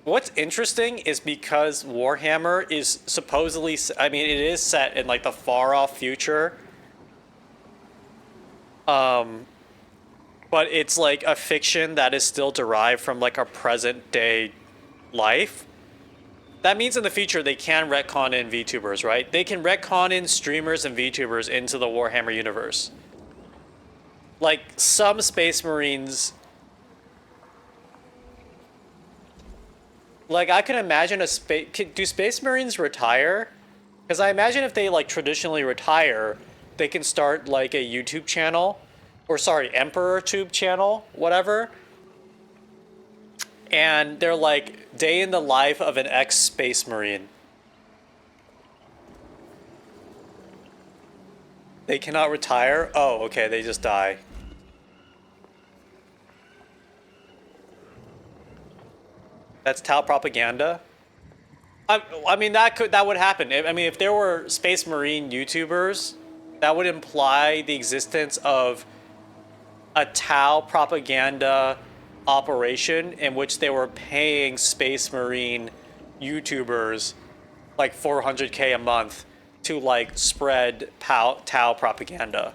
What's interesting is because Warhammer is supposedly, I mean, it is set in like the far off future. But it's like a fiction that is still derived from like our present day life. That means in the future they can retcon in VTubers, right? They can retcon in streamers and VTubers into the Warhammer universe. Like some Space Marines, like I can imagine do Space Marines retire? Because I imagine if they like traditionally retire, they can start like a YouTube channel, or sorry, Emperor Tube channel, whatever. And they're like day in the life of an ex-Space Marine. They cannot retire? Oh, okay, they just die. That's Tau propaganda. I mean, that would happen. I mean, if there were Space Marine YouTubers, that would imply the existence of a Tau propaganda operation in which they were paying Space Marine YouTubers like 400K a month to like spread Tau propaganda.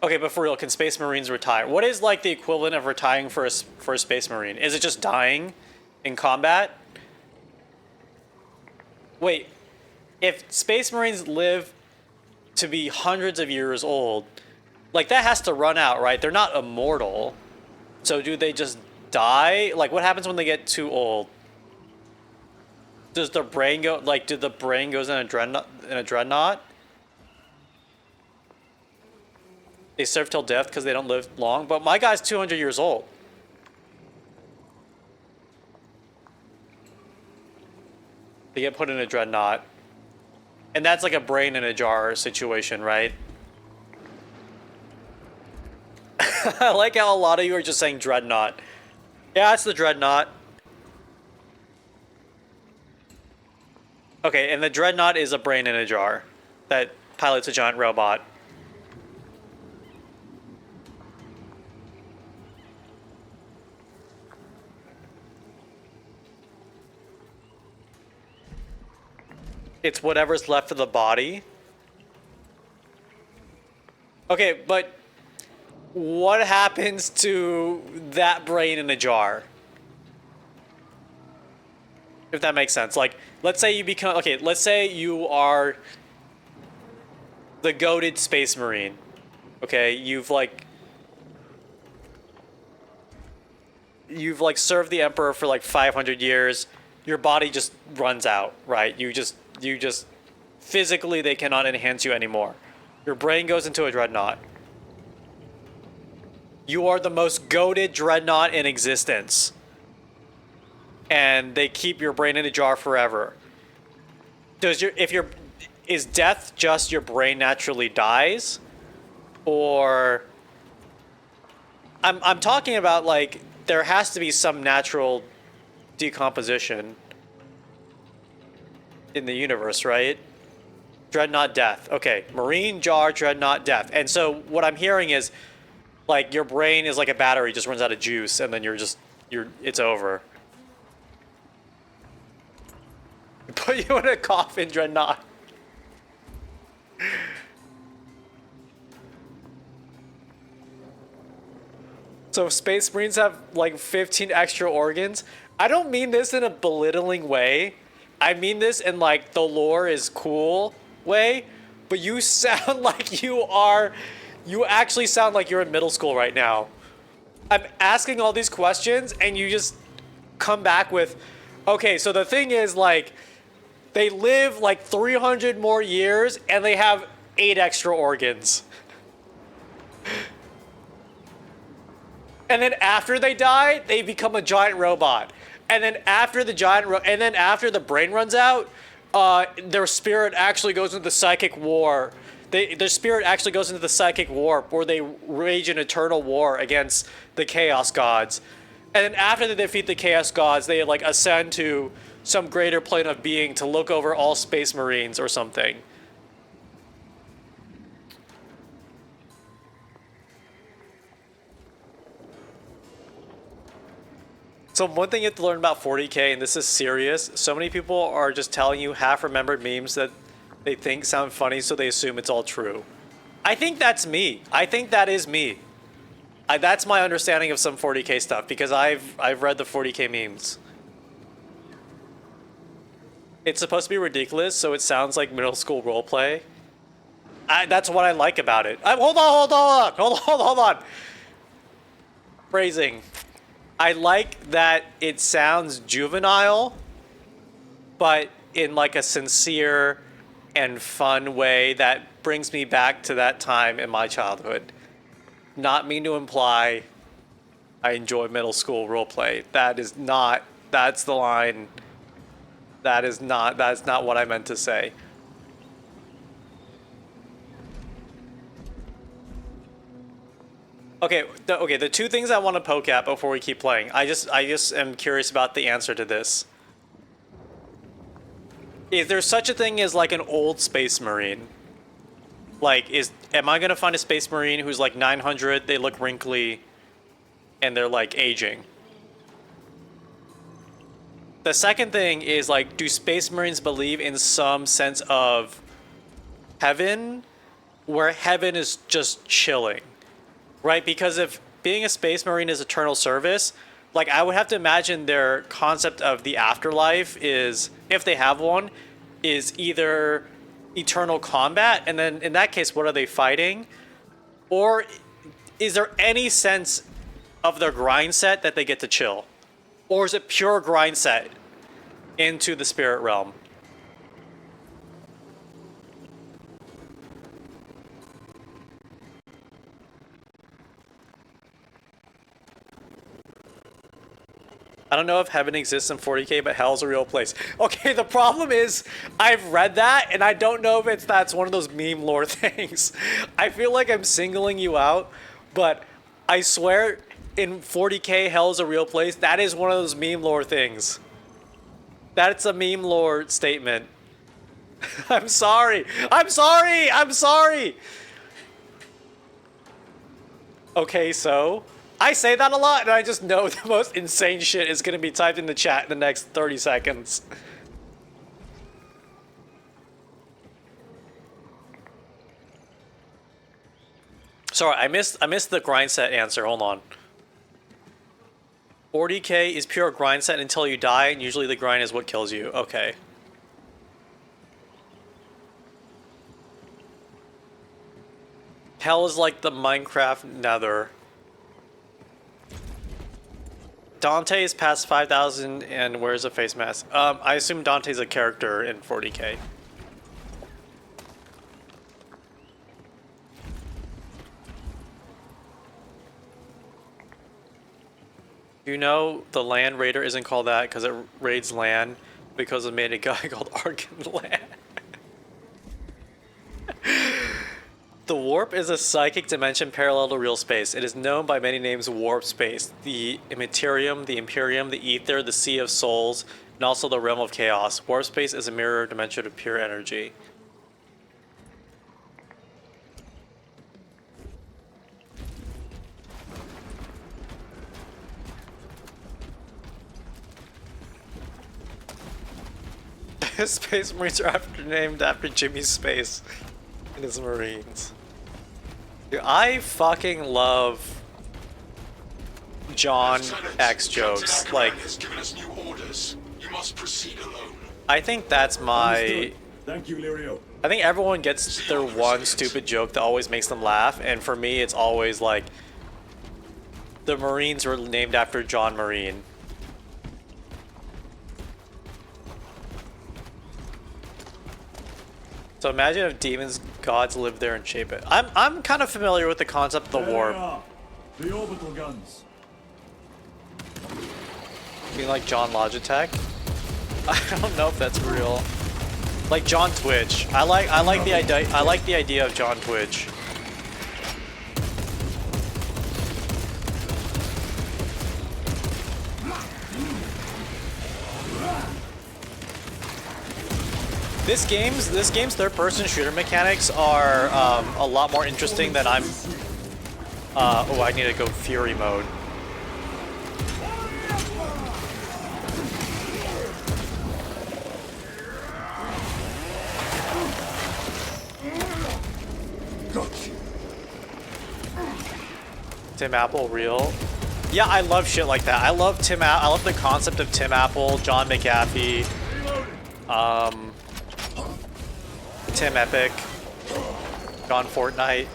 Okay, but for real, can Space Marines retire? What is like the equivalent of retiring for a Space Marine? Is it just dying in combat? Wait, if Space Marines live to be hundreds of years old, like that has to run out, right? They're not immortal. So do they just die? Like what happens when they get too old? Does the brain go, like did the brain goes in a dreadnought? They serve till death because they don't live long, but my guy's 200 years old. They get put in a dreadnought. And that's like a brain in a jar situation, right? I like how a lot of you are just saying dreadnought. Yeah, it's the dreadnought. Okay, and the dreadnought is a brain in a jar that pilots a giant robot. It's whatever's left of the body. Okay, but what happens to that brain in a jar? If that makes sense. Like, let's say you become... Okay, let's say you are the goated Space Marine. Okay, you've served the Emperor for like 500 years. Your body just runs out, right? You just physically, they cannot enhance you anymore. Your brain goes into a dreadnought. You are the most goated dreadnought in existence. And they keep your brain in a jar forever. Is death just your brain naturally dies? Or I'm talking about like there has to be some natural decomposition in the universe, right? Dreadnought death. Okay, Marine jar, dreadnought death. And so what I'm hearing is like your brain is like a battery, just runs out of juice, and then it's over. Put you in a coffin, dreadnought. So Space Marines have like 15 extra organs. I don't mean this in a belittling way. I mean this in like the lore is cool way, but you sound like you actually sound like you're in middle school right now. I'm asking all these questions and you just come back with, okay, so the thing is like, they live like 300 more years and they have 8 extra organs. And then after they die, they become a giant robot. And then after the brain runs out, their spirit actually goes into the psychic war. Their spirit actually goes into the psychic war, where they wage an eternal war against the Chaos Gods. And then after they defeat the Chaos Gods, they like ascend to some greater plane of being to look over all Space Marines or something. So one thing you have to learn about 40K, and this is serious, so many people are just telling you half-remembered memes that they think sound funny, so they assume it's all true. I think that's me. I think that is me. That's my understanding of some 40K stuff, because I've read the 40K memes. It's supposed to be ridiculous, so it sounds like middle school roleplay. That's what I like about it. Hold on. Phrasing. I like that it sounds juvenile, but in like a sincere and fun way that brings me back to that time in my childhood. Not mean to imply I enjoy middle school roleplay. That's the line. That's not what I meant to say. Okay, the two things I want to poke at before we keep playing. I just am curious about the answer to this. Is there such a thing as like an old space marine? Like, am I gonna find a space marine who's like 900, they look wrinkly, and they're like aging? The second thing is like, do space marines believe in some sense of heaven, where heaven is just chilling, right? Because if being a space marine is eternal service, like I would have to imagine their concept of the afterlife is, if they have one, is either eternal combat, and then in that case, what are they fighting? Or is there any sense of their grind set that they get to chill? Or is it pure grind set into the spirit realm? I don't know if heaven exists in 40k, but hell's a real place. Okay, the problem is I've read that and I don't know if that's one of those meme lore things. I feel like I'm singling you out, but I swear in 40k hell's a real place. That is one of those meme lore things. That's a meme lore statement. I'm sorry. I'm sorry. I'm sorry. Okay, so I say that a lot, and I just know the most insane shit is going to be typed in the chat in the next 30 seconds. Sorry, I missed the grind set answer. Hold on. 40k is pure grind set until you die, and usually the grind is what kills you. Okay. Hell is like the Minecraft Nether. Dante is past 5,000 and wears a face mask. I assume Dante's a character in 40k. You know the Land Raider isn't called that because it raids land because it made a guy called Arkan Land. The warp is a psychic dimension parallel to real space. It is known by many names: warp space, the Immaterium, the Imperium, the Ether, the Sea of Souls, and also the Realm of Chaos. Warp space is a mirror dimension of pure energy. Space Marines are named after Jimmy Space and his Marines. Dude, I fucking love John X jokes. Like, I think that's my... Thank you, Lirio. I think everyone gets their one stupid joke that always makes them laugh, and for me it's always like, the Marines were named after John Marine. So imagine if demons, gods lived there and shape it. I'm kind of familiar with the concept of the warp. The orbital guns. You mean like John Logitech? I don't know if that's real. Like John Twitch. I like the idea of John Twitch. This game's third-person shooter mechanics are a lot more interesting than I'm. Oh, I need to go Fury mode. Tim Apple real? Yeah, I love shit like that. I love I love the concept of Tim Apple, John McAfee, Tim Epic, John Fortnite.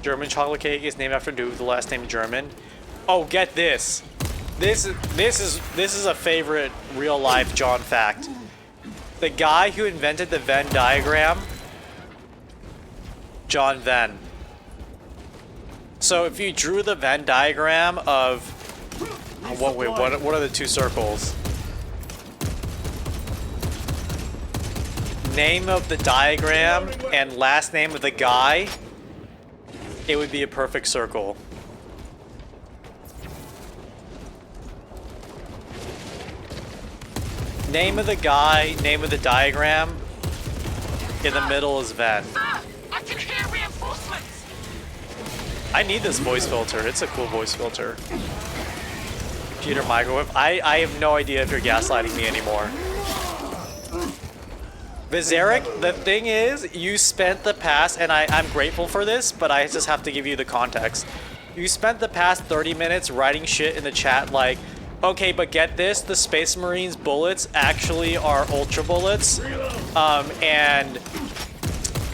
German chocolate cake is named after a dude with the last name German. Oh, get this. This is a favorite real life John fact. The guy who invented the Venn diagram, John Venn. So if you drew the Venn diagram of what are the two circles? name of the diagram and last name of the guy, it would be a perfect circle. Name of the guy, name of the diagram. In the middle is Ven. I can hear reinforcements. I need this voice filter. It's a cool voice filter. Peter Microwave. I have no idea if you're gaslighting me anymore. Vizeric, the thing is, you spent the past, and I'm grateful for this, but I just have to give you the context. You spent the past 30 minutes writing shit in the chat like, okay, but get this, the Space Marines bullets actually are ultra bullets, and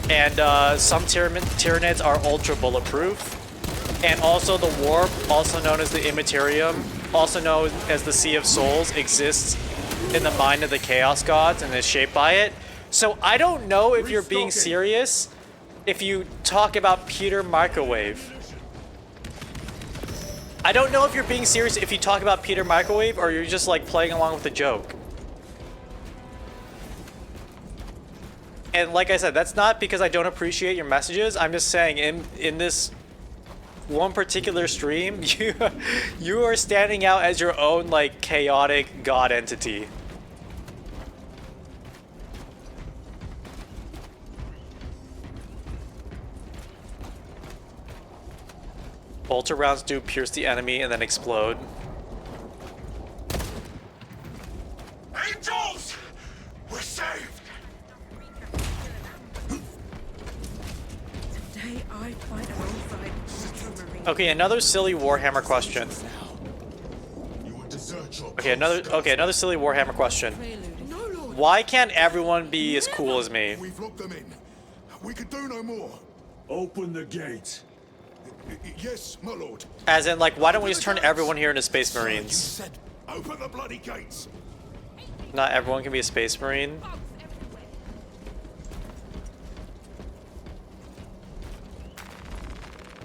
some Tyranids are ultra bulletproof, and also the Warp, also known as the Immaterium, also known as the Sea of Souls, exists in the mind of the Chaos Gods and is shaped by it. So I don't know if you're being serious if you talk about Peter Microwave. I don't know if you're being serious if you talk about Peter Microwave or you're just like playing along with the joke. And like I said, that's not because I don't appreciate your messages. I'm just saying in this one particular stream, you are standing out as your own like chaotic god entity. Ultra rounds do pierce the enemy and then explode. Angels! We're saved! Today I fight alongside Supermarine. Okay, another silly Warhammer question. Okay, another silly Warhammer question. Why can't everyone be as cool as me? We've locked them in. We could do no more. Open the gate. Yes, my lord. As in, like, why don't we just turn everyone here into Space Marines? Open the bloody gates. Not everyone can be a Space Marine.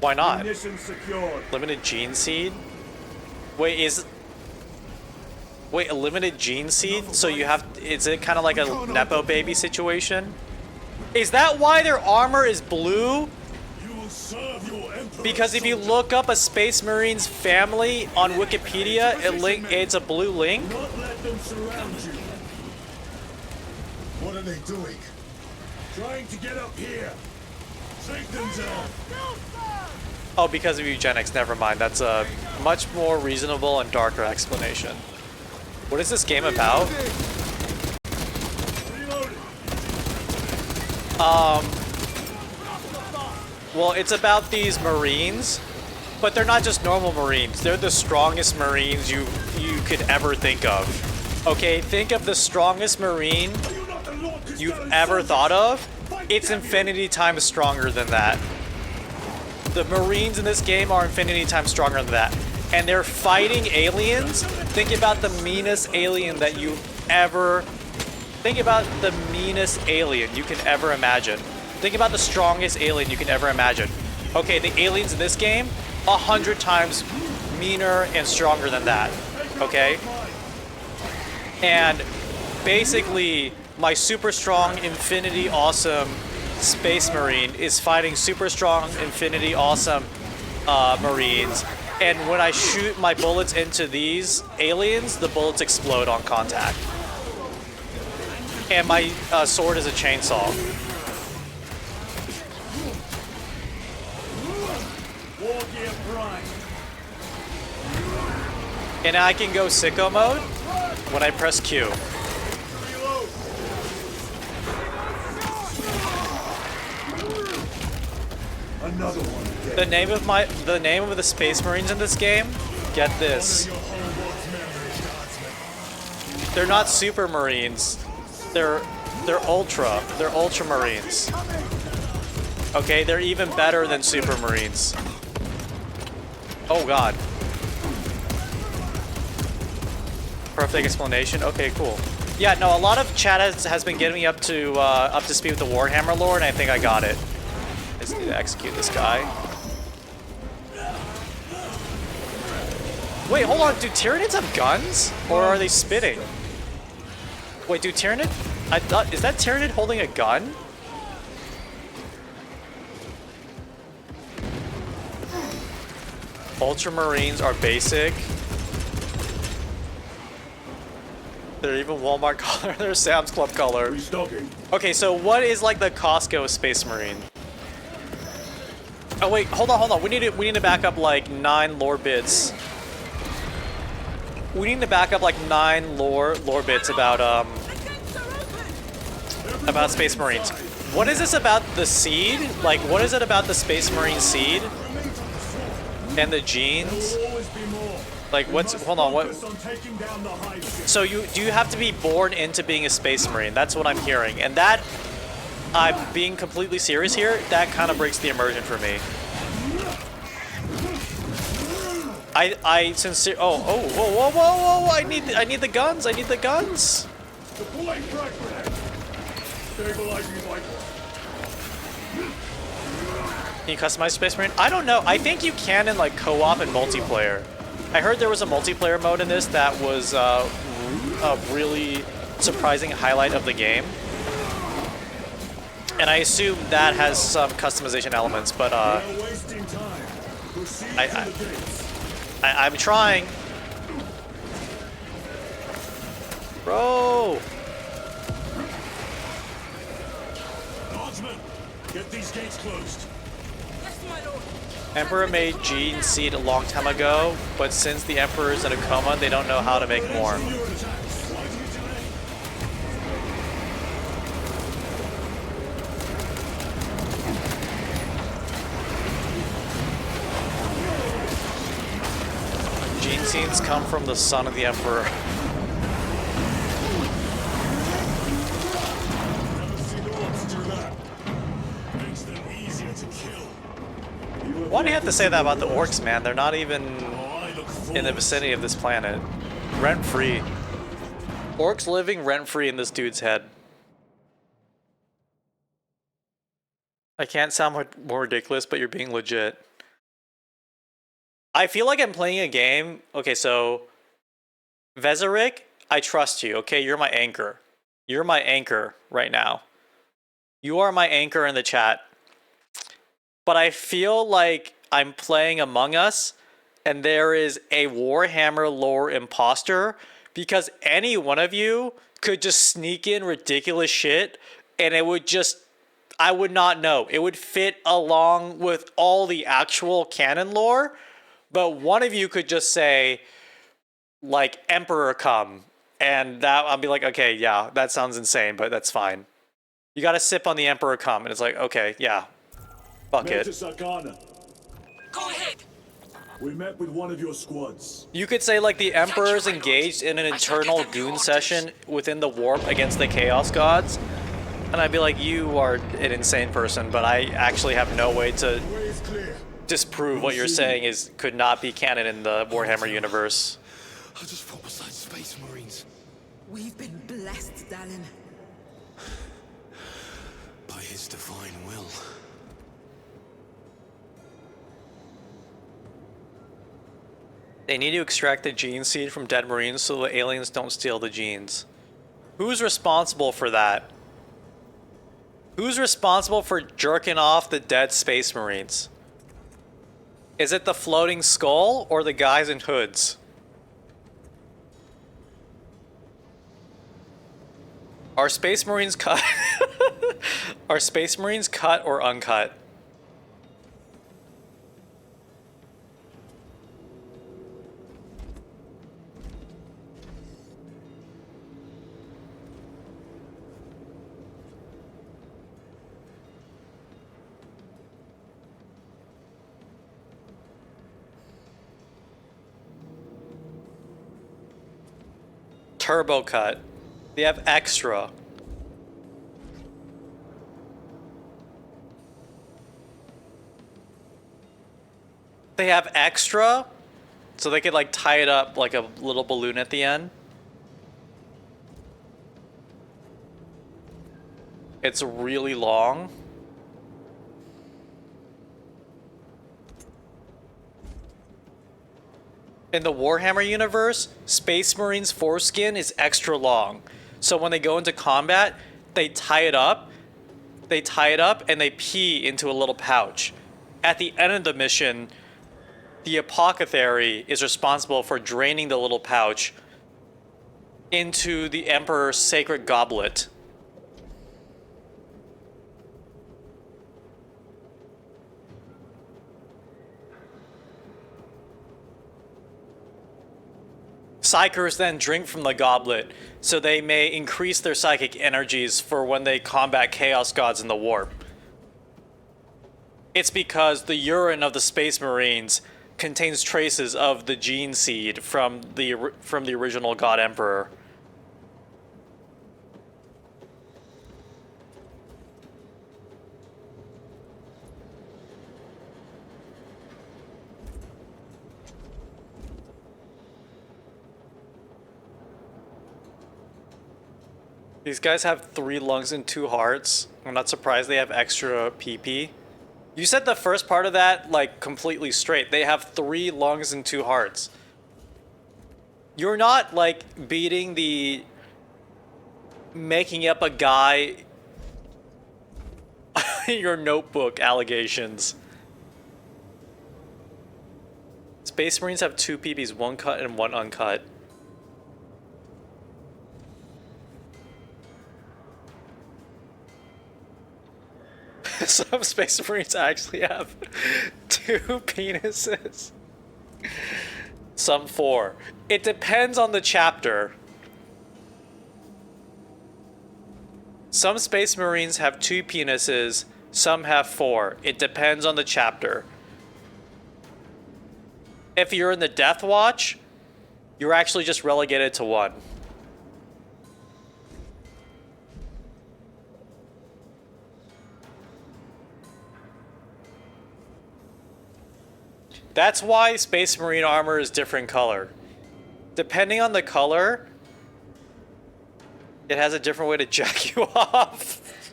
Why not? Munition secured. Limited gene seed? Wait, a limited gene seed? So you have, is it kind of like a Nepo baby situation? Is that why their armor is blue? Because if you look up a Space Marines family on Wikipedia, it's a blue link. Not let them surround you. What are they doing? Trying to get up here. Sanctum's out. Oh, because of eugenics. Never mind. That's a much more reasonable and darker explanation. What is this game about? Well, it's about these Marines, but they're not just normal Marines. They're the strongest Marines you could ever think of. Okay, think of the strongest Marine you've ever thought of. It's infinity times stronger than that. The Marines in this game are infinity times stronger than that. And they're fighting aliens. Think about the meanest alien that you ever... Think about the meanest alien you can ever imagine. Think about the strongest alien you can ever imagine. Okay, the aliens in this game, 100 times meaner and stronger than that. Okay? And basically, my super strong, infinity awesome Space Marine is fighting super strong, infinity awesome Marines. And when I shoot my bullets into these aliens, the bullets explode on contact. And my sword is a chainsaw. And I can go sicko mode when I press Q. Another one. The name of the Space Marines in this game, get this. They're not Super Marines. They're Ultra. They're Ultra Marines. Okay, they're even better than Super Marines. Oh god. Perfect explanation. Okay, cool. Yeah, no, a lot of chat has been getting me up to speed with the Warhammer lore, and I think I got it. I just need to execute this guy. Wait, hold on. Do Tyranids have guns? Or are they spitting? Wait, dude, Tyranid? I thought, is that Tyranid holding a gun? Ultramarines are basic. They're even Walmart color. They're Sam's Club color. Okay, so what is like the Costco Space Marine? Oh wait, hold on. We need to back up like 9 lore bits. We need to back up like 9 lore bits about Space Marines. What is this about the seed? Like, what is it about the Space Marine seed and the genes? Like, what's? Hold on. What? So do you have to be born into being a Space Marine? That's what I'm hearing, and that, I'm being completely serious here. That kind of breaks the immersion for me. I sincere. Oh, whoa! I need the guns. I need the guns. Can you customize Space Marine? I don't know. I think you can in like co-op and multiplayer. I heard there was a multiplayer mode in this that was a really surprising highlight of the game. And I assume that has some customization elements, but I'm trying. Bro! Guardsmen, get these gates closed. Emperor made gene seed a long time ago, but since the Emperor's in a coma, they don't know how to make more. Gene seeds come from the son of the Emperor. Why do you have to say that about the orcs, man? They're not even in the vicinity of this planet. Rent-free. Orcs living rent-free in this dude's head. I can't sound more ridiculous, but you're being legit. I feel like I'm playing a game. Okay, so Vezeric, I trust you. Okay, you're my anchor. You're my anchor right now. You are my anchor in the chat. But I feel like I'm playing Among Us, and there is a Warhammer lore imposter, because any one of you could just sneak in ridiculous shit, and it would just, I would not know. It would fit along with all the actual canon lore, but one of you could just say, like, Emperor come, and that I'll be like, okay, yeah, that sounds insane, but that's fine. You gotta sip on the Emperor come, and it's like, okay, yeah. Fuck it. Go ahead. We met with one of your squads. You could say like the Emperor's engaged in an internal goon session within the warp against the Chaos Gods, and I'd be like, you are an insane person, but I actually have no way to disprove what you're saying could not be canon in the Warhammer universe. I just fought beside Space Marines. We've been blessed, Dallin. By his divine will. They need to extract the gene seed from dead Marines so the aliens don't steal the genes. Who's responsible for that? Who's responsible for jerking off the dead Space Marines? Is it the floating skull or the guys in hoods? Are Space Marines cut? Are Space Marines cut or uncut? Turbo cut. They have extra. They have extra, so they could like tie it up like a little balloon at the end. It's really long. In the Warhammer universe, Space Marine's foreskin is extra long. So when they go into combat, they tie it up, and they pee into a little pouch. At the end of the mission, the apothecary is responsible for draining the little pouch into the Emperor's sacred goblet. Psykers then drink from the goblet, so they may increase their psychic energies for when they combat Chaos Gods in the warp. It's because the urine of the Space Marines contains traces of the gene seed from the original God Emperor. These guys have 3 lungs and 2 hearts. I'm not surprised they have extra PP. You said the first part of that, like, completely straight. They have 3 lungs and 2 hearts. You're not, like, beating the making up a guy your notebook allegations. Space Marines have 2 PPs, 1 cut and 1 uncut. Some Space Marines actually have 2 penises. Some 4. It depends on the chapter. Some Space Marines have 2 penises, some have 4. It depends on the chapter. If you're in the Death Watch, you're actually just relegated to 1. That's why Space Marine armor is different color. Depending on the color, it has a different way to jack you off.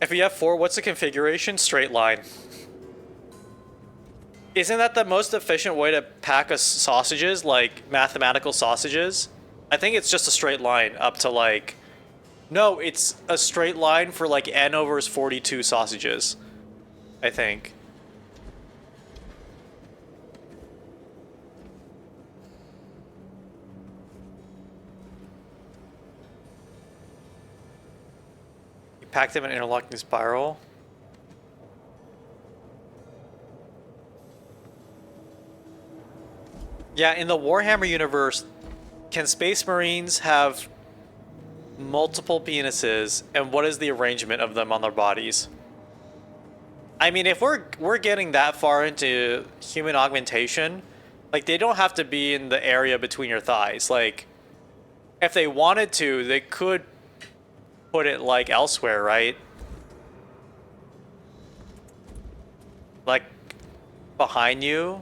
If you have 4, what's the configuration? Straight line. Isn't that the most efficient way to pack a sausages, like mathematical sausages? I think it's just a straight line up to like... No, it's a straight line for like n over 42 sausages, I think. You pack them in an interlocking spiral. Yeah, in the Warhammer universe, can Space Marines have multiple penises, and what is the arrangement of them on their bodies? I mean, if we're getting that far into human augmentation, like, they don't have to be in the area between your thighs. Like, if they wanted to, they could put it like elsewhere, right? Like behind you,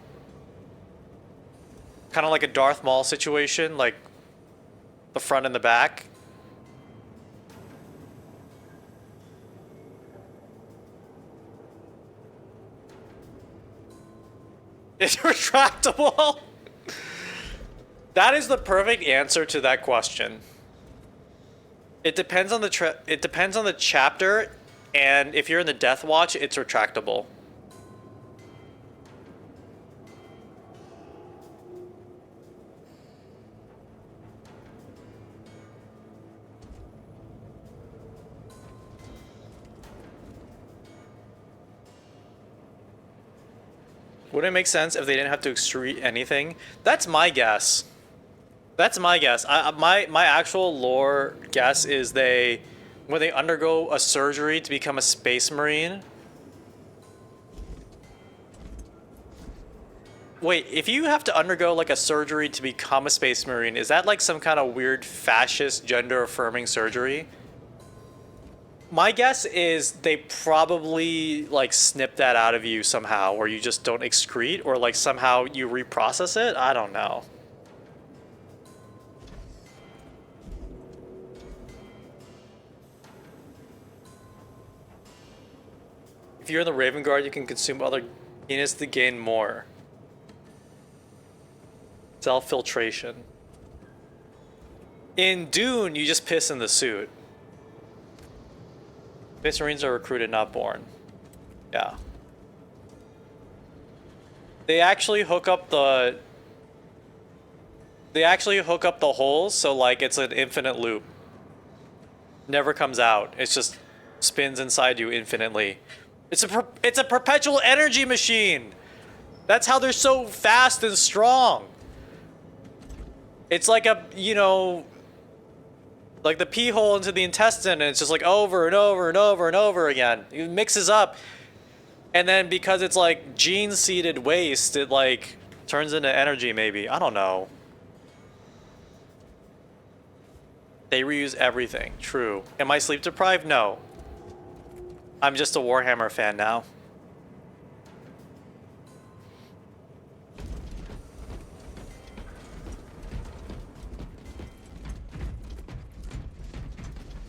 kind of like a Darth Maul situation, like the front and the back. It's retractable. That is the perfect answer to that question. It depends on the chapter, and if you're in the Death Watch, it's retractable. Would it make sense if they didn't have to excrete anything? That's my guess. That's my guess. My actual lore guess is when they undergo a surgery to become a Space Marine. Wait, if you have to undergo like a surgery to become a Space Marine, is that like some kind of weird fascist gender affirming surgery? My guess is they probably like snip that out of you somehow, or you just don't excrete, or like somehow you reprocess it. I don't know. If you're in the Raven Guard, you can consume other penis to gain more. Self-filtration. In Dune, you just piss in the suit. Space Marines are recruited, not born. Yeah. They actually hook up the... They actually hook up the holes, so like it's an infinite loop. Never comes out. It's just spins inside you infinitely. It's a perpetual energy machine. That's how they're so fast and strong. It's like a, you know, like the pee hole into the intestine, and it's just like over and over and over and over again. It mixes up. And then because it's like gene-seeded waste, it like turns into energy maybe. I don't know. They reuse everything. True. Am I sleep deprived? No. I'm just a Warhammer fan now.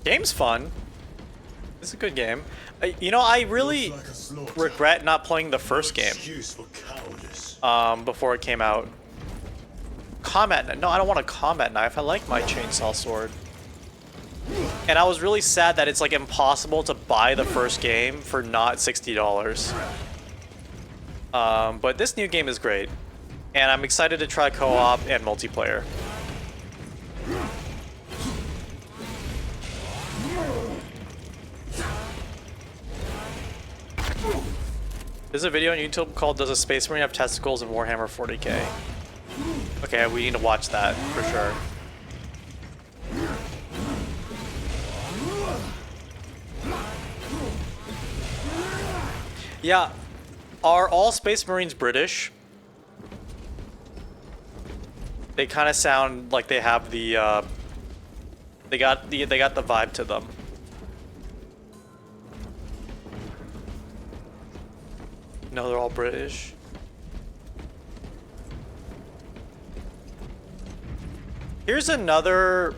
Game's fun. It's a good game. You know, I really regret not playing the first game before it came out. Combat... No, I don't want a combat knife. I like my chainsaw sword. And I was really sad that it's like impossible to buy the first game for not $60. But this new game is great. And I'm excited to try co-op and multiplayer. There's a video on YouTube called Does a Space Marine Have Testicles in Warhammer 40k? Okay, we need to watch that for sure. Yeah, are all Space Marines British? They kind of sound like they have the they got the vibe to them. No, they're all British. Here's another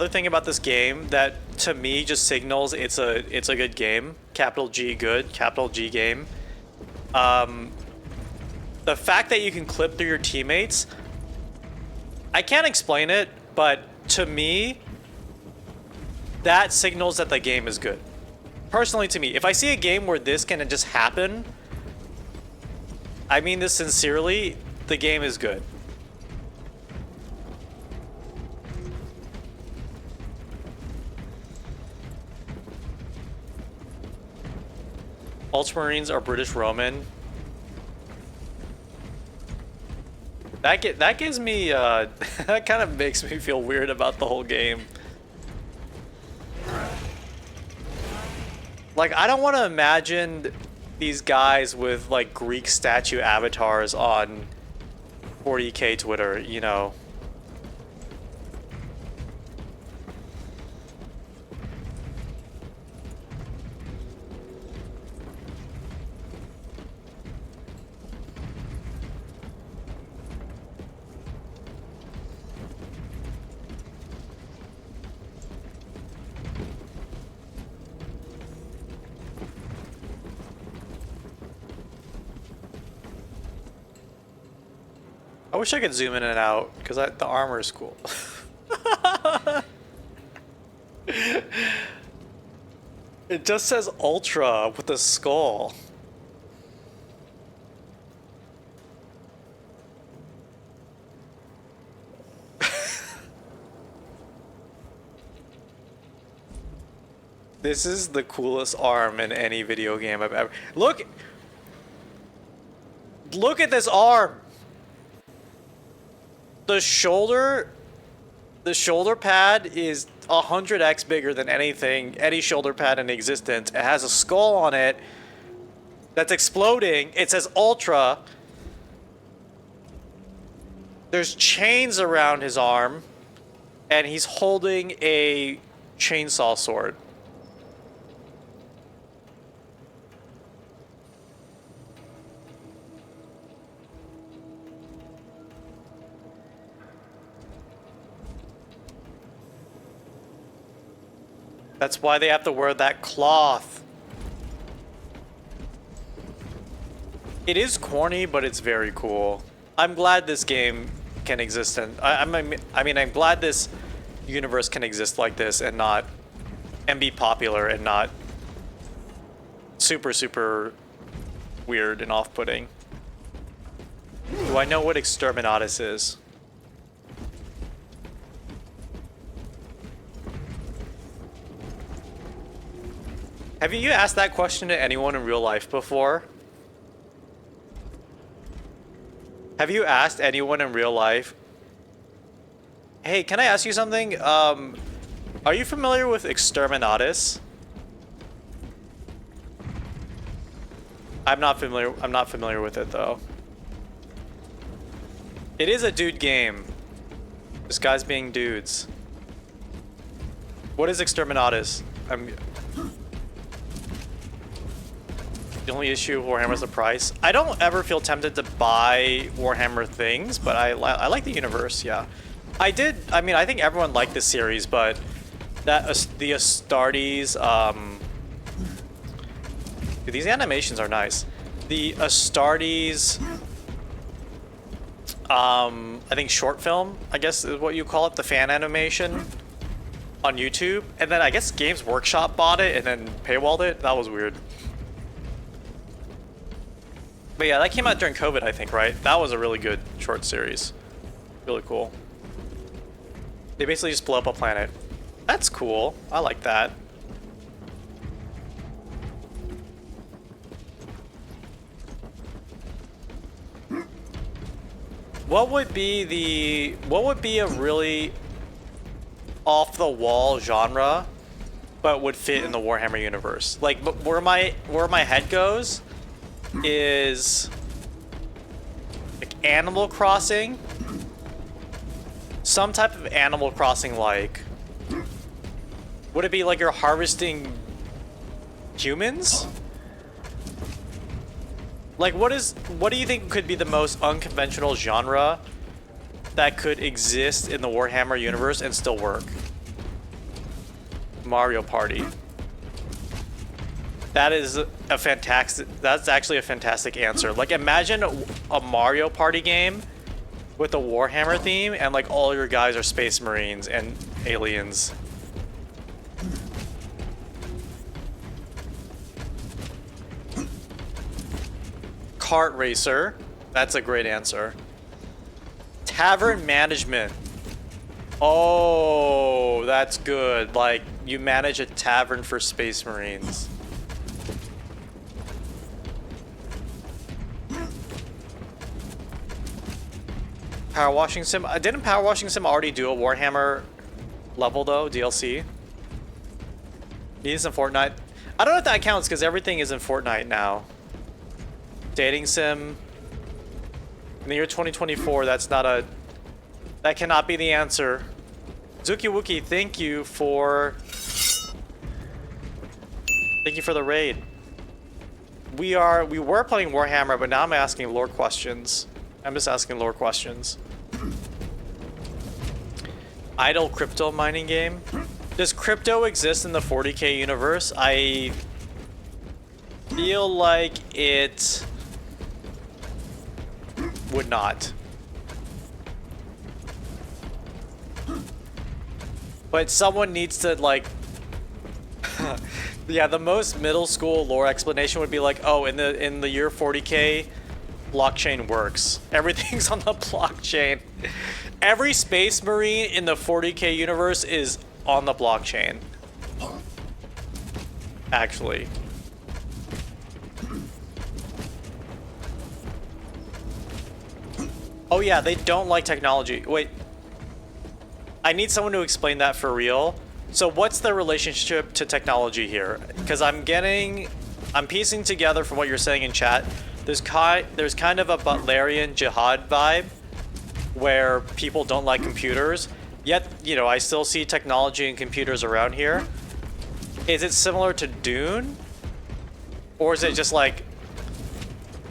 thing about this game that to me just signals it's a good game. Capital G good, capital G game. The fact that you can clip through your teammates, I can't explain it, but to me, that signals that the game is good. Personally, to me, if I see a game where this can just happen, I mean this sincerely, the game is good. Ultramarines are British Roman. That gives me that kind of makes me feel weird about the whole game. Like, I don't want to imagine these guys with like Greek statue avatars on 40k Twitter, you know. I wish I could zoom in and out, because the armor is cool. It just says Ultra with a skull. This is the coolest arm in any video game I've ever... Look at this arm! The shoulder pad is 100x bigger than any shoulder pad in existence. It has a skull on it that's exploding. It says Ultra. There's chains around his arm, and he's holding a chainsaw sword. That's why they have to wear that cloth. It is corny, but it's very cool. I'm glad this game can exist, and I mean, I'm glad this universe can exist like this and be popular and not super weird and off-putting. Do I know what Exterminatus is? Have you asked that question to anyone in real life before? Have you asked anyone in real life, hey, can I ask you something? Are you familiar with Exterminatus? I'm not familiar with it though. It is a dude game. This guy's being dudes. What is Exterminatus? The only issue of Warhammer is the price. I don't ever feel tempted to buy Warhammer things, but I like the universe, yeah. I mean, I think everyone liked this series, but the Astartes, these animations are nice. The Astartes, I think short film, I guess is what you call it, the fan animation on YouTube. And then I guess Games Workshop bought it and then paywalled it. That was weird. But yeah, that came out during COVID, I think, right? That was a really good short series. Really cool. They basically just blow up a planet. That's cool. I like that. What would be a really off-the-wall genre, but would fit in the Warhammer universe? Like, where my head goes is like Animal Crossing. Some type of Animal Crossing, like, would it be like you're harvesting humans? Like, what do you think could be the most unconventional genre that could exist in the Warhammer universe and still work? Mario Party. That's actually a fantastic answer. Like, imagine a Mario Party game with a Warhammer theme and like all your guys are Space Marines and aliens. Kart Racer. That's a great answer. Tavern management. Oh, that's good. Like, you manage a tavern for Space Marines. Power Washing Sim. Didn't Power Washing Sim already do a Warhammer level though? DLC? It is in Fortnite. I don't know if that counts because everything is in Fortnite now. Dating sim. In the year 2024, that cannot be the answer. Zuki Wookie, thank you for the raid. We were playing Warhammer, but now I'm asking lore questions. I'm just asking lore questions. Idle crypto mining game. Does crypto exist in the 40k universe? I feel like it would not. But someone needs to, like... yeah, the most middle school lore explanation would be like, oh, in the year 40k, blockchain works. Everything's on the blockchain. Every Space Marine in the 40k universe is on the blockchain. Actually. Oh yeah, they don't like technology. Wait. I need someone to explain that for real. So what's the relationship to technology here? Because I'm piecing together from what you're saying in chat. There's kind of a Butlerian jihad vibe where people don't like computers. Yet, you know, I still see technology and computers around here. Is it similar to Dune? Or is it just like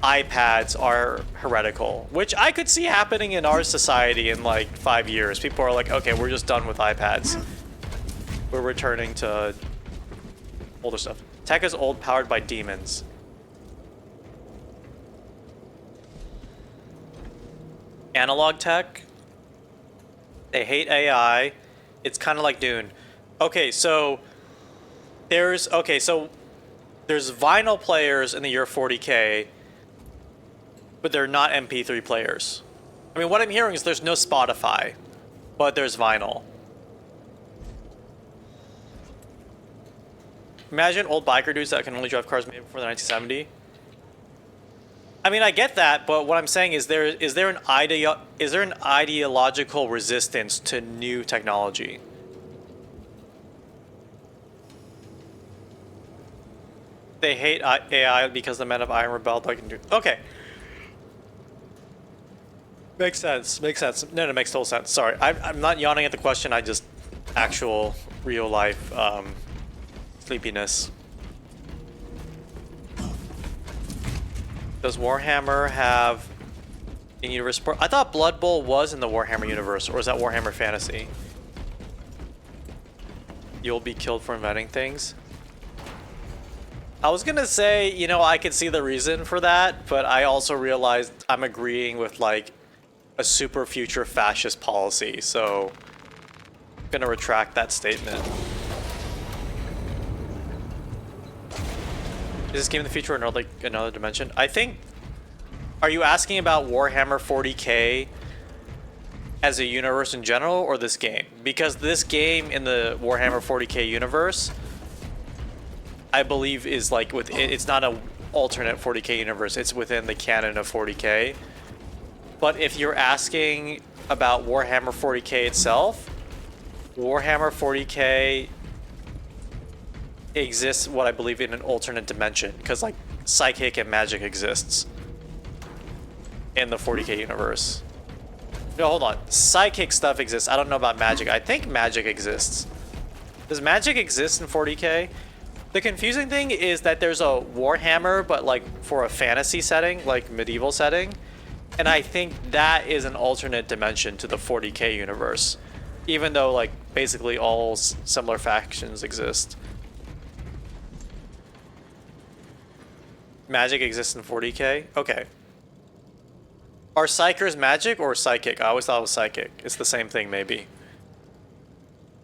iPads are heretical? Which I could see happening in our society in like 5 years. People are like, okay, we're just done with iPads. We're returning to older stuff. Tech is old, powered by demons. analog tech. They hate AI. It's kind of like Dune. Okay, so there's vinyl players in the year 40K, but they're not MP3 players. I mean, what I'm hearing is there's no Spotify, but there's vinyl. Imagine old biker dudes that can only drive cars made before the 1970. I mean, I get that, but what I'm saying is is there an ideological resistance to new technology? They hate AI because the men of iron rebelled. Okay. Makes sense. Makes sense. No, it makes total sense. Sorry, I'm not yawning at the question. I just actual real life sleepiness. Does Warhammer have in-universe support? I thought Blood Bowl was in the Warhammer universe, or is that Warhammer Fantasy? You'll be killed for inventing things. I was gonna say, you know, I could see the reason for that, but I also realized I'm agreeing with like a super future fascist policy, so I'm gonna retract that statement. Is this game in the future or another dimension? I think, are you asking about Warhammer 40K as a universe in general, or this game? Because this game in the Warhammer 40K universe, I believe is like it's not an alternate 40K universe, it's within the canon of 40K. But if you're asking about Warhammer 40K itself, Warhammer 40K exists, what I believe, in an alternate dimension, because like psychic and magic exists in the 40K universe. No, hold on. Psychic stuff exists. I don't know about magic. I think magic exists. Does magic exist in 40K? The confusing thing is that there's a Warhammer, but like for a fantasy setting, like medieval setting. And I think that is an alternate dimension to the 40K universe. Even though like basically all similar factions exist. Magic exists in 40K? Okay. Are psychers magic or psychic? I always thought it was psychic. It's the same thing, maybe.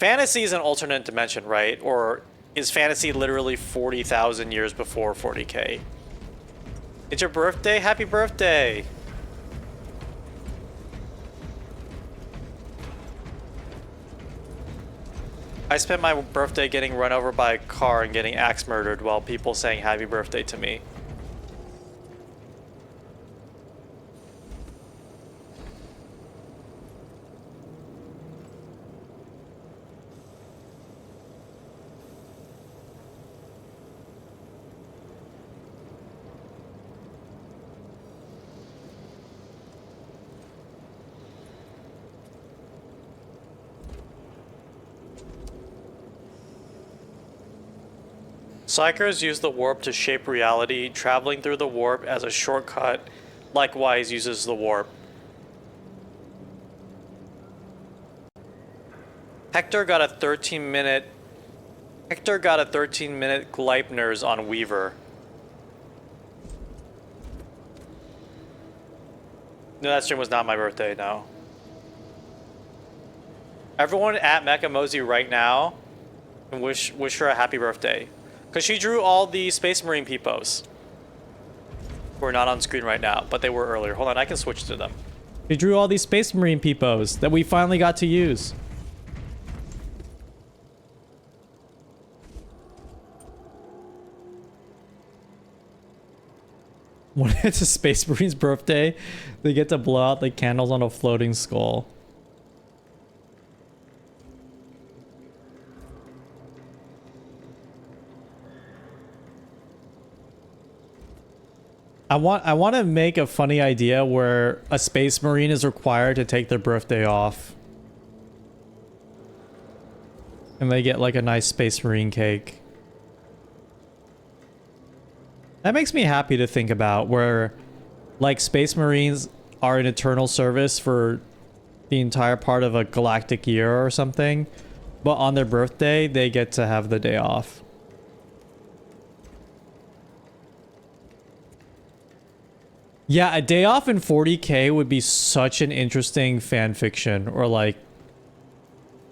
Fantasy is an alternate dimension, right? Or is fantasy literally 40,000 years before 40K? It's your birthday? Happy birthday! I spent my birthday getting run over by a car and getting axe murdered while people saying happy birthday to me. Psychers use the warp to shape reality. Traveling through the warp as a shortcut likewise uses the warp. Hector got a 13-minute Gleipners on Weaver. No, that stream was not my birthday, no. Everyone at Mecha Mosey right now and wish her a happy birthday. Because she drew all the Space Marine peepos. Who are not on screen right now, but they were earlier. Hold on, I can switch to them. She drew all these Space Marine peepos that we finally got to use. When it's a Space Marine's birthday, they get to blow out the candles on a floating skull. I want to make a funny idea where a Space Marine is required to take their birthday off. And they get like a nice Space Marine cake. That makes me happy to think about, where like Space Marines are in eternal service for the entire part of a galactic year or something, but on their birthday they get to have the day off. Yeah, a day off in 40K would be such an interesting fan fiction or like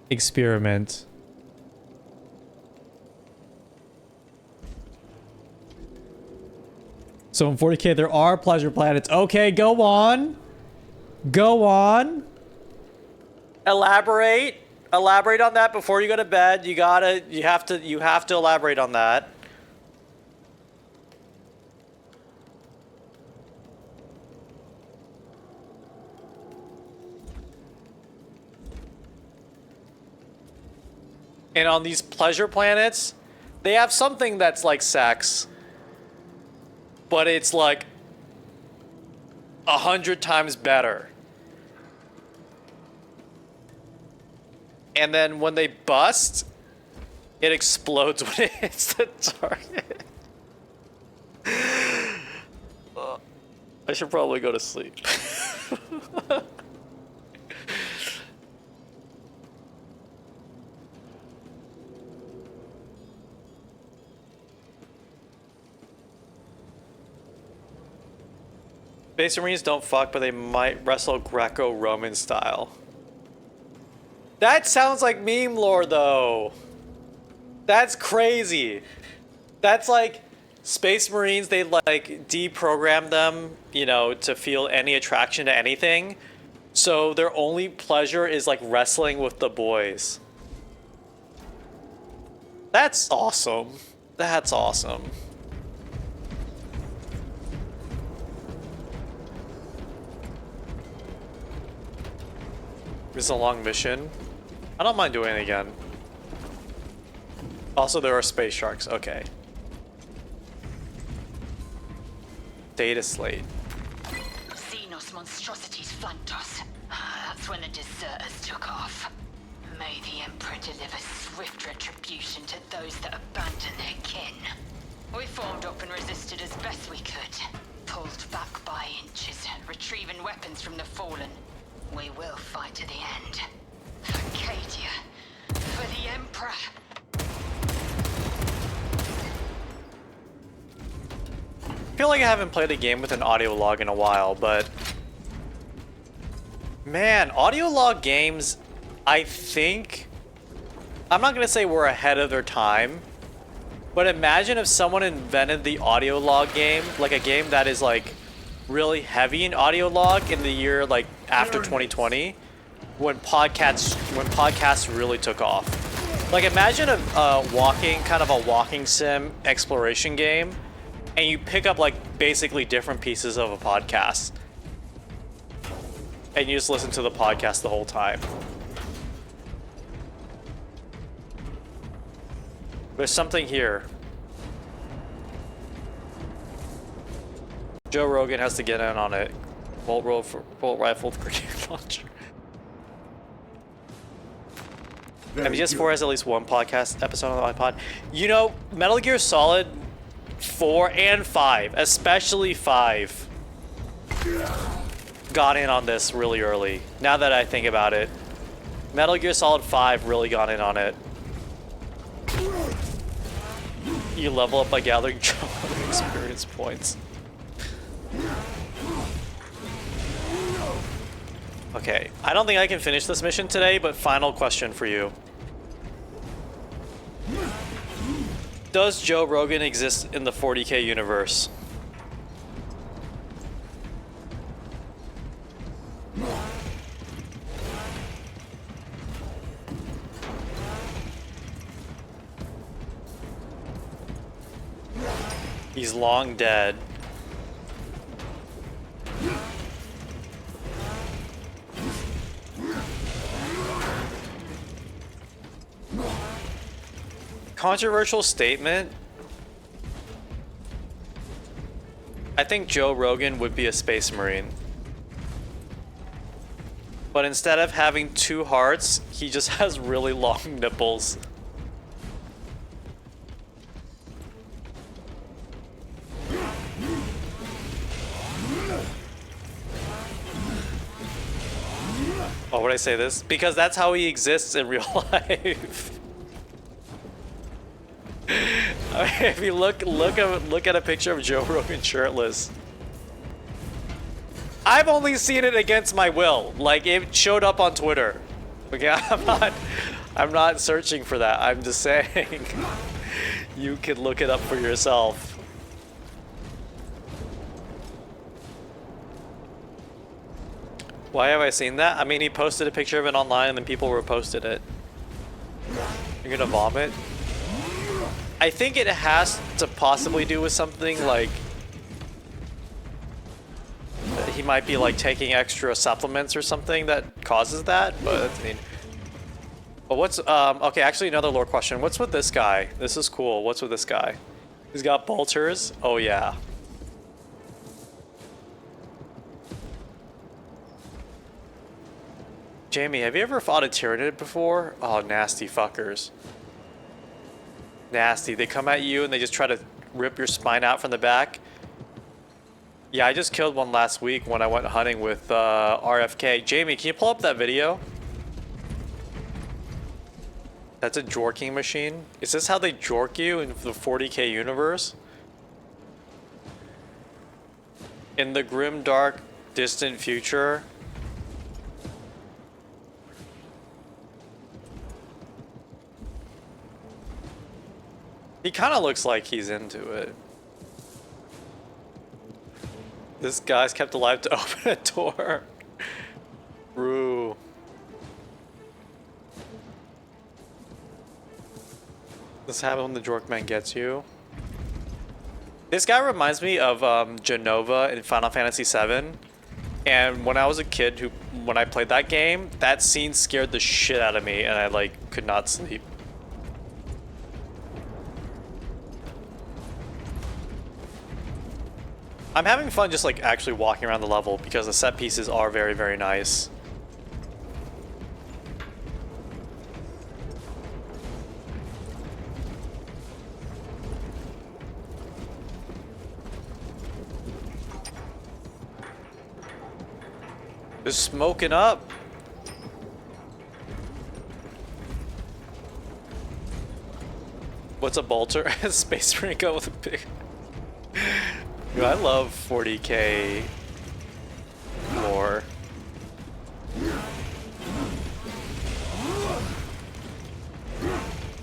experiment. So in 40K there are pleasure planets. Okay, go on. Go on. Elaborate. Elaborate on that before you go to bed. You have to elaborate on that. And on these pleasure planets, they have something that's like sex, but it's like 100 times better. And then when they bust, it explodes when it hits the target. I should probably go to sleep. Space Marines don't fuck, but they might wrestle Greco-Roman style. That sounds like meme lore, though. That's crazy. That's like Space Marines, they like deprogram them, you know, to feel any attraction to anything. So their only pleasure is like wrestling with the boys. That's awesome. That's awesome. This is a long mission. I don't mind doing it again. Also, there are space sharks. Okay. Data slate. Xenos monstrosities flanked us. That's when the deserters took off. May the Emperor deliver swift retribution to those that abandon their kin. We formed up and resisted as best we could. Pulled back by inches, retrieving weapons from the fallen. We will fight to the end. For Cadia. For the Emperor. I feel like I haven't played a game with an audio log in a while, but... Man, audio log games, I think... I'm not going to say we're ahead of their time, but imagine if someone invented the audio log game, like a game that is like really heavy in audio log in the year like after 2020, when podcasts really took off. Like imagine a kind of a walking sim exploration game, and you pick up like basically different pieces of a podcast, and you just listen to the podcast the whole time. There's something here. Joe Rogan has to get in on it. Bolt rifle grenade launcher. MGS4 has at least one podcast episode on the iPod. You know, Metal Gear Solid 4 and 5, especially 5, got in on this really early. Now that I think about it, Metal Gear Solid 5 really got in on it. You level up by gathering experience points. Okay, I don't think I can finish this mission today, but final question for you. Does Joe Rogan exist in the 40K universe? He's long dead. Controversial statement. I think Joe Rogan would be a Space Marine. But instead of having 2 hearts, he just has really long nipples. Why would I say this? Because that's how he exists in real life. I mean, if you look at a picture of Joe Rogan shirtless, I've only seen it against my will. Like, it showed up on Twitter. Okay, I'm not searching for that. I'm just saying you can look it up for yourself. Why have I seen that? I mean, he posted a picture of it online and then people reposted it. You're gonna vomit? I think it has to possibly do with something like he might be like taking extra supplements or something that causes that, but I mean, but what's okay, actually another lore question. What's with this guy? This is cool. What's with this guy? He's got bolters. Oh yeah. Jamie, have you ever fought a Tyranid before? Oh, nasty fuckers. Nasty. They come at you and they just try to rip your spine out from the back. Yeah, I just killed one last week when I went hunting with RFK. Jamie, can you pull up that video? That's a jorking machine. Is this how they jork you in the 40k universe? In the grim, dark, distant future? He kind of looks like he's into it. This guy's kept alive to open a door. Rue. This happens when the Jorkman gets you. This guy reminds me of Genova in Final Fantasy VII. And when I was a kid, when I played that game, that scene scared the shit out of me and I like could not sleep. I'm having fun just like actually walking around the level because the set pieces are very, very nice. It's smoking up. What's a bolter? Space Marine with a big... Dude, I love 40k lore.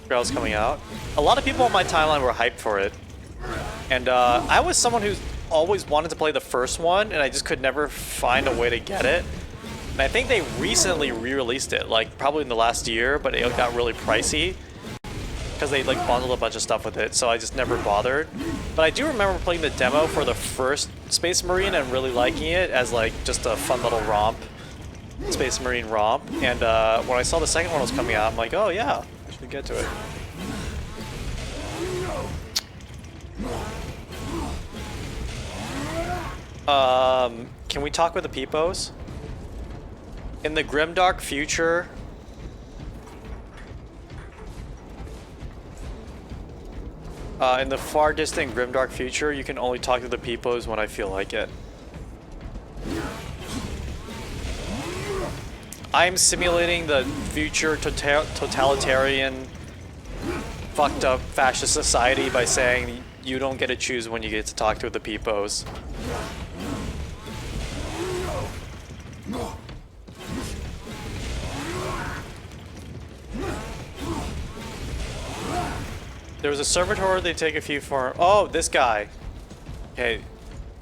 Grail's coming out. A lot of people on my timeline were hyped for it. And I was someone who always wanted to play the first one, and I just could never find a way to get it. And I think they recently re-released it, like probably in the last year, but it got really pricey. Because they like bundled a bunch of stuff with it, so I just never bothered. But I do remember playing the demo for the first Space Marine and really liking it as like just a fun little romp, Space Marine romp. And when I saw the second one was coming out, I'm like, oh yeah, I should get to it. Can we talk with the peepos? In the grimdark future, in the far distant grimdark future, you can only talk to the peepos when I feel like it. I'm simulating the future totalitarian, fucked up fascist society by saying you don't get to choose when you get to talk to the peepos. There was a servitor, they take a few forms. Oh, this guy. Okay.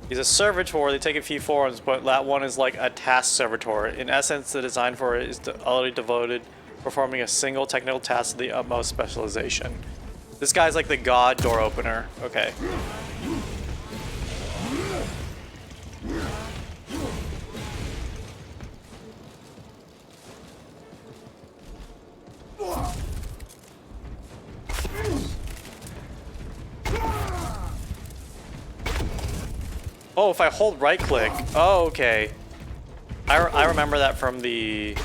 He's a servitor, they take a few forms, but that one is like a task servitor. In essence, the design for it is utterly devoted performing a single technical task to the utmost specialization. This guy's like the god door opener. Okay. Oh, if I hold right click. Oh, okay. I remember that from the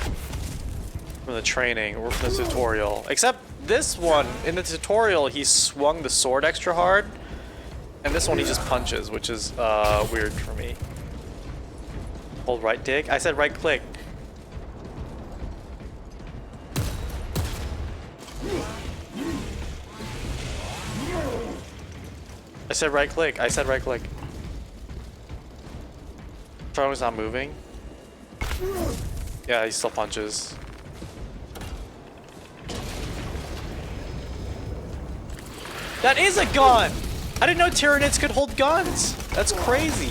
training or from the tutorial. Except this one, in the tutorial, he swung the sword extra hard. And this one he just punches, which is weird for me. Hold right dig? I said right click. I said right click. I said right click. Throwing's not moving. Yeah, he still punches. That is a gun! I didn't know Tyranids could hold guns! That's crazy.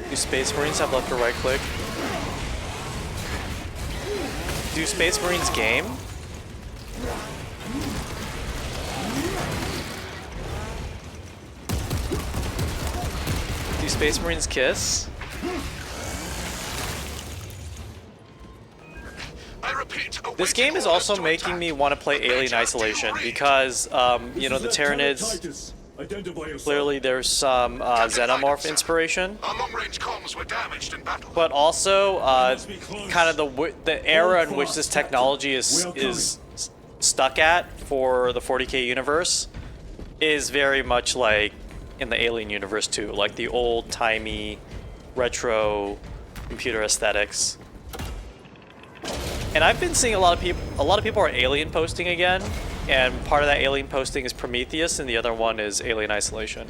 Do Space Marines have left or right click? Do Space Marines game? Do Space Marines kiss? This game is also making me want to play Alien Isolation because, you know, the Tyranids, clearly there's some Xenomorph inspiration, but also kind of the era in which this technology is stuck at for the 40k universe is very much like in the Alien universe too, like the old-timey retro computer aesthetics. And I've been seeing a lot of people are Alien posting again, and part of that Alien posting is Prometheus, and the other one is Alien Isolation.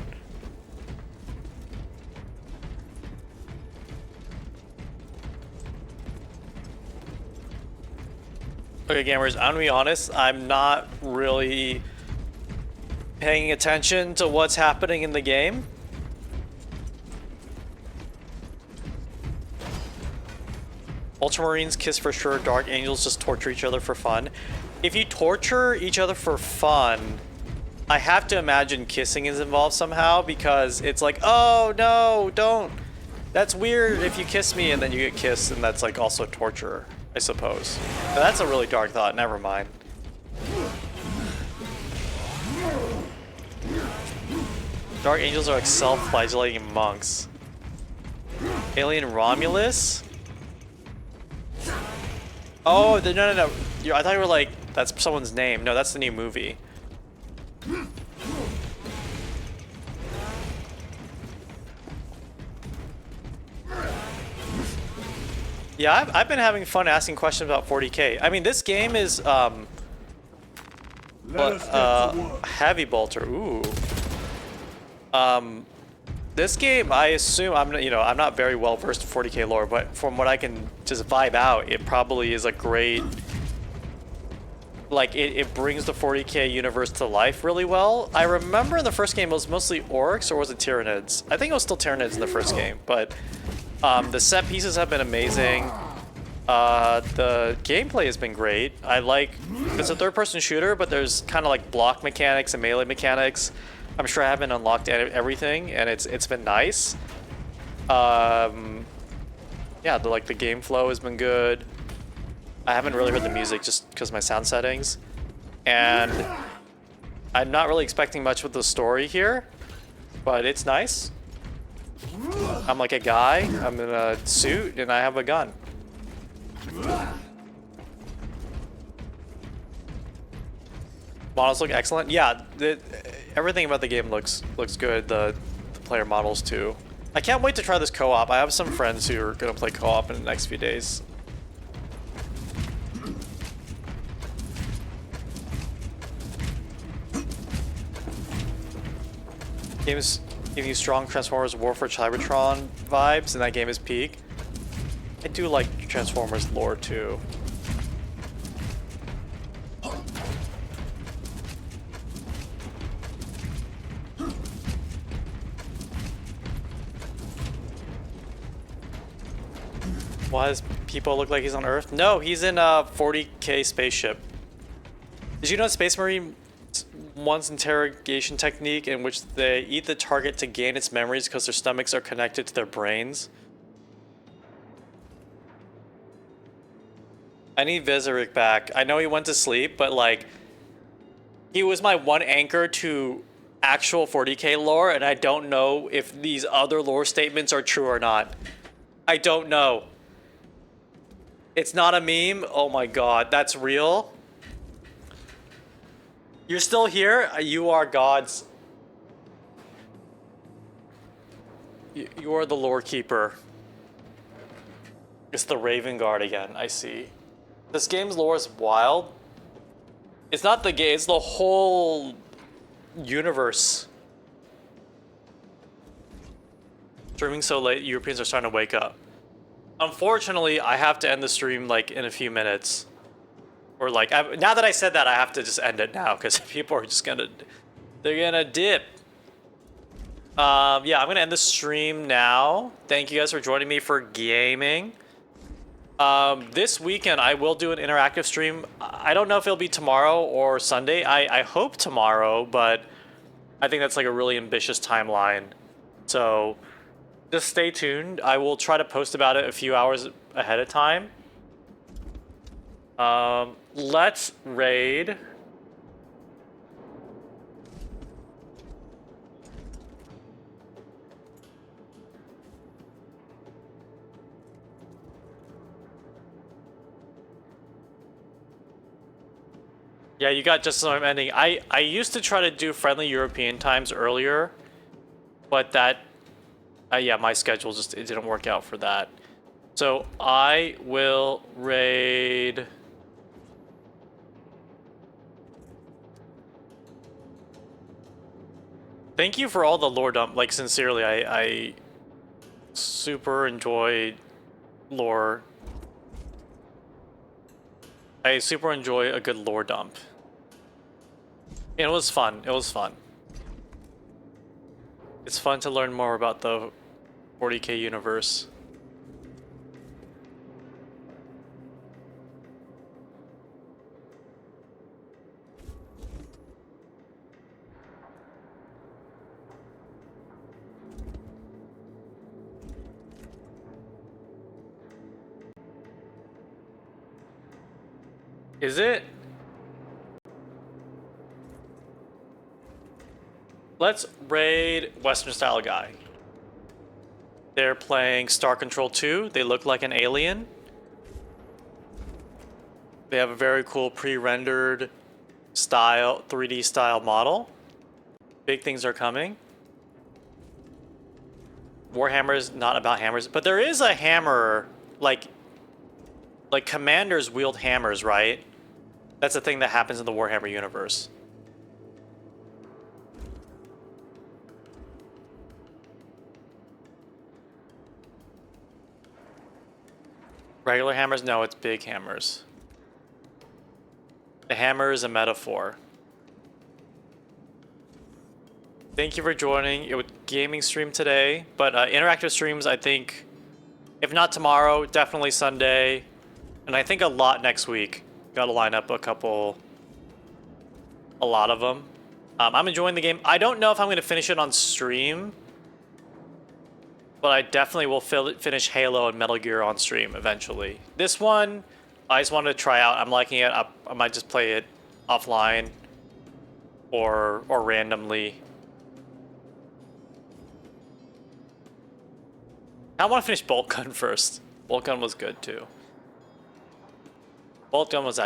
Okay, gamers, I'm gonna be honest, I'm not really paying attention to what's happening in the game. Ultramarines kiss for sure, Dark Angels just torture each other for fun. If you torture each other for fun, I have to imagine kissing is involved somehow, because it's like, oh no, don't. That's weird if you kiss me and then you get kissed, and that's like also torture, I suppose. But that's a really dark thought, never mind. Dark Angels are like self-flagellating monks. Alien Romulus? Oh, no. I thought you were like, that's someone's name. No, that's the new movie. Yeah, I've been having fun asking questions about 40k. I mean, this game is, Heavy Bolter, ooh. This game, I assume, I'm not very well versed in 40k lore, but from what I can just vibe out, it probably is a great, like, it brings the 40k universe to life really well. I remember in the first game it was mostly orcs, or was it Tyranids? I think it was still Tyranids in the first game, but the set pieces have been amazing. The gameplay has been great. It's a third-person shooter, but there's kind of like block mechanics and melee mechanics. I'm sure I haven't unlocked everything, and it's been nice. Yeah, the game flow has been good. I haven't really heard the music just because of my sound settings, and I'm not really expecting much with the story here, but it's nice. I'm like a guy. I'm in a suit, and I have a gun. Models look excellent. Yeah, everything about the game looks good. The player models too. I can't wait to try this co-op. I have some friends who are gonna play co-op in the next few days. Games give you strong Transformers War for Cybertron vibes, and that game is peak. I do like Transformers lore too. Why does people look like he's on Earth? No, he's in a 40k spaceship. Did you know Space Marine one's interrogation technique in which they eat the target to gain its memories because their stomachs are connected to their brains? I need Vizaric back. I know he went to sleep, but like, he was my one anchor to actual 40k lore, and I don't know if these other lore statements are true or not. I don't know. It's not a meme? Oh my god, that's real? You're still here? You are gods. You are the lore keeper. It's the Raven Guard again, I see. This game's lore is wild. It's not the game, it's the whole universe. Streaming so late, Europeans are starting to wake up. Unfortunately, I have to end the stream like in a few minutes. Or like, now that I said that, I have to just end it now because people are just they're gonna dip. Yeah, I'm gonna end the stream now. Thank you guys for joining me for gaming. This weekend, I will do an interactive stream. I don't know if it'll be tomorrow or Sunday. I hope tomorrow, but I think that's like a really ambitious timeline. So just stay tuned. I will try to post about it a few hours ahead of time. Let's raid. Yeah, you got just some ending. I used to try to do friendly European times earlier, but that, yeah, my schedule just, it didn't work out for that. So I will raid. Thank you for all the lore dump. Like, sincerely, I super enjoy lore. I super enjoy a good lore dump. And it was fun. It was fun. It's fun to learn more about the 40K universe. Is it? Let's raid Western Style Guy. They're playing Star Control 2. They look like an alien. They have a very cool pre-rendered style, 3D style model. Big things are coming. Warhammer is not about hammers, but there is a hammer, like commanders wield hammers, right? That's a thing that happens in the Warhammer universe. Regular hammers? No, it's big hammers. The hammer is a metaphor. Thank you for joining it with gaming stream today, but interactive streams, I think, if not tomorrow, definitely Sunday, and I think a lot next week. Got to line up a lot of them. I'm enjoying the game. I don't know if I'm going to finish it on stream, but I definitely will finish Halo and Metal Gear on stream eventually. This one, I just wanted to try out. I'm liking it. I might just play it offline or randomly. I want to finish Bolt Gun first. Bolt Gun was good too. Bolt Gun was